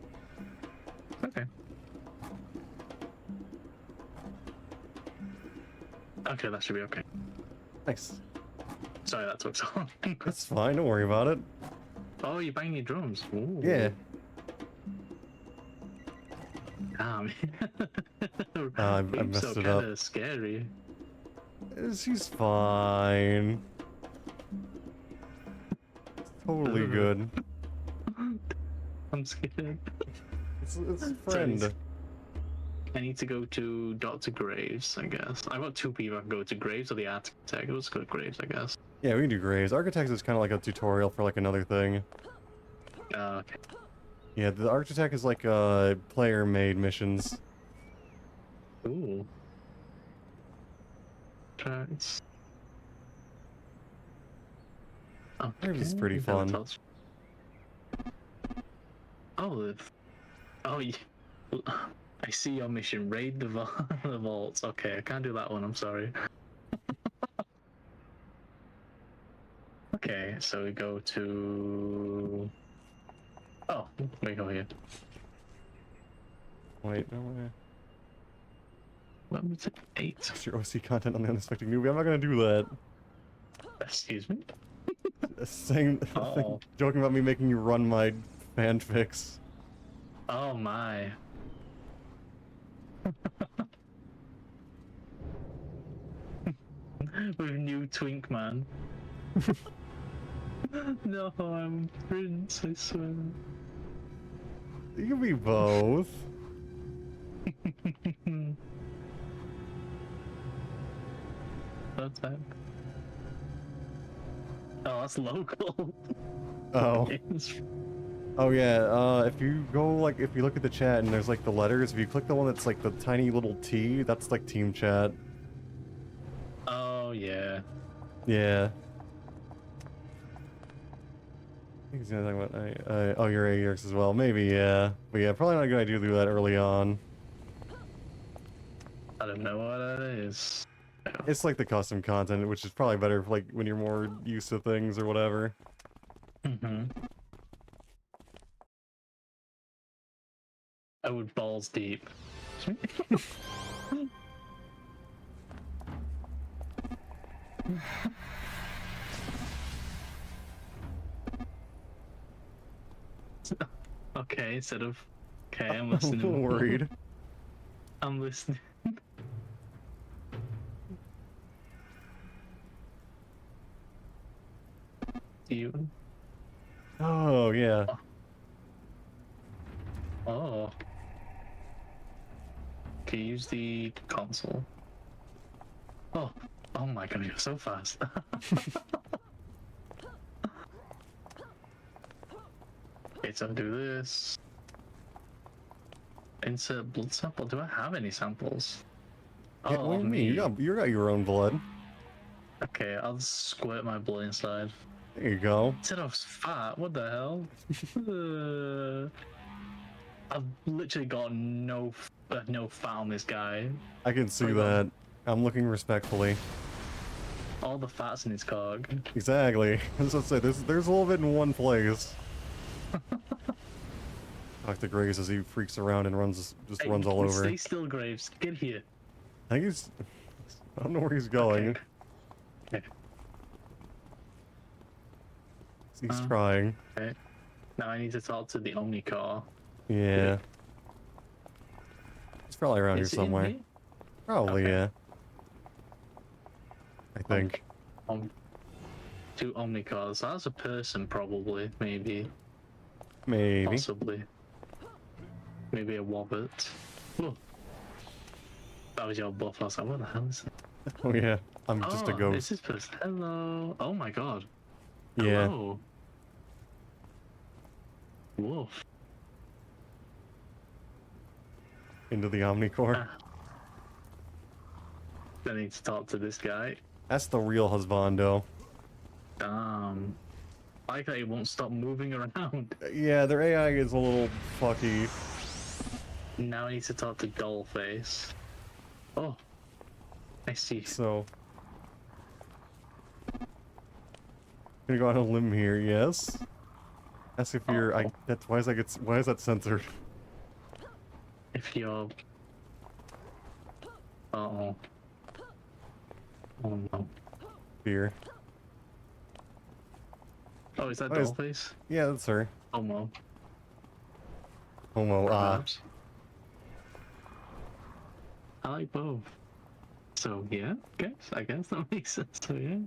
Okay. Okay, that should be okay. Nice. Sorry, that took so long. That's fine, don't worry about it. Oh, you're banging your drums. Ooh. Yeah. Damn. I messed so it up. kinda scary. She's fine. It's totally good. I'm scared. It's a friend. I need to go to Dr. Graves, I guess. I've got two people I can go to, Graves or the Architect. Let's go to Graves, I guess. Yeah, we can do Graves. Architect is kind of like a tutorial for like another thing. Okay. Yeah, the Architect is like player-made missions. Ooh. Tracks. Oh, Graves is pretty fun. Oh, oh, I see your mission. Raid the, the vaults. Okay, I can't do that one. I'm sorry. Okay, so we go to. Oh, we go here. Wait, no way. What was it? 8. It's your OC content on the unexpected newbie. I'm not gonna do that. Excuse me? Saying, Oh. joking about me making you run my fanfics. Oh my. With new twink man. No, I'm Prince, I swear. You can be both. That's that. Oh, that's local. Oh. It's- Oh yeah, if you go, like, if you look at the chat and there's, like, the letters, if you click the one that's, like, the tiny little T, that's, like, team chat. Oh, yeah. Yeah. I think he's gonna talk about, oh, you're AERX as well. Maybe, yeah. But yeah, probably not a good idea to do that early on. I don't know what that is. It's like the custom content, which is probably better for, like, when you're more used to things or whatever. Mm-hmm. I would balls deep. Okay, instead of... Okay, I'm listening. I'm worried. I'm listening. You? Oh, yeah. Oh. Can you use the console? Oh. Oh my god, you're so fast. Okay, so do this. Insert blood sample. Do I have any samples? Yeah, what do you mean? You got your own blood. Okay, I'll squirt my blood inside. There you go. Instead of fat, what the hell? I've literally got no fat on this guy. I can see that. I'm looking respectfully. All the fat's in his cog. Exactly. As I said, there's a little bit in one place. Talk to Graves as he freaks around and runs all over. Stay still, Graves. Get here. I think I don't know where he's going. Okay. He's trying. Okay. Now I need to talk to the Omni car. Yeah. It's probably around here somewhere. Probably, yeah. I think. Two Omni cars. That's a person, probably. Maybe. Possibly. Maybe a Wobbit. Oh. That was your buff. I was like, what the hell is that? Oh, yeah. I'm just a ghost. This is person. Hello. Oh my god. Yeah. Hello. Wolf. Into the Omnicore. I need to talk to this guy. That's the real husbando. Damn. I like that he won't stop moving around. Yeah, their AI is a little fucky. Now I need to talk to Dollface. Oh. I see. So. Gonna go on a limb here, yes? Ask if you're. Why is that censored? If you're. Uh-oh. Oh no. Fear. Oh, is that Dollface? Yeah, that's her. Homo. Homo, Perhaps. I like both. So yeah, I guess that makes sense. So yeah.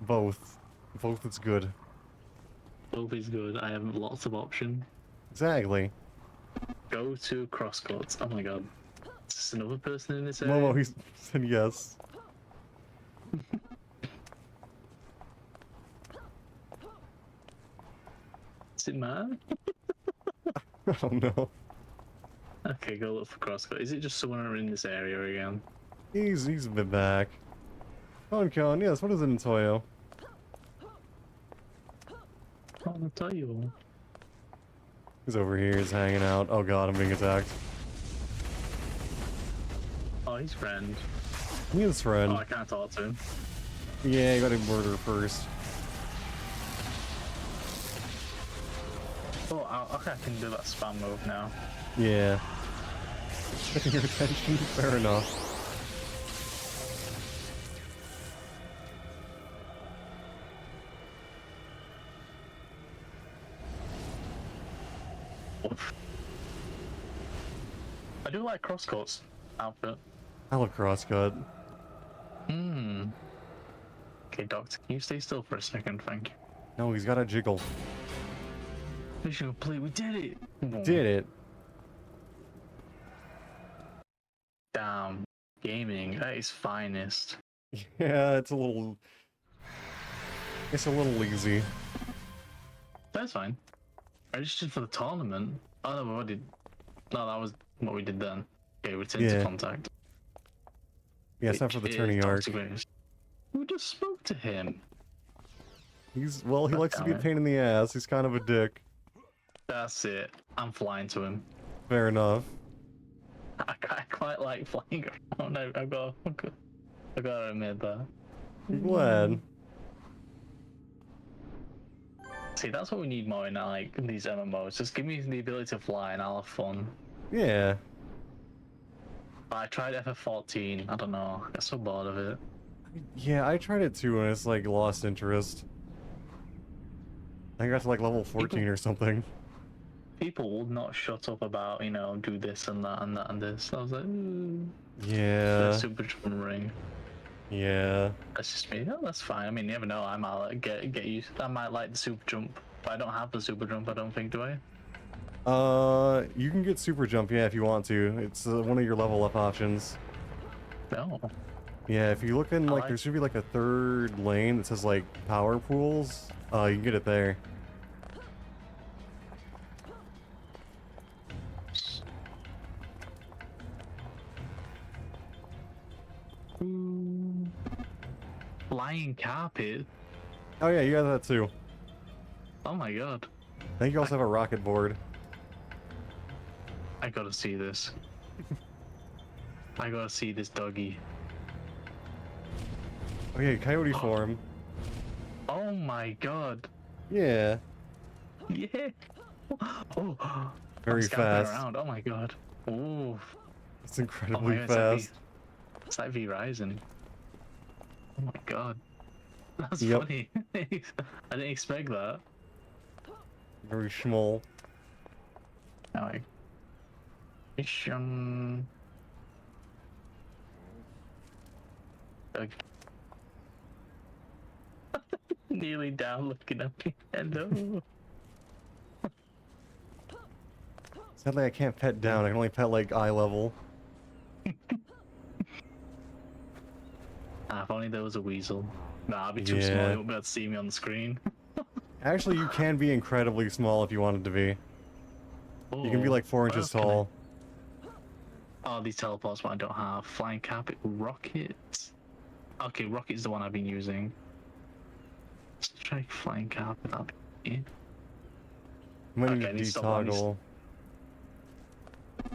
Both. Both is good. Both is good. I have lots of options. Exactly. Go to crosscuts. Oh my god. Is this another person in this area? Momo, he said yes. Is it mad? I don't know. Okay, go look for crosscut. Is it just someone in this area again? He's been back. Con, yes, what is it in Toyo? Oh, I'll tell you. He's over here, he's hanging out. Oh god, I'm being attacked. Oh, he's Fren. He is Fren. Oh, I can't talk to him. Yeah, you gotta murder first. Oh, okay, I can do that spam move now. Yeah. Getting your attention? Fair enough. I do like Crosscut's outfit. I love Crosscut. Okay, Doctor, can you stay still for a second? Thank you. No, he's got a jiggle. Mission complete. We did it. Did it. Damn. Gaming at its finest. Yeah, it's a little lazy. That's fine. Registered for the tournament. Oh no, we already. No, that was what we did then. Okay, return to contact. Yeah, it's not for the tourney arc. We just spoke to him. He likes to be a pain in the ass. He's kind of a dick. That's it. I'm flying to him. Fair enough. I quite like flying around. I've got to admit that. I'm glad. See, that's what we need more in like these MMOs. Just give me the ability to fly and I'll have fun. Yeah. I tried FF14. I don't know. I got so bored of it. Yeah, I tried it too and it's like lost interest. I got to like level 14 or something. People would not shut up about, do this and that and that and this. I was like, yeah. The super jump ring. Yeah. That's just me. No, that's fine. I mean, you never know. I might like, get used. I might like the super jump, but I don't have the super jump. I don't think, do I? You can get super jump, yeah, if you want to. It's one of your level up options. No. Yeah, if you look in like there should be like a third lane that says like power pools. You can get it there. flying carpet. Oh yeah, you got that too. Oh my god. I think you also have a rocket board. I gotta see this. I gotta see this doggy. Oh yeah, coyote form. Oh my god. Yeah. Yeah. Oh. Very I'm scamping fast. around. Oh my god. Ooh. It's Oh incredibly my god, fast. it's like V Rising. Oh my god. That's Yep. funny. I didn't expect that. Very small. Now I mission. Nearly down looking at me. Hello. Sadly, I can't pet down. I can only pet like eye level. If only there was a weasel. Nah, I'd be too Yeah. small. You won't be able to see me on the screen. Actually, you can be incredibly small if you wanted to be. You can be like 4 inches tall. Oh, these teleports what I don't have. Flying carpet, rockets. Okay, rocket's the one I've been using. Let's try flying carpet. That'll be it. You might Okay, I need need to to stop one.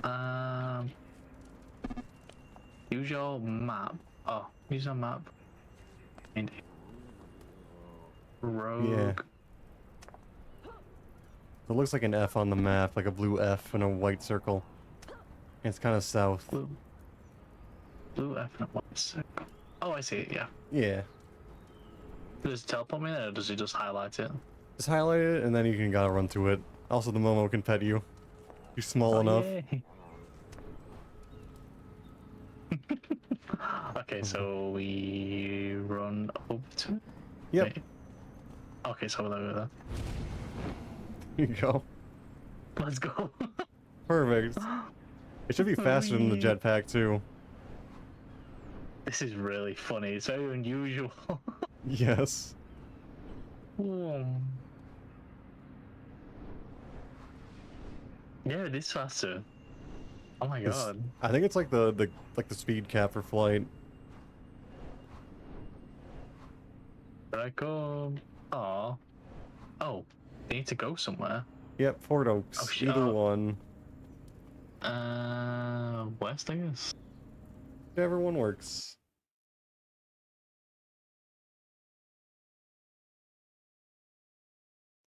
detoggle. Use your map. Oh, use your map. And rogue. Yeah. It looks like an F on the map, like a blue F and a white circle. It's kind of south. Blue F and a white circle. Oh, I see it. Yeah. Yeah. Does it teleport me there, or does it just highlight it? Just highlight it, and then you can gotta run to it. Also, the Momo can pet you. You're small enough. Yay. Okay, so we run over to it? Yep. Wait. Okay, so we're there. Here you go. Let's go. Perfect. It should be faster than the jetpack, too. This is really funny. It's very unusual. Yes. Yeah, it is faster. Oh my god. I think it's like the speed cap for flight. Where I go? Aw. Oh, they need to go somewhere. Yep, Fort Oaks. Oh, shit. Either one. West, I guess. Whichever one works.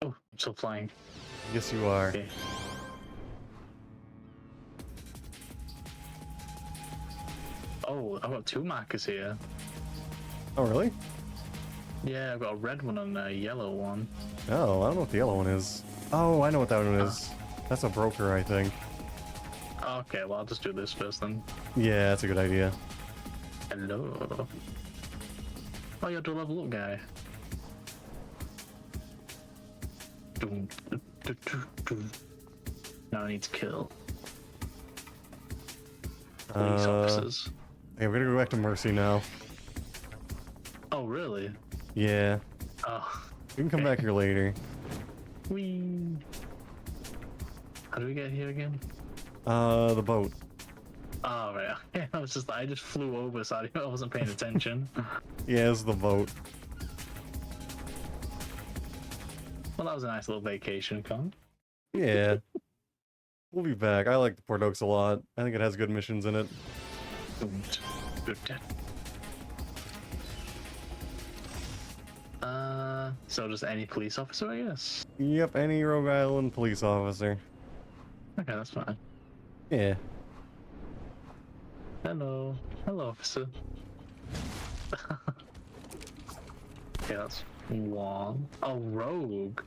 Oh, I'm still flying. Yes, you are. Okay. Oh, I've got 2 markers here. Oh, really? Yeah, I've got a red one and a yellow one. Oh, I don't know what the yellow one is. Oh, I know what that one is. That's a broker, I think. Okay, well, I'll just do this first then. Yeah, that's a good idea. Hello. Oh, you're the level up guy. Now I need to kill police officers. Okay, we're gonna go back to Mercy now. Oh, really? Yeah. Oh. We can come back here later. Whee. How do we get here again? The boat. Oh, right. I just flew over, so I wasn't paying attention. Yeah, it's the boat. Well, that was a nice little vacation, Con. Yeah. We'll be back. I like the Port Oaks a lot. I think it has good missions in it. So just any police officer, I guess? Yep, any Rogue Island police officer. Okay, that's fine. Yeah. Hello. Hello, officer. Okay, that's one. Oh, rogue.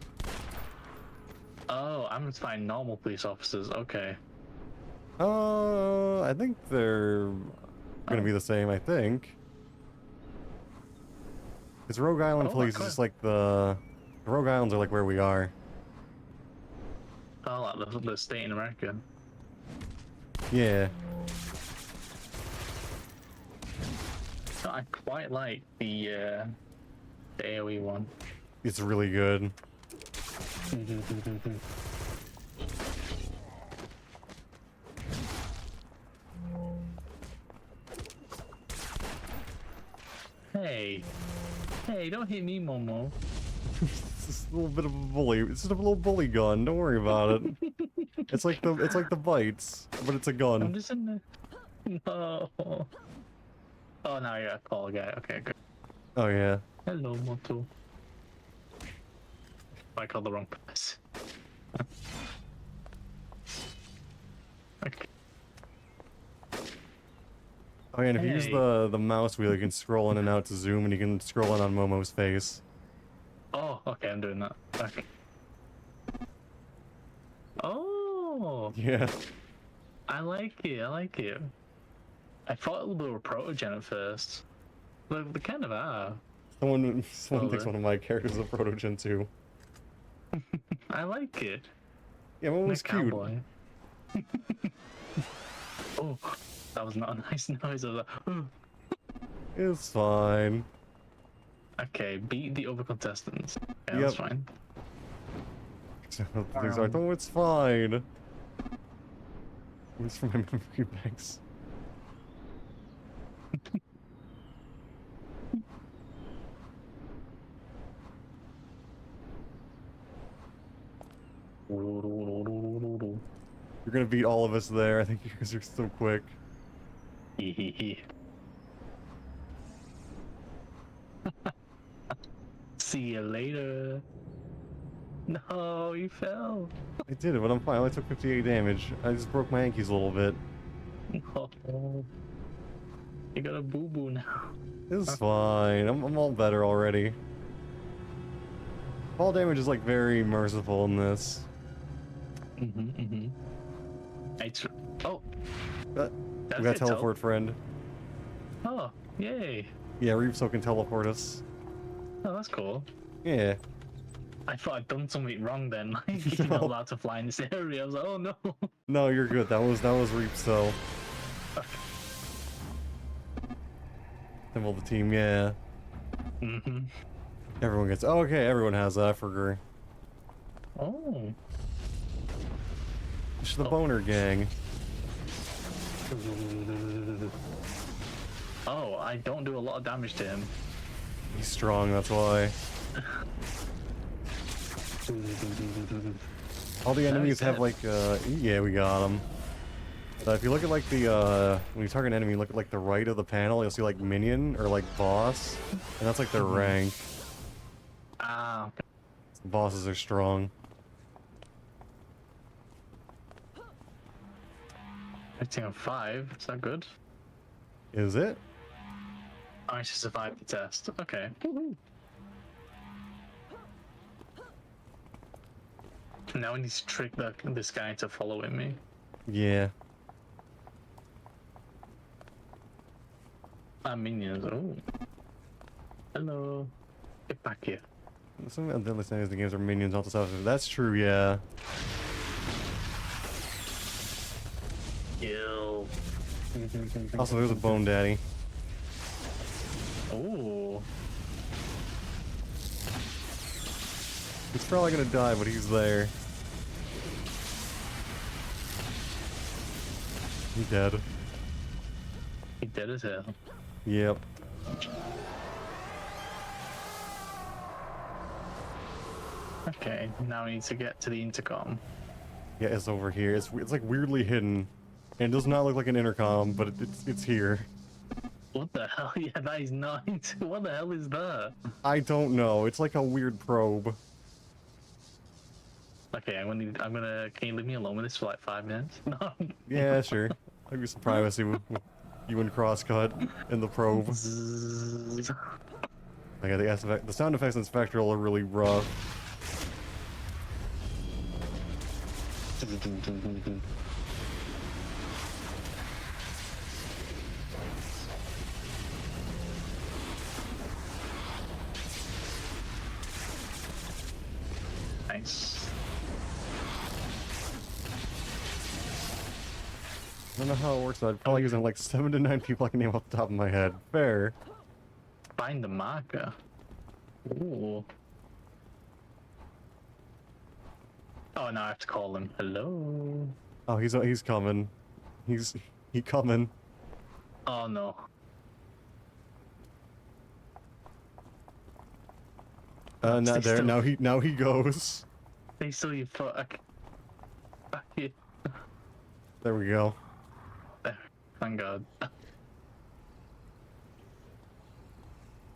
Oh, I'm just finding normal police officers. Okay. I think they're gonna be the same, I think. It's Rogue Island police, okay. is just like the Rogue Islands are like where we are. Oh, like the state in America. Yeah. So I quite like the AoE one. It's really good. Hey. Hey, don't hit me, Momo. It's just a little bit of a bully. It's just a little bully gun. Don't worry about it. It's like the bites, but it's a gun. I'm just in the... No. Oh, now you're a tall guy. Okay, good. Oh yeah. Hello, Moto. I called the wrong place. Okay. Oh yeah, and if you use Hey. the mouse wheel, you can scroll in and out to zoom, and you can scroll in on Momo's face. Oh, okay, I'm doing that. Okay. Oh, Yeah. I like it. I like it. I thought they were protogen at first. They kind of are. Someone Oh, thinks one of my characters is a proto-gen too. I like it. Yeah, Momo's Nice cute. cowboy. Oh, that was not a nice noise. I was like, It's fine. okay, beat the other contestants. Yeah, Yep. that's fine. Things are, oh, it's fine. It's from my memory banks. You're gonna beat all of us there. I think because you're so quick. See you later. No, you fell. I did it, but I'm fine. I only took 58 damage. I just broke my ankles a little bit. No. You got a boo-boo now. It's fine. I'm all better already. Fall damage is like very merciful in this. It's... Oh, We that's got it, teleport friend. Oh, yay. Yeah, Reefso can teleport us. Oh, that's cool. Yeah. I thought I'd done something wrong then. Like, you're not No. allowed to fly in this area. I was like, oh no. No, you're good. That was Reefso. Symbol the team, yeah. Everyone gets. Oh, okay, everyone has that. I forgot. Oh. It's the boner gang. Oh, I don't do a lot of damage to him. He's strong, that's why. All the enemies have like, yeah, we got them. If you look at like the, when you target an enemy, look at like the right of the panel, you'll see like minion or like boss, and that's like their rank. Ah, okay. The bosses are strong. 15 on 5, is that good? Is it? I managed to survive the test. Okay. Now I need to trick this guy into following me. Yeah. Minions. Oh. Hello. Get back here. Some of the other things the games are minions, all the stuff. That's true, yeah. Kill. Also, there's a bone daddy. Oh. He's probably gonna die, but he's there. He's dead. He dead as hell. Yep. Okay, now we need to get to the intercom. Yeah, it's over here. It's like weirdly hidden, and it does not look like an intercom, but it's here. What the hell? Yeah, that is not. What the hell is that? I don't know. It's like a weird probe. Okay, I'm gonna. Can you leave me alone with this for like 5 minutes? No. Yeah, sure. I'll give you some privacy with you and Crosscut and the probe. Zzz. Okay, the sound effects in Spectral are really rough. Nice. I don't know how it works, though. I'd probably using like 7 to 9 people I can name off the top of my head. Fair. Find the marker. Ooh. Oh, now I have to call him. Hello. Oh, he's coming. He coming. Oh no. Not there. Now he goes. They still you fuck. Fuck you. There we go. There. Thank God.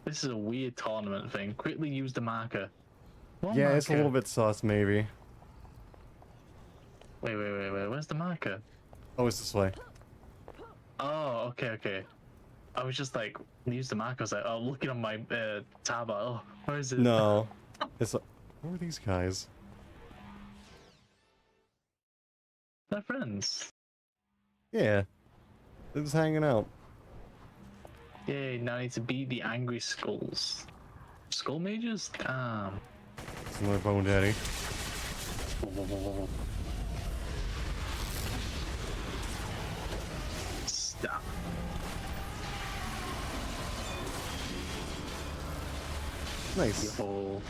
This is a weird tournament thing. Quickly use the marker. What Yeah, marker? it's a little bit sus, maybe. Wait. Where's the marker? Oh, it's this way. Oh, okay. I was just like, use the marker. I was like, oh, looking on my tab. Oh, where is it? No. It's like, who are these guys? They're friends. Yeah. They're just hanging out. Yay, now I need to beat the angry skulls. Skull mages? Damn. It's another Bone Daddy. Stop. Nice. Yo.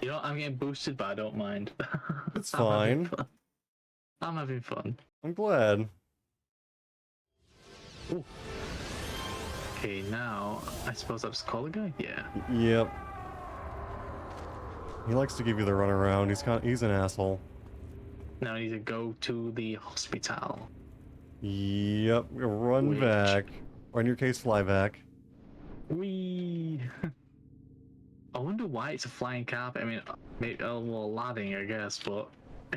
You know, I'm getting boosted, but I don't mind. It's I'm having fine. fun. I'm having fun. I'm glad. Ooh. Okay, now I suppose that's call a guy. Yeah. Yep. He likes to give you the runaround. He's an asshole. Now I need to go to the hospital. Yep. Run Which- back. Or in your case, fly back. Whee! I wonder why it's a flying carpet. I mean, maybe a little ladding, I guess, but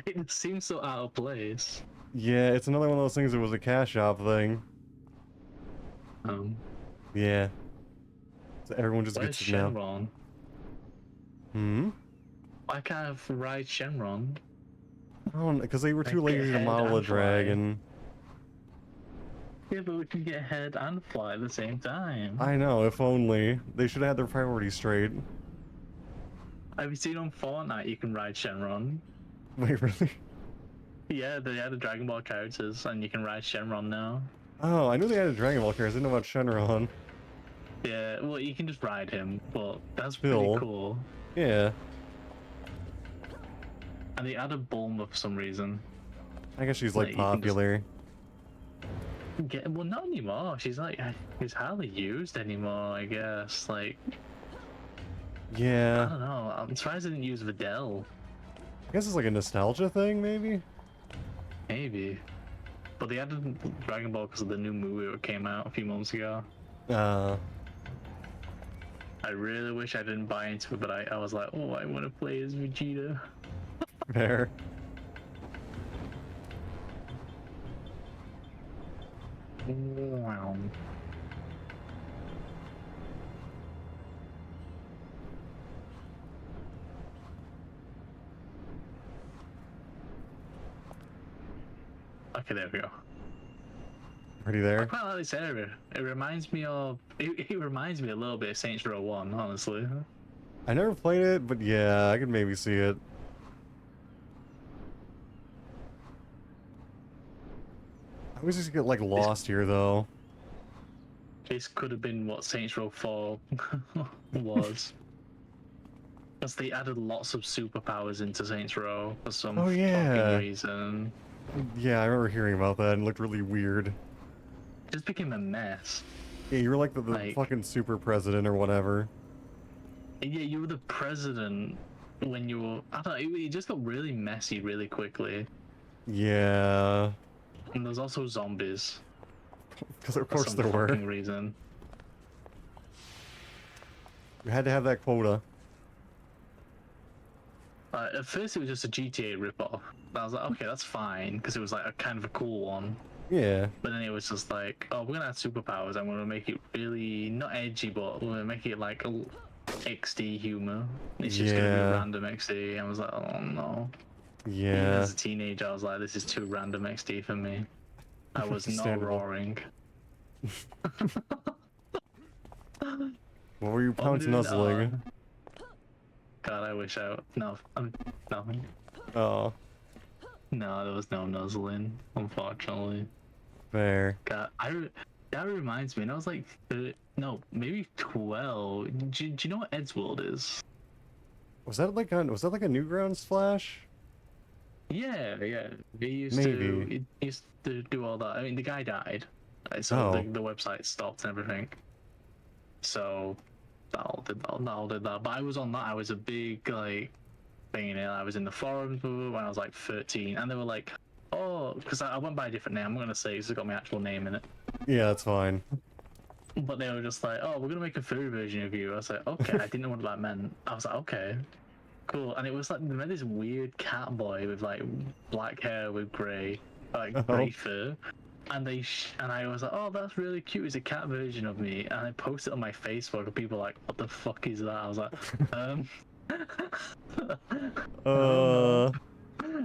it seems so out of place. Yeah, it's another one of those things that was a cash shop thing. Yeah. So everyone just Where's gets it now. Shenron? Hmm? Why can't I ride Shenron? Oh, because they were too Like, get lazy to head model a and fly. dragon. Yeah, but we can get head and fly at the same time. I know, if only. They should have had their priorities straight. Have you seen on Fortnite you can ride Shenron? Wait, really? Yeah, they had the Dragon Ball characters, and you can ride Shenron now. Oh, I knew they had a Dragon Ball character. I didn't know about Shenron. Yeah, well, you can just ride him, but that's Still. pretty cool. Yeah. And they added Bulma for some reason. I guess she's Like, like you can just- popular. Well, not anymore. She's hardly used anymore, I guess. Like, I Yeah. don't know. I'm surprised they didn't use Videl. I guess it's like a nostalgia thing, maybe? Maybe. But they added Dragon Ball because of the new movie that came out a few months ago. Uh, I really wish I didn't buy into it, but I was like, oh, I want to play as Vegeta. fair. Wow. Okay, there we go. Pretty I there. quite like this area. It reminds me of. It reminds me a little bit of Saints Row 1, honestly. I never played it, but yeah, I could maybe see it. I always just get like lost here though. This could have been what Saints Row 4 was. Because they added lots of superpowers into Saints Row for some Oh, yeah. fucking reason. Yeah, I remember hearing about that and it looked really weird. It just became a mess. Yeah, you were like the Like- fucking super president or whatever. Yeah, you were the president when you were. I don't know, it just got really messy really quickly. Yeah. And there's also zombies. Because of For course some there were. fucking reason. You had to have that quota. At first, it was just a GTA ripoff. I was like, okay, that's fine, because it was like a kind of a cool one. Yeah. But then it was just like, oh, we're gonna add superpowers. I'm gonna make it really not edgy, but we're gonna make it like a XD humor. It's just gonna be Yeah. random XD. I was like, oh no. Even Yeah. as a teenager, I was like, this is too random XD for me. I was not Understandable. roaring. What were you What I'm pounds doing, nuzzling? God, I wish I no, nothing. Oh, No, there was no nuzzling, unfortunately. fair. God, that reminds me. And I was like, no, maybe 12. Do you know what Ed's World is? Was that like a Newgrounds Flash? Yeah. He used Maybe. to do all that. I mean, the guy died. Like, so Oh. the website stopped and everything. So that all did that. But I was on that. I was a big like thing in it. I was in the forums when I was like 13, and they were like, "Oh," because I went by a different name. I'm gonna say it's got my actual name in it. Yeah, that's fine. But they were just like, "Oh, we're gonna make a furry version of you." I was like, "Okay." I didn't know what that meant. I was like, "Okay, cool." And it was like they made this weird cat boy with like black hair with grey, like grey fur. And and I was like, "Oh, that's really cute. It's a cat version of me." And I posted it on my Facebook, and people were like, "What the fuck is that?" I was like, I don't know.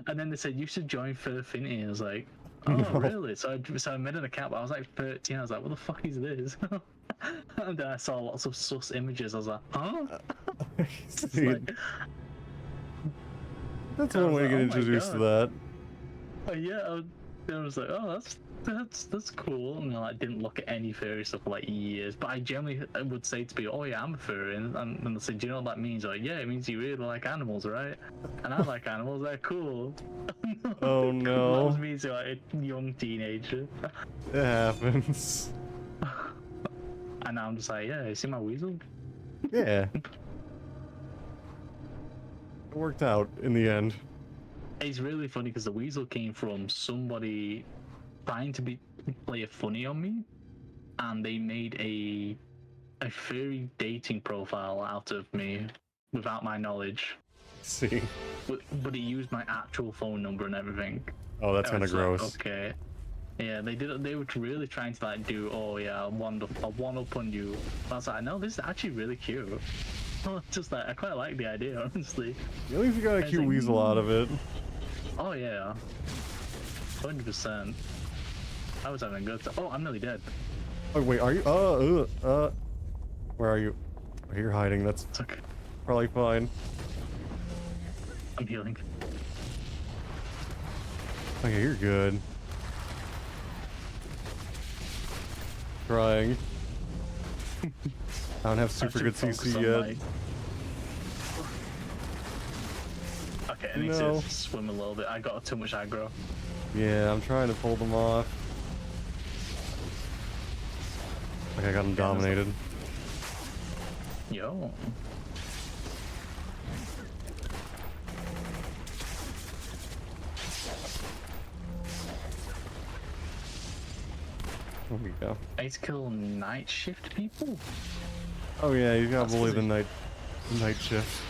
And then they said you should join Furfinity. I was like, "Oh, No. really?" So I made an account. But I was like 13. I was like, "What the fuck is this?" And then I saw lots of sus images. I was like, "Huh?" See, Like, that's I one was way to like, get "Oh my introduced to God." that. Yeah, I was like, "Oh, that's cool." And I didn't look at any furry stuff for like years. But I generally would say to people, "Oh yeah, I'm a furry," and they say, "Do you know what that means?" Like, "Yeah, it means you really like animals, right?" And I like animals. They're cool. Oh That no. was me to like a young teenager. It happens. And now I'm just like, "Yeah, you see my weasel?" Yeah. It worked out in the end. It's really funny because the weasel came from somebody trying to play a funny on me, and they made a furry dating profile out of me without my knowledge. See. But it used my actual phone number and everything. Oh, that's I kind of was like, gross. okay. Yeah, they were really trying to like do, "Oh yeah, I'll one up on you." But I was like, "No, this is actually really cute." Just like I quite like the idea, honestly. At least you got a It's cute like, weasel out of it. Oh yeah, 100%. I was having a good time. Oh, I'm nearly dead. Oh wait, are you? Where are you? Oh, you're hiding. That's It's okay. probably fine. I'm healing. Okay, you're good. Trying. I don't have super good CC yet. Okay, I need to swim a little bit. I got too much aggro. Yeah, I'm trying to pull them off. Like I got them dominated. Yo. There we go. I need to kill night shift people? Oh yeah, you gotta That's bully the easy. night shift.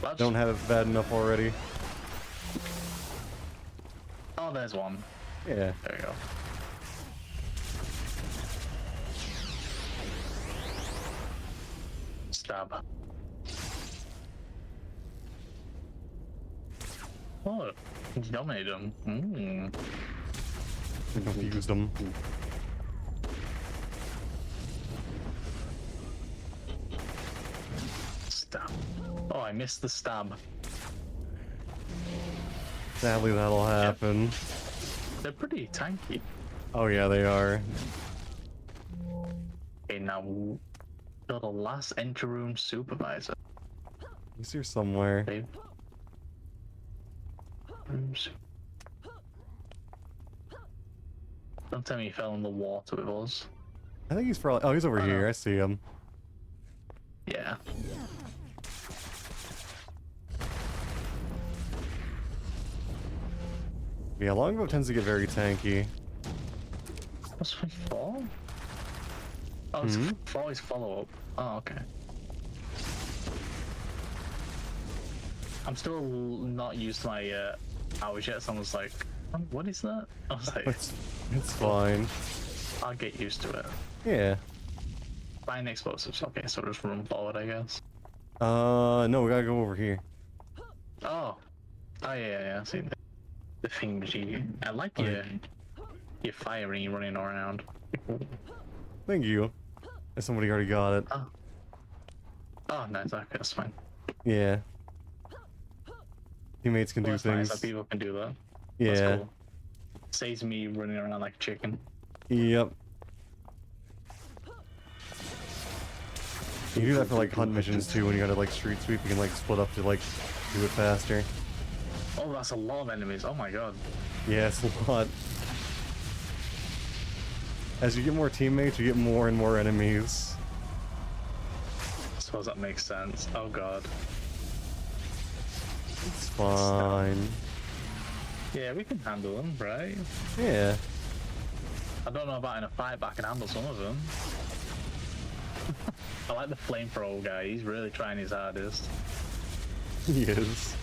That's... Don't have it bad enough already. Oh, there's one. Yeah. There you go. Stab. Oh, you dominated him. Mm. We confused them. Stab. Oh, I missed the stab. Sadly, that'll happen. They're pretty tanky. Oh yeah, they are. Okay, now you're the last enter room supervisor. He's here somewhere. Okay. Rooms. Don't tell me he fell in the water with us. I think he's probably. Oh, he's over here. no. I see him. Yeah. Yeah, longbow tends to get very tanky. What's my fall? Oh, it's fall is follow up. Oh, okay. I'm still not used to my hours yet, so I was like, what is that? I was like, It's fine. I'll get used to it. Yeah. Buying explosives. Okay, so just run forward, I guess. No, we gotta go over here. Oh. Oh, yeah. I see the thingy. I like your firing running around. Thank you. Somebody already got it. Oh, nice. Okay, that's fine. Yeah. Teammates can Well, do that's things. nice that people can do that. Yeah. That's cool. Saves me running around like a chicken. Yep. You can do that for like hunt missions too. When you gotta like street sweep, you can like split up to like do it faster. Oh, that's a lot of enemies. Oh my god. Yeah, it's a lot. As you get more teammates, you get more and more enemies. I suppose that makes sense. Oh god. It's fine. Yeah, we can handle them, right? Yeah. I don't know about in a fight, but I can handle some of them. I like the flamethrower guy. He's really trying his hardest. He is.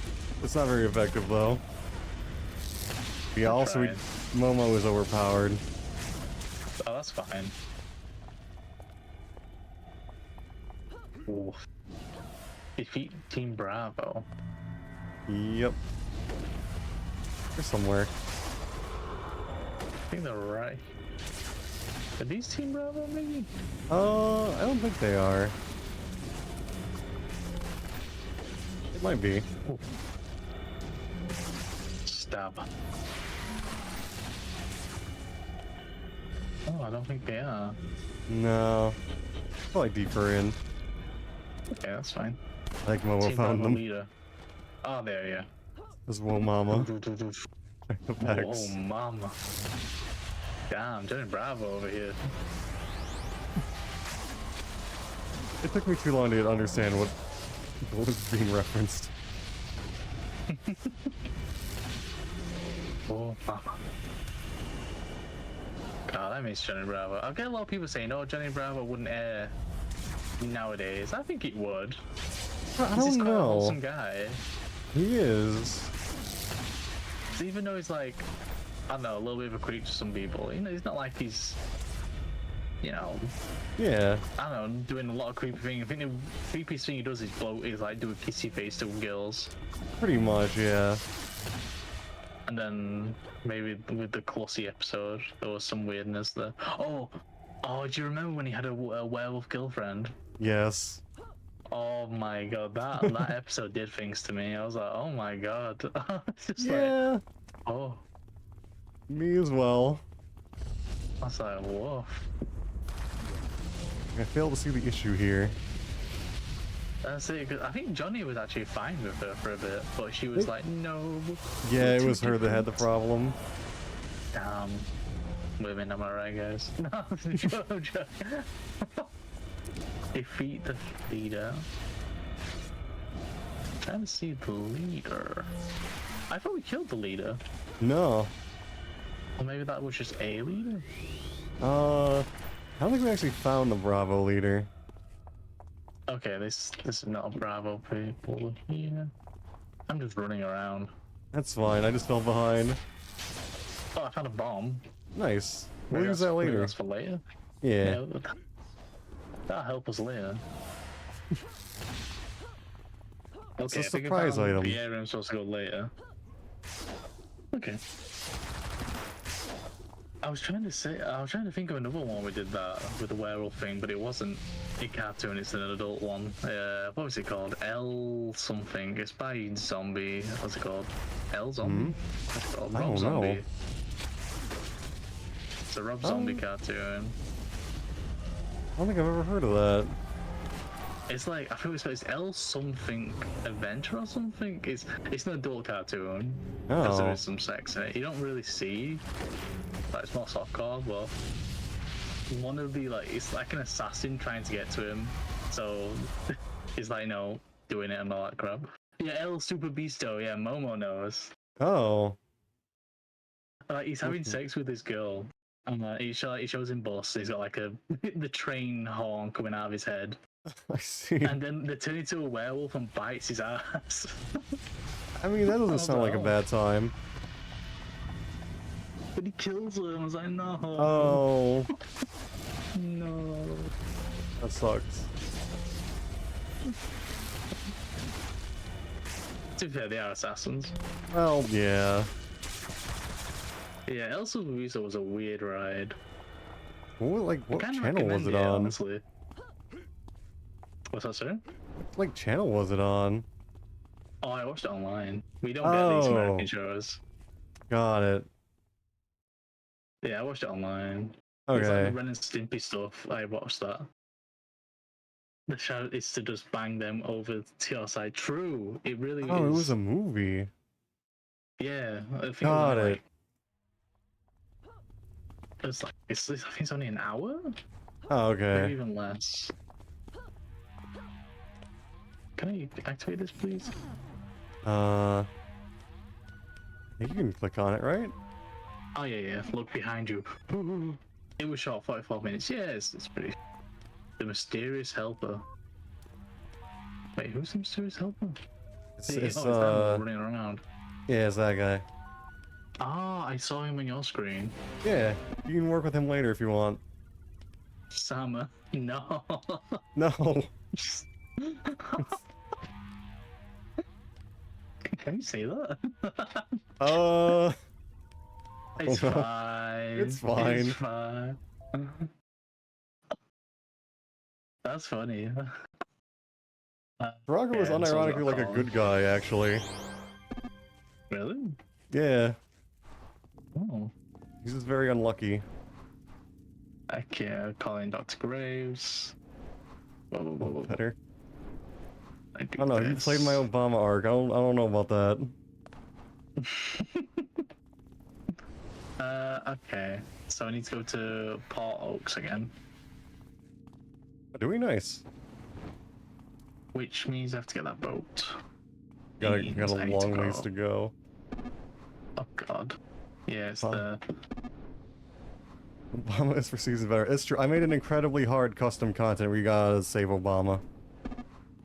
It's not very effective though. Yeah, also Momo is overpowered. Oh, that's fine. Ooh. Defeat Team Bravo. Yep. They're somewhere. I think they're right. Are these Team Bravo, maybe? I don't think they are. It might be. Ooh. Stab. Oh, I don't think they are. No. Probably deeper in. Okay, that's fine. I think Momo Team found Bravo them. leader. Oh, there, yeah. This is Whoa Mama. Oh, mama. Damn, Johnny Bravo over here. It took me too long to understand what was being referenced. Oh, mama. God, I miss Johnny Bravo. I get a lot of people saying, oh, Johnny Bravo wouldn't air nowadays. I think it would. I He's don't quite a know. wholesome guy. He is. So even though he's like, I don't know, a little bit of a creep to some people, you know, he's not like he's, you know, Yeah. I don't know, doing a lot of creepy things. I think the creepiest thing he does is like do a kissy face to girls. Pretty much, yeah. And then maybe with the Colossi episode, there was some weirdness there. Oh, do you remember when he had a werewolf girlfriend? Yes. Oh my god, that episode did things to me. I was like, oh my god. It's just Yeah. like, oh. Me as well. I was like, whoa. I fail to see the issue here. That's it, 'cause I think Johnny was actually fine with her for a bit, but she was like, no. Yeah, it was her that had the problem. Damn. Women, am I right, guys? No, joke. Defeat the leader. I'm trying to see the leader. I thought we killed the leader. No. Or maybe that was just a leader? I don't think we actually found the Bravo leader. Okay, this is not a Bravo people here. I'm just running around. That's fine, I just fell behind. Oh, I found a bomb. Nice. We'll Maybe use that's- that maybe later. That's for later. Yeah. That'll help us later. It's Okay, a I think I surprise found item. the area I'm supposed to go later. Okay. I was trying to think of another one we did that with the werewolf thing, but it wasn't a cartoon, it's an adult one. What was it called? L something. It's by Zombie. What's it called? L Zombie? What's it called? I Rob don't know. Zombie. It's a Rob Zombie cartoon. I don't think I've ever heard of that. It's like, I think it's L something adventure or something. It's an adult cartoon. Because there Oh. is some sex in it. You don't really see. Like, it's more softcore, but one of the, like, it's like an assassin trying to get to him. So he's like, doing it and all that crap. Yeah, El Super Beasto, yeah, Momo knows. Oh. Like, he's having sex with this girl. And he shows him boss. He's got like the train horn coming out of his head. I see. And then they turn into a werewolf and bites his ass. I mean, that doesn't sound like a bad time. But he kills him. I was like, no. Oh. No. That sucks. To be fair, they are assassins. Well, yeah. Yeah, El Superviso was a weird ride. What I kinda channel was recommend it it, on? honestly. What's that, sir? What channel was it on? Oh, I watched it online. We don't get these American Oh. shows. Got it. Yeah, I watched it online. It's like Okay. the Ren and Stimpy stuff. I watched that. The show is to just bang them over to your side. True, it really is. Oh, it was a movie. Yeah, I think Got it was it. like It's like I think it's only an hour, Oh, or okay. even less. Can I activate this, please? I think you can click on it, right? Oh yeah. Look behind you. It was short, 44 minutes. Yes, it's pretty. The mysterious helper. Wait, who's the mysterious helper? It's It's it's that running around. yeah, it's that guy. Ah, I saw him on your screen. Yeah, you can work with him later if you want. Sama. No. No. Can you say that? Uh, It's no. fine. It's fine. It's fine. That's funny. Drago was Yeah, and so's unironically got like a Colin. good guy, actually. Really? Yeah, Oh. he's just very unlucky. Okay, calling Dr. Graves. Whoa. Better. I do I don't know. You played my Obama arc. I don't know about that. Okay. So I need to go to Port Oaks again, Doing nice. which means I have to get that boat. Got a Means I need long ways go- to go. Oh god. Yeah, it's Huh. the. Obama is for season better. It's true. I made an incredibly hard custom content where you gotta save Obama.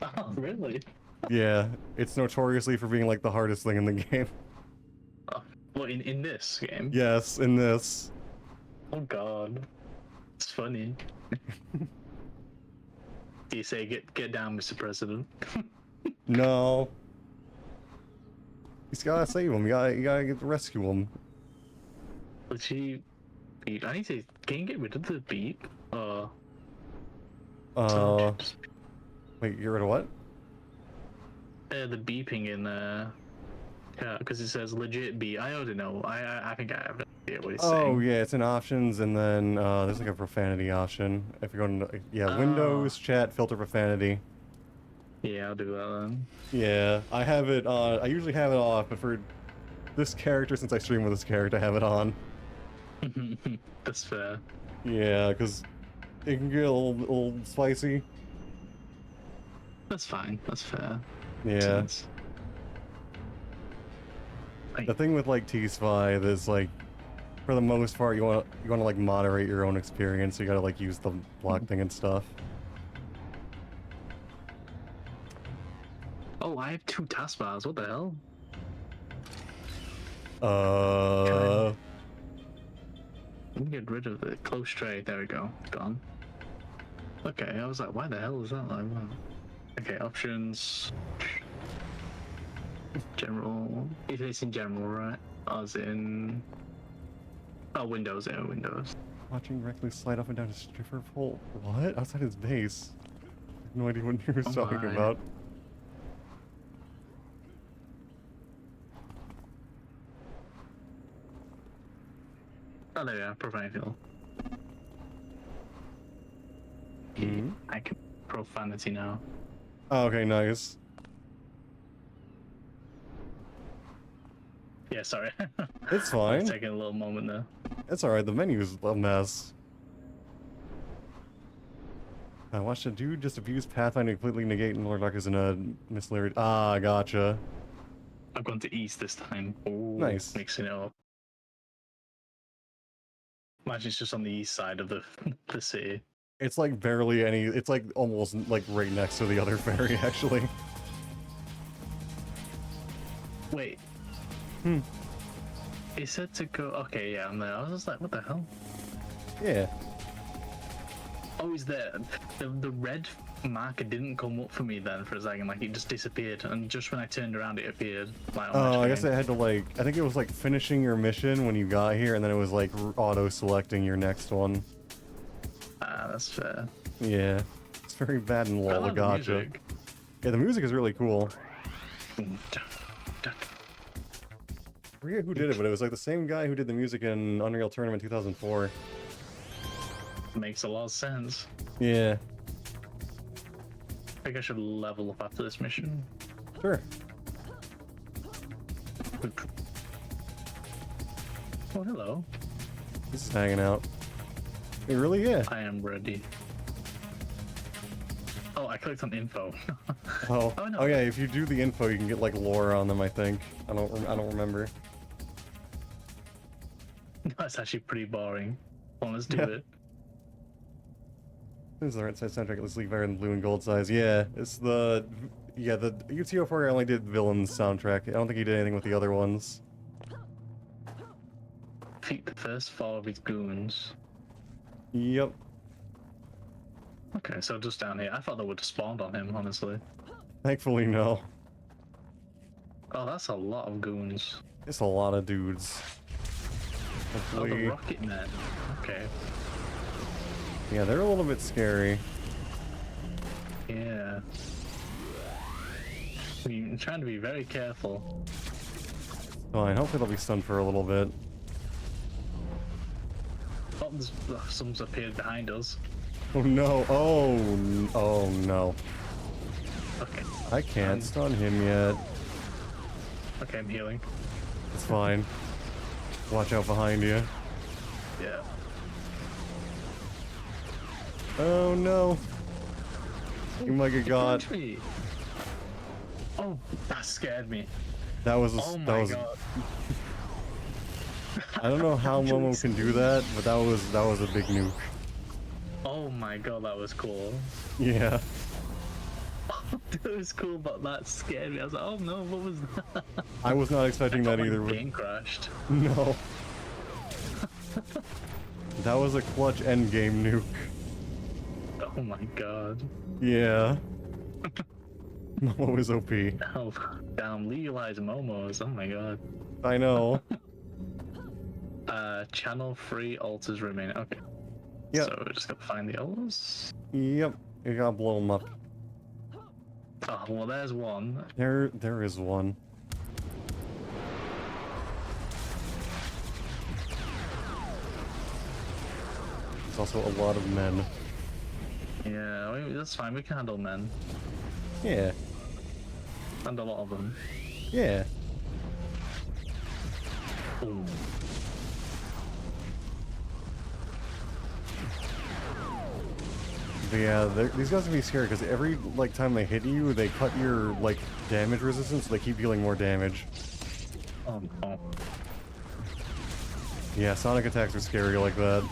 Oh, really? Yeah, it's notoriously for being like the hardest thing in the game. Oh, well, in this game? Yes, in this. Oh god. It's funny. Do you say get down, Mr. President? No. He's gotta save him. You gotta get to rescue him. But she beep. I need to. Can you get rid of the beep? Just- Wait, you're rid of what? the beeping in there. Yeah, because it says legit beep. I already know. I think I have no idea what it's Oh saying. yeah, it's in options, and then there's like a profanity option. If you're going to Windows, chat, filter profanity. Yeah, I'll do that then. Yeah, I have it on. I usually have it off, but for this character, since I stream with this character, I have it on. That's fair. Yeah, because it can get a little spicy. That's fine. That's fair. Yeah. Since- The thing with like T-Spy is like, for the most part, you want to like moderate your own experience. So you gotta like use the block thing and stuff. Oh, I have 2 taskbars. What the hell? Let me get rid of the close tray. There we go. Gone. Okay, I was like, why the hell is that like? Wow. Okay, options. General. If it's in general, right? As in. Oh, Windows. Yeah, Windows. Watching directly slide up and down a stripper pole. What? Outside his base. I have no idea what he was Oh talking my. about. Oh, there we are. Profane field. Hmm? I can profanity now. Oh, okay, nice. Yeah, sorry. It's fine. Taking a little moment there. It's alright, the menu's a mess. I watched a dude just abuse Pathfinder and completely negate Lord Darkness in a mislead. Ah, gotcha. I've gone to east this time. Ooh, Nice. Mixing it up. Imagine it's just on the east side of the city. It's like barely any. It's like almost like right next to the other ferry, actually. Wait. Hmm. It said to go. Okay, yeah, I'm there. I was just like, what the hell? Yeah. Oh, he's there. The red marker didn't come up for me then for a second. Like, it just disappeared. And just when I turned around, it appeared. Like, on my Oh, I guess screen. it had to like. I think it was like finishing your mission when you got here, and then it was like auto-selecting your next one. Ah, that's fair. Yeah. It's very bad in I LOL, love the gotcha. music. Yeah, the music is really cool. Boom, dun, dun. I forget who did it, but it was like the same guy who did the music in Unreal Tournament 2004. Makes a lot of sense. Yeah. I think I should level up after this mission. Sure. Oh, hello. This is hanging out. Hey, really? Yeah. I am ready. Oh, I clicked on info. Oh. Oh, no. Oh yeah. If you do the info, you can get like lore on them. I think. I don't remember. That's actually pretty boring. Well, let's do Yeah. it. This is the right side soundtrack. Let's leave better than blue and gold size. Yeah. It's the. Yeah. The UTO4 only did villains soundtrack. I don't think he did anything with the other ones. Defeat the first 4 of his goons. Yep. Okay, so just down here. I thought they would have spawned on him, honestly. Thankfully, no. Oh, that's a lot of goons. It's a lot of dudes. Oh, the Hopefully. rocket men. Okay. Yeah, they're a little bit scary. Yeah. I'm trying to be very careful. Fine. Hopefully they'll be stunned for a little bit. Oh, someone's appeared behind us. Oh no. Oh no. Okay. I can't stun him yet. Okay, I'm healing. It's fine. Watch out behind you. Yeah. Oh no. You might get got. Punch me. Oh, that scared me. That was a, Oh that my was. god. I don't know how Momo can do that, but that was a big nuke. Oh my god, that was cool. Yeah. That was cool, but that scared me. I was like, oh no, what was that? I was not expecting that either. Game crashed. No. That was a clutch endgame nuke. Oh my god. Yeah. Momo is OP. Oh, damn, legalize momos. Oh my god. I know. Channel 3 altars remain. Okay. Yep. So we're just gonna find the others. Yep. You gotta blow them up. Oh, well, there's one. There is one. There's also a lot of men. Yeah, that's fine. We can handle men. Yeah. And a lot of them. Yeah. Ooh. But yeah, these guys can be scary because every like time they hit you, they cut your like damage resistance, so they keep dealing more damage. Oh, oh. Yeah, sonic attacks are scary like that.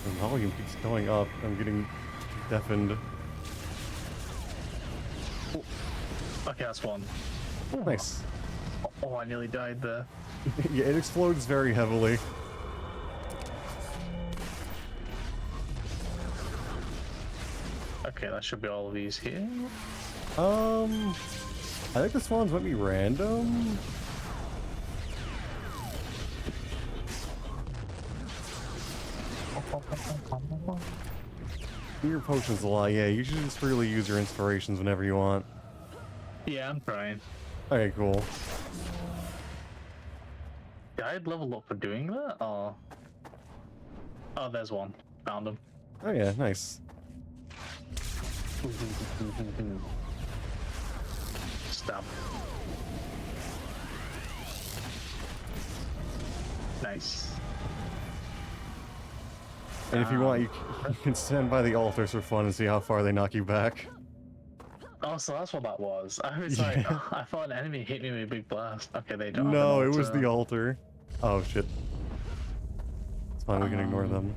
The volume keeps going up. I'm getting deafened. Okay, that's one. Nice. Oh, I nearly died there. Yeah, it explodes very heavily. Okay, that should be all of these here. I think the spawns might be random. Do your potions a lot, yeah. You should just freely use your inspirations whenever you want. Yeah, I'm trying. Okay, cool. Did I level up for doing that? Or... Oh, there's one. Found him. Oh yeah, nice. Stab. Nice. And if you want, you can stand by the altars for fun and see how far they knock you back. Oh, so that's what that was. I was like, Yeah. I thought an enemy hit me with a big blast. Okay, they don't. No, have it an was altar. the altar. Oh shit. It's fine, we can ignore them.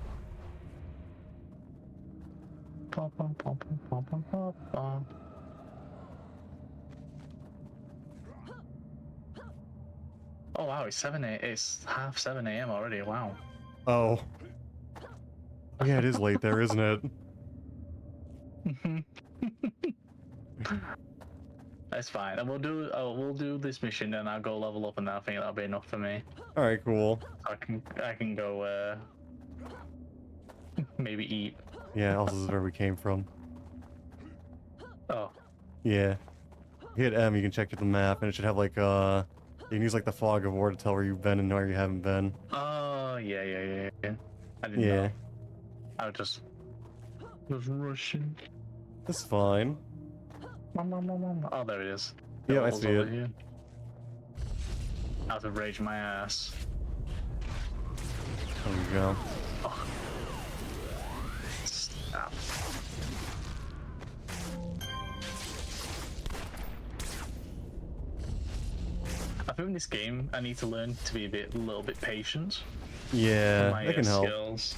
Pom, pom, pom, pom, pom, pom, pom, pom. Oh wow, it's half 7 a.m. already. Wow. Oh. Yeah, it is late there, isn't it? That's fine. And we'll do this mission, and I'll go level up, and I think that'll be enough for me. All right, cool. I can go maybe eat. Yeah, also this is where we came from. Oh, Yeah. Hit M, you can check the map, and it should have like you can use like the fog of war to tell where you've been and where you haven't been. oh yeah. I didn't Yeah. know. I was rushing. That's fine. Oh, there it is. Yeah, I Doubles see over it. here. Out of rage my ass. There we go. Oh. Stop. I think in this game I need to learn to be a little bit patient. Yeah, My that can help. skills.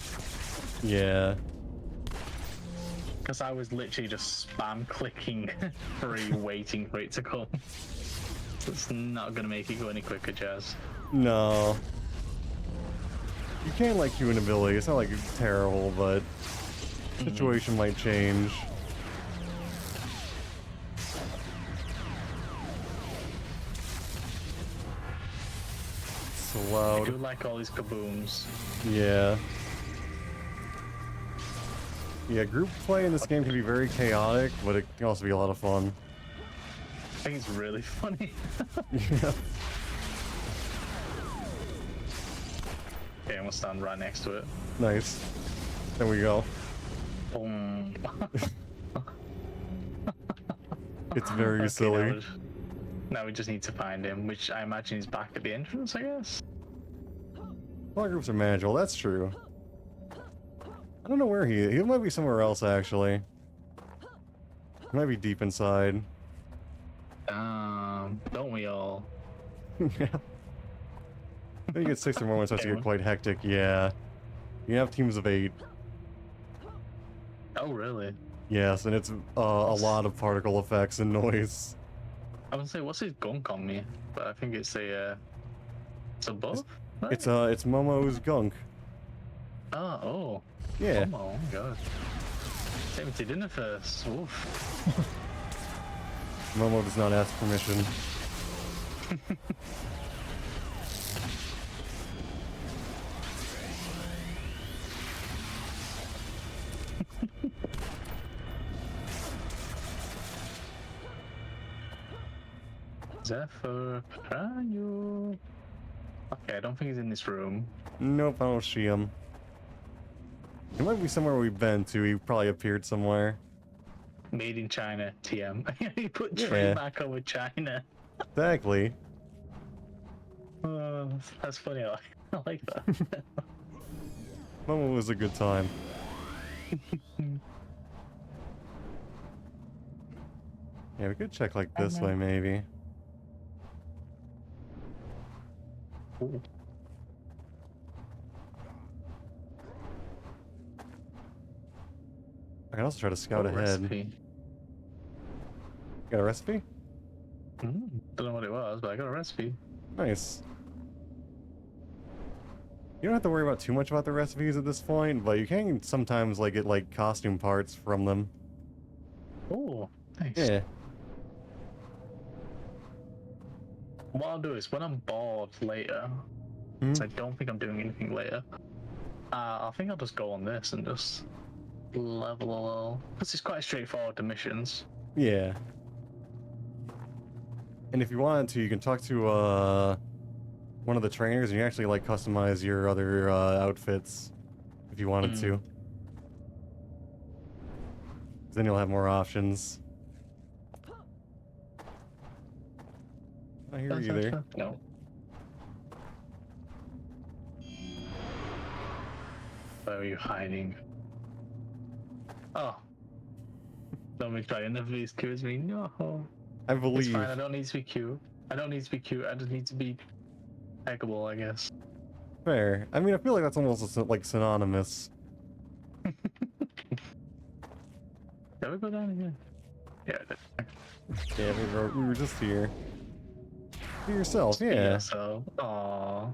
Yeah. Because I was literally just spam clicking free, waiting for it to come. It's not gonna make it go any quicker, Jazz. No. You can't like Q an ability. It's not like it's terrible, but situation might change. So I loud. do like all these kabooms. Yeah. Yeah, group play in this game can be very chaotic, but it can also be a lot of fun. I think it's really funny. Yeah. Okay, I'm gonna stand right next to it. Nice. There we go. Boom. It's very Okay, silly. Now we just need to find him, which I imagine is back at the entrance, I guess. All groups are manageable, that's true. I don't know where he is. He might be somewhere else, actually. He might be deep inside. Don't we all? Yeah. I think it's 6 or more when it starts to get quite hectic, yeah. You have teams of 8. Oh, really? Yes, and it's a lot of particle effects and noise. I would say, what's his gunk on me? But I think it's a buff? Right? It's Momo's gunk. Oh. Yeah. Oh my god. Take me to dinner first. Oof. Momo does not ask permission. Zephyr, Pranyu. Okay, I don't think he's in this room. Nope, I don't see him. He might be somewhere we've been to. He probably appeared somewhere. Made in China, TM. He put Yeah. trademark over China. Exactly. That's funny. I like that. Momo was a good time. Yeah, we could check like this way, maybe. Ooh. I can also try to scout Oh, ahead. recipe. Got a recipe? Don't know what it was, but I got a recipe. Nice. You don't have to worry about too much about the recipes at this point, but you can sometimes like get like costume parts from them. Oh, nice. Yeah. What I'll do is when I'm bored later, Hmm? 'cause I don't think I'm doing anything later, I think I'll just go on this and just level a little. Because it's quite straightforward, the missions. Yeah. And if you wanted to, you can talk to one of the trainers and you actually like customize your other outfits if you wanted to. 'Cause then you'll have more options. I hear you there. No. Where are you hiding? Oh. Don't be trying to be excuse me. No. I It's believe. fine, I don't need to be cute. I don't need to be cute, I just need to be hackable, I guess. Fair. I mean, I feel like that's almost like synonymous. Shall we go down again? Yeah. Yeah, we were just here. Be yourself, yeah. So, aww.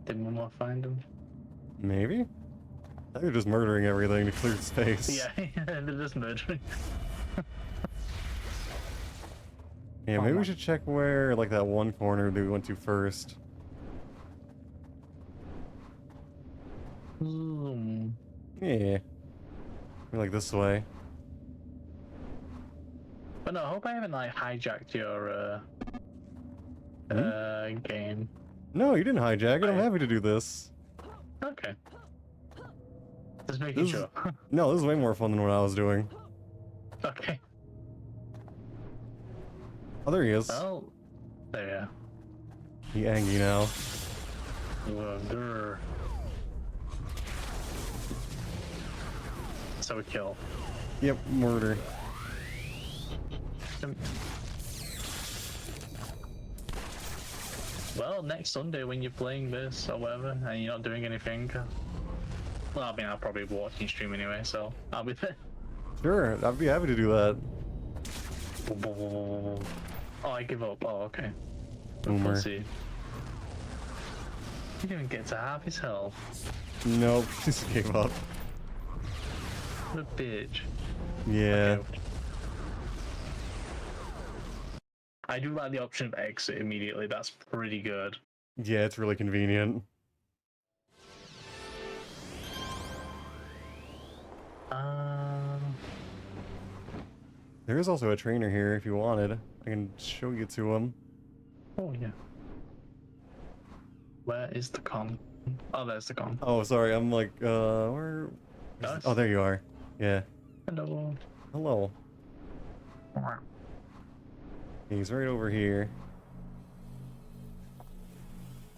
Did Mama find him? Maybe? I think they're just murdering everything to clear space. Yeah, they're just murdering. Yeah, maybe we should check where, like, that one corner that we went to first. Hmm. Yeah. Maybe like this way. But no, I hope I haven't, like, hijacked your, game. No, you didn't hijack it. I'm happy to do this. Okay. Just making sure. No, this is way more fun than what I was doing. Okay. Oh, there he is. Well, there. He angry now. Well, grr. So we kill. Yep, murder. Well, next Sunday when you're playing this or whatever, and you're not doing anything. Well, I mean, I'll probably be watching stream anyway, so I'll be there. Sure, I'd be happy to do that. Oh, I give up. Oh, okay. Boomer. Pussy. He didn't even get to half his health. Nope, just gave up. What a bitch. Yeah. Okay. I do like the option of exit immediately. That's pretty good. Yeah, it's really convenient. There is also a trainer here if you wanted. I can show you to him. Oh, yeah. Where is the con? Oh, there's the con. Oh, sorry, I'm like, where? Nice. Oh, there you are. Yeah. Hello. Hello. He's right over here.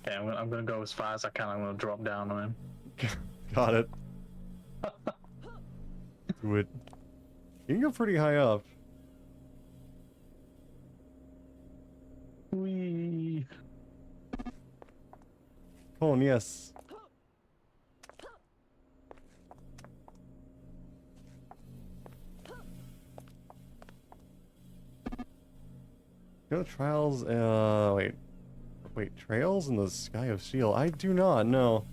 Okay, I'm gonna go as far as I can. I'm gonna drop down on him. Got it. Do it. You can go pretty high up. Wee. Oh, and yes. You know, trials, wait, trails in the sky of steel? I do not know.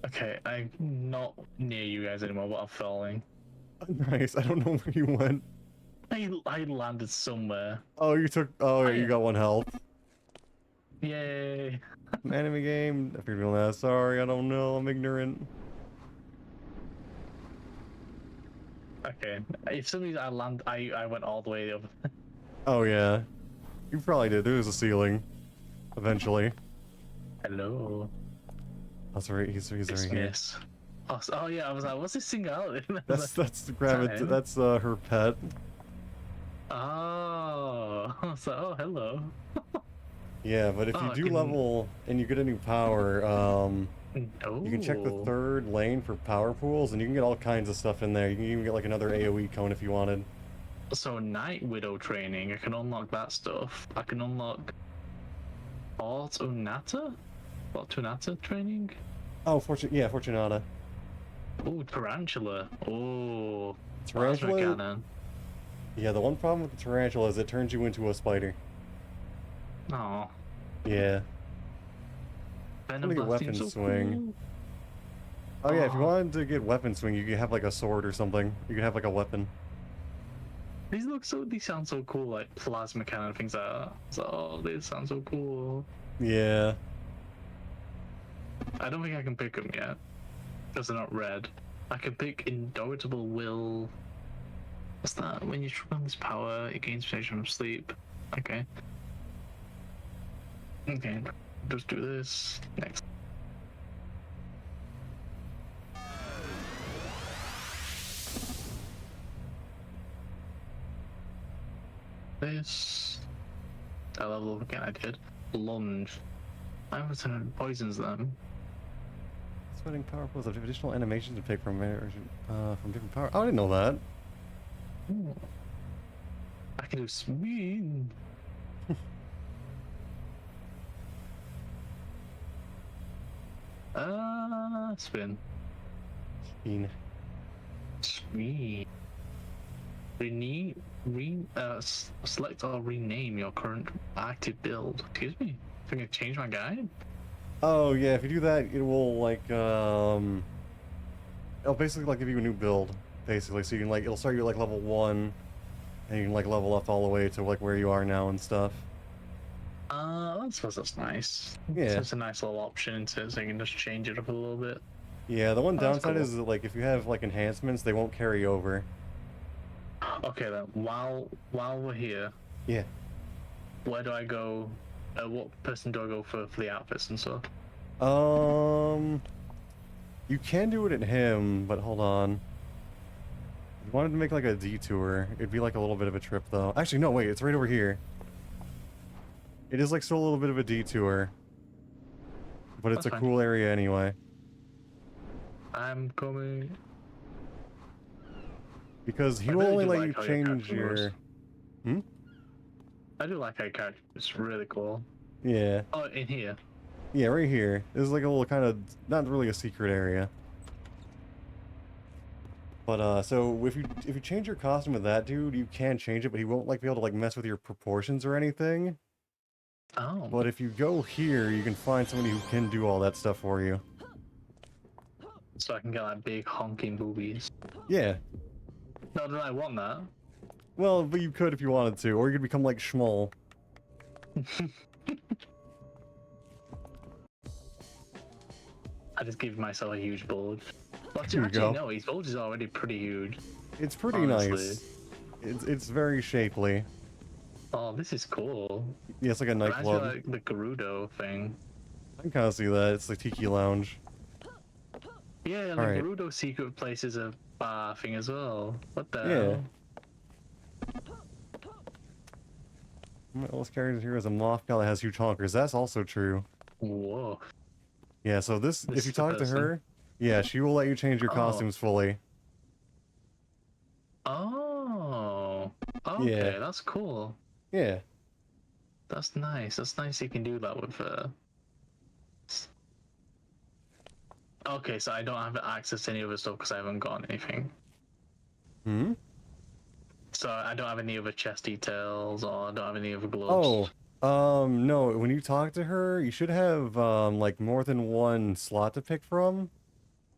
Okay, I'm not near you guys anymore, but I'm falling. Nice, I don't know where you went. I landed somewhere. Oh, you took, oh, yeah, you yeah. got one health. Yay. An anime game? I figured on that. Sorry, I don't know, I'm ignorant. Okay, if some reason I went all the way up. Oh, yeah. You probably did. There was a ceiling. Eventually. Hello. That's right, he's right here. Dismiss. Oh yeah, I was like, what's this thing out? That's the gravity. That's her pet. Oh, I was like, oh, hello. Yeah, but if you do level and you get a new power, you can check the third lane for power pools, and you can get all kinds of stuff in there. You can even get like another AoE cone if you wanted. So Night Widow training, I can unlock that stuff. I can unlock Fortunata training. Oh, Fortunata. Oh, Tarantula. Oh, Tarantula. plasma cannon. Yeah, the one problem with the tarantula is it turns you into a spider. Oh. Yeah. Venom get Blast weapon seems so swing. cool. Oh yeah, if you wanted to get weapon swing, you could have like a sword or something. You could have like a weapon. These sound so cool, like plasma cannon, things like that. So, oh, they sound so cool. Yeah. I don't think I can pick them yet, because they're not red. I can pick Indomitable Will. What's that? When you trigger this power, it gains protection from sleep. Okay. Okay, just do this. Next. This. I level up again, I did. Lunge. I was in poisons them. Sweating power pools have additional animations to pick from different power. Oh, I didn't know that. Ooh. I can do spin. Spin. Spin. Select or rename your current active build. Excuse me. I think I change my guide. Oh yeah, if you do that, it will like it'll basically like give you a new build, basically. So you can like it'll start you at like level 1, and you can like level up all the way to like where you are now and stuff. I suppose that's nice. Yeah, so it's a nice little option to so you can just change it up a little bit. Yeah, the one downside cool. is that, like if you have like enhancements, they won't carry over. Okay then, while we're here, Yeah. where do I go? What person do I go for the outfits and stuff? You can do it at him, but hold on. If you wanted to make like a detour, it'd be like a little bit of a trip though. Actually, no, wait, it's right over here. It is like still a little bit of a detour. But it's That's a fine. cool area anyway. I'm coming. Because he I will really only do let like you how your change character moves. your... Hmm? I do like how your character. It's really cool. Yeah. Oh, in here. Yeah, right here. This is like a little kind of... Not really a secret area. But, so if you change your costume with that dude, you can change it, but he won't, like, be able to, like, mess with your proportions or anything. Oh. But if you go here, you can find somebody who can do all that stuff for you. So I can get like big honking boobies. Yeah. No, do I want that? Well, but you could if you wanted to, or you could become, like, Schmoll. I just give myself a huge bulge. Well, There you actually, go. no, his bulge is already pretty huge. It's pretty Honestly. nice. It's very shapely. Oh, this is cool. Yeah, it's like a Reminds me nightclub. of, like the Gerudo thing. I can kind of see that. It's the Tiki Lounge. Yeah, the Alright. Gerudo secret place is a bar thing as well. What the Yeah. hell? My oldest character here is a moth gal that has huge honkers. That's also true. Whoa. Yeah, so This if you is the talk to person. her, yeah, she will let you change your Oh. costumes fully. Oh. Okay, Yeah. that's cool. Yeah. That's nice. That's nice you can do that with Okay, so I don't have access to any other stuff because I haven't got anything. Hmm? So I don't have any other chest details or I don't have any other gloves. No, when you talk to her, you should have, like, more than one slot to pick from.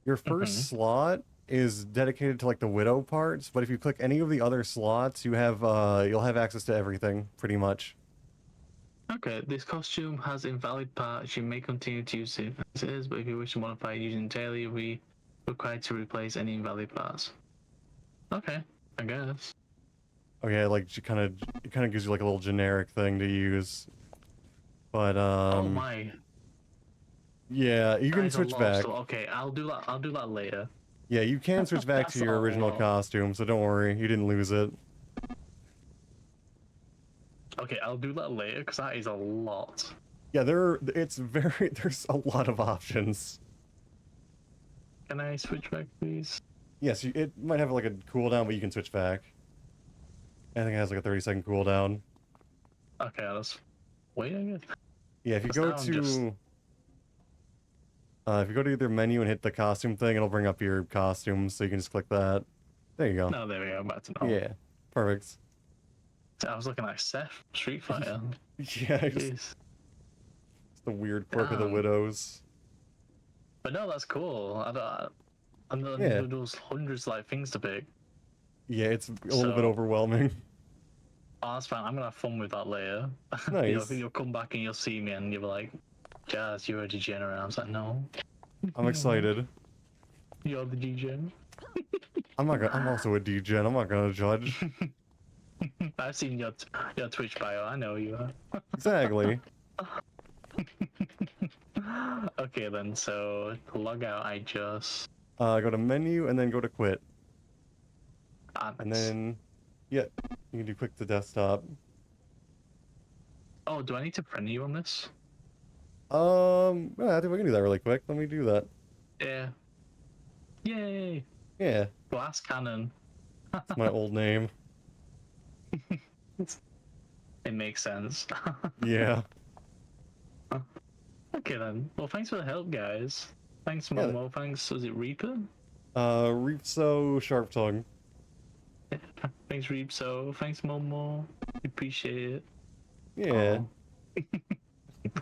Your first slot is dedicated to, like, the widow parts, but if you click any of the other slots, you'll have access to everything, pretty much. Okay, this costume has invalid parts. You may continue to use it as it is, but if you wish to modify it using daily, you'll be required to replace any invalid parts. Okay, I guess. Okay, like, it kind of gives you, like, a little generic thing to use. But, Oh my. yeah, you can That is a switch lot of back. stuff. Okay, I'll do that. I'll do that later. Yeah, you can switch back to That's your a original lot. costume, so don't worry, you didn't lose it. Okay, I'll do that later because that is a lot. Yeah, there's a lot of options. Can I switch back, please? Yes, it might have like a cooldown, but you can switch back. I think it has like a 30-second cooldown. Okay, let's wait, I guess. Yeah, if you Because go now I'm just- to either menu and hit the costume thing, it'll bring up your costumes, so you can just click that. There you go. No, there we go. I'm back to normal. Yeah, perfect. I was looking like Seth Street Fighter. Yeah, it's the weird quirk of the Damn. widows. But no, that's cool. I know Yeah. there's hundreds like things to pick. Yeah, it's a little bit So- overwhelming. Oh, that's fine. I'm gonna have fun with that later. Nice. You'll come back and you'll see me and you'll be like, Jazz, you're a degenerate. I was like, no, I'm excited. you're the degenerate. I'm also a degen. I'm not gonna judge. I've seen your Twitch bio. I know you are. Exactly. Okay then, so to log out, I just Go to menu and then go to quit. And nice. then, yeah, you can do quick to desktop. Oh, do I need to friend you on this? Yeah, I think we can do that really quick. Let me do that. Yeah. Yay! Yeah, Glass cannon. it's my old name. It makes sense. Yeah. Okay then. Well, thanks for the help, guys. Thanks, Yeah. Momo. Thanks. Was it Reaper? Reapso Sharp Tongue. Thanks, Reapso. Thanks, Momo. Appreciate it. Yeah. Oh.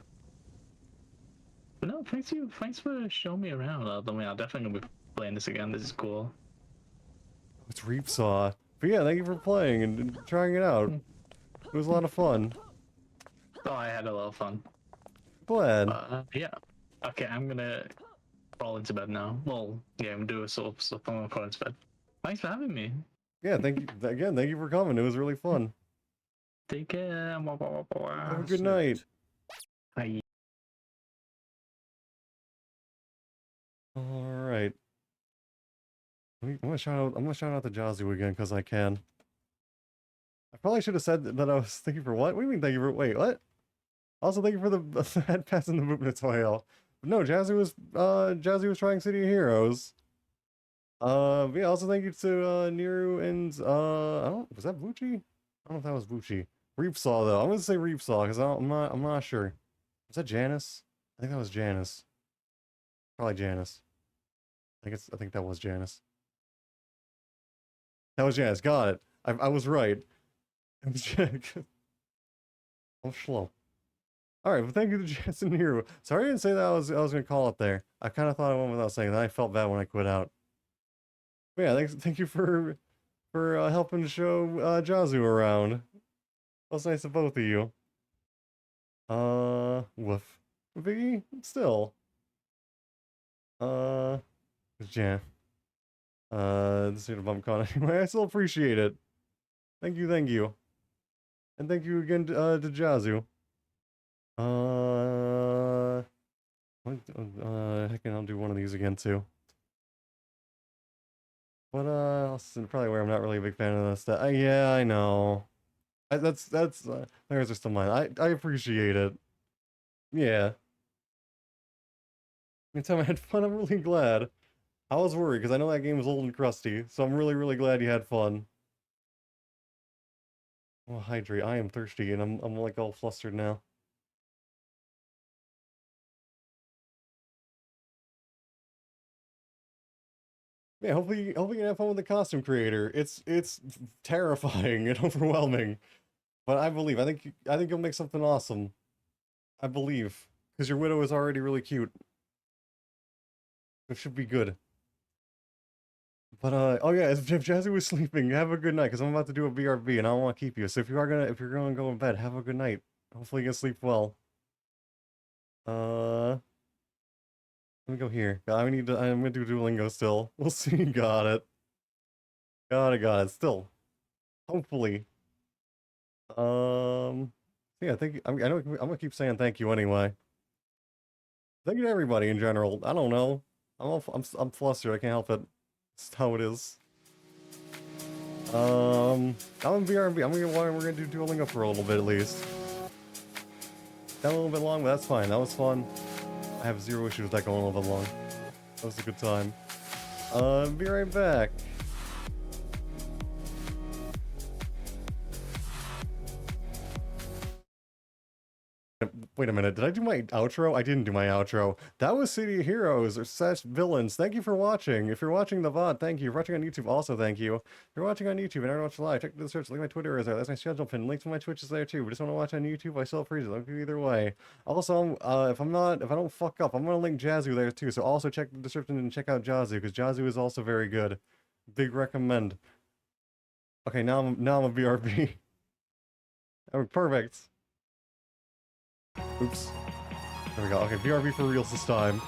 But no, thanks for showing me around. I mean, I'm definitely gonna be playing this again. This is cool. It's Reapsaw. But yeah, thank you for playing and trying it out. It was a lot of fun. Oh, I had a lot of fun. Glad. Yeah. Okay, I'm gonna crawl into bed now. Well, yeah, I'm doing sort of stuff. I'm gonna crawl into bed. Thanks for having me. Yeah, thank you again. Thank you for coming. It was really fun. Take care. Have a good night. Bye. All right. right. I'm gonna shout out to Jazu again because I can. I probably should have said that I was thank you for what? What do you mean thank you for wait, what? Also thank you for the head pass and the movement oil. But no, Jazzy was trying City of Heroes. Yeah, also thank you to Niru and I don't was that Vucci? I don't know if that was Vucci. Reapsaw though. I'm gonna say Reapsaw because I'm not sure. Was that Janice? I think that was Janice. Probably Janice. I think that was Janice. That was Janice. Got it. I was right. It was Janice. I'm slow. Alright, well thank you to Janice and Niru. Sorry I didn't say that I was gonna call it there. I kinda thought I went without saying that. I felt bad when I quit out. But yeah, thank you for helping to show Jazu around. That was nice of both of you. Woof. Viggy, still. Jan. This is a bump con anyway. I still appreciate it. Thank you. And thank you again to Jazu. Heck, I'll do one of these again too. But probably where I'm not really a big fan of this stuff. Yeah, I know. That's theirs are still mine. I appreciate it. Yeah. Anytime I had fun, I'm really glad. I was worried because I know that game was old and crusty, so I'm really glad you had fun. Oh, hydrate. I am thirsty and I'm like all flustered now. Yeah, hopefully you can have fun with the costume creator. It's terrifying and overwhelming. But I believe. I think you'll make something awesome. I believe. Because your widow is already really cute. It should be good. But oh yeah, if Jazzy was sleeping, have a good night, because I'm about to do a BRB and I don't want to keep you. So if you're gonna go in bed, have a good night. Hopefully you can sleep well. Let me go here. I'm gonna do Duolingo still. We'll see. Got it. Got it. Still. Hopefully. Yeah, thank you. I know I'm gonna keep saying thank you anyway. Thank you to everybody in general. I don't know. I'm flustered. I can't help it. It's how it is. I'm gonna BRB. We're gonna do Duolingo for a little bit at least. Got a little bit long, but that's fine. That was fun. I have zero issues with that going a little bit long. That was a good time. Be right back. Wait a minute, did I do my outro? I didn't do my outro. That was City of Heroes or /Villains. Thank you for watching. If you're watching the VOD, thank you. If you're watching on YouTube, also thank you. If you're watching on YouTube and I don't watch live, check the description. Link my Twitter is there. That's my schedule pin. Link to my Twitch is there too. But just want to watch on YouTube, I still appreciate it. I'll do either way. Also, if I don't fuck up, I'm gonna link Jazu there too. So also check the description and check out Jazu, because Jazu is also very good. Big recommend. Okay, now I'm a BRB. Oh, perfect. Oops. There we go. Okay, BRB for reals this time.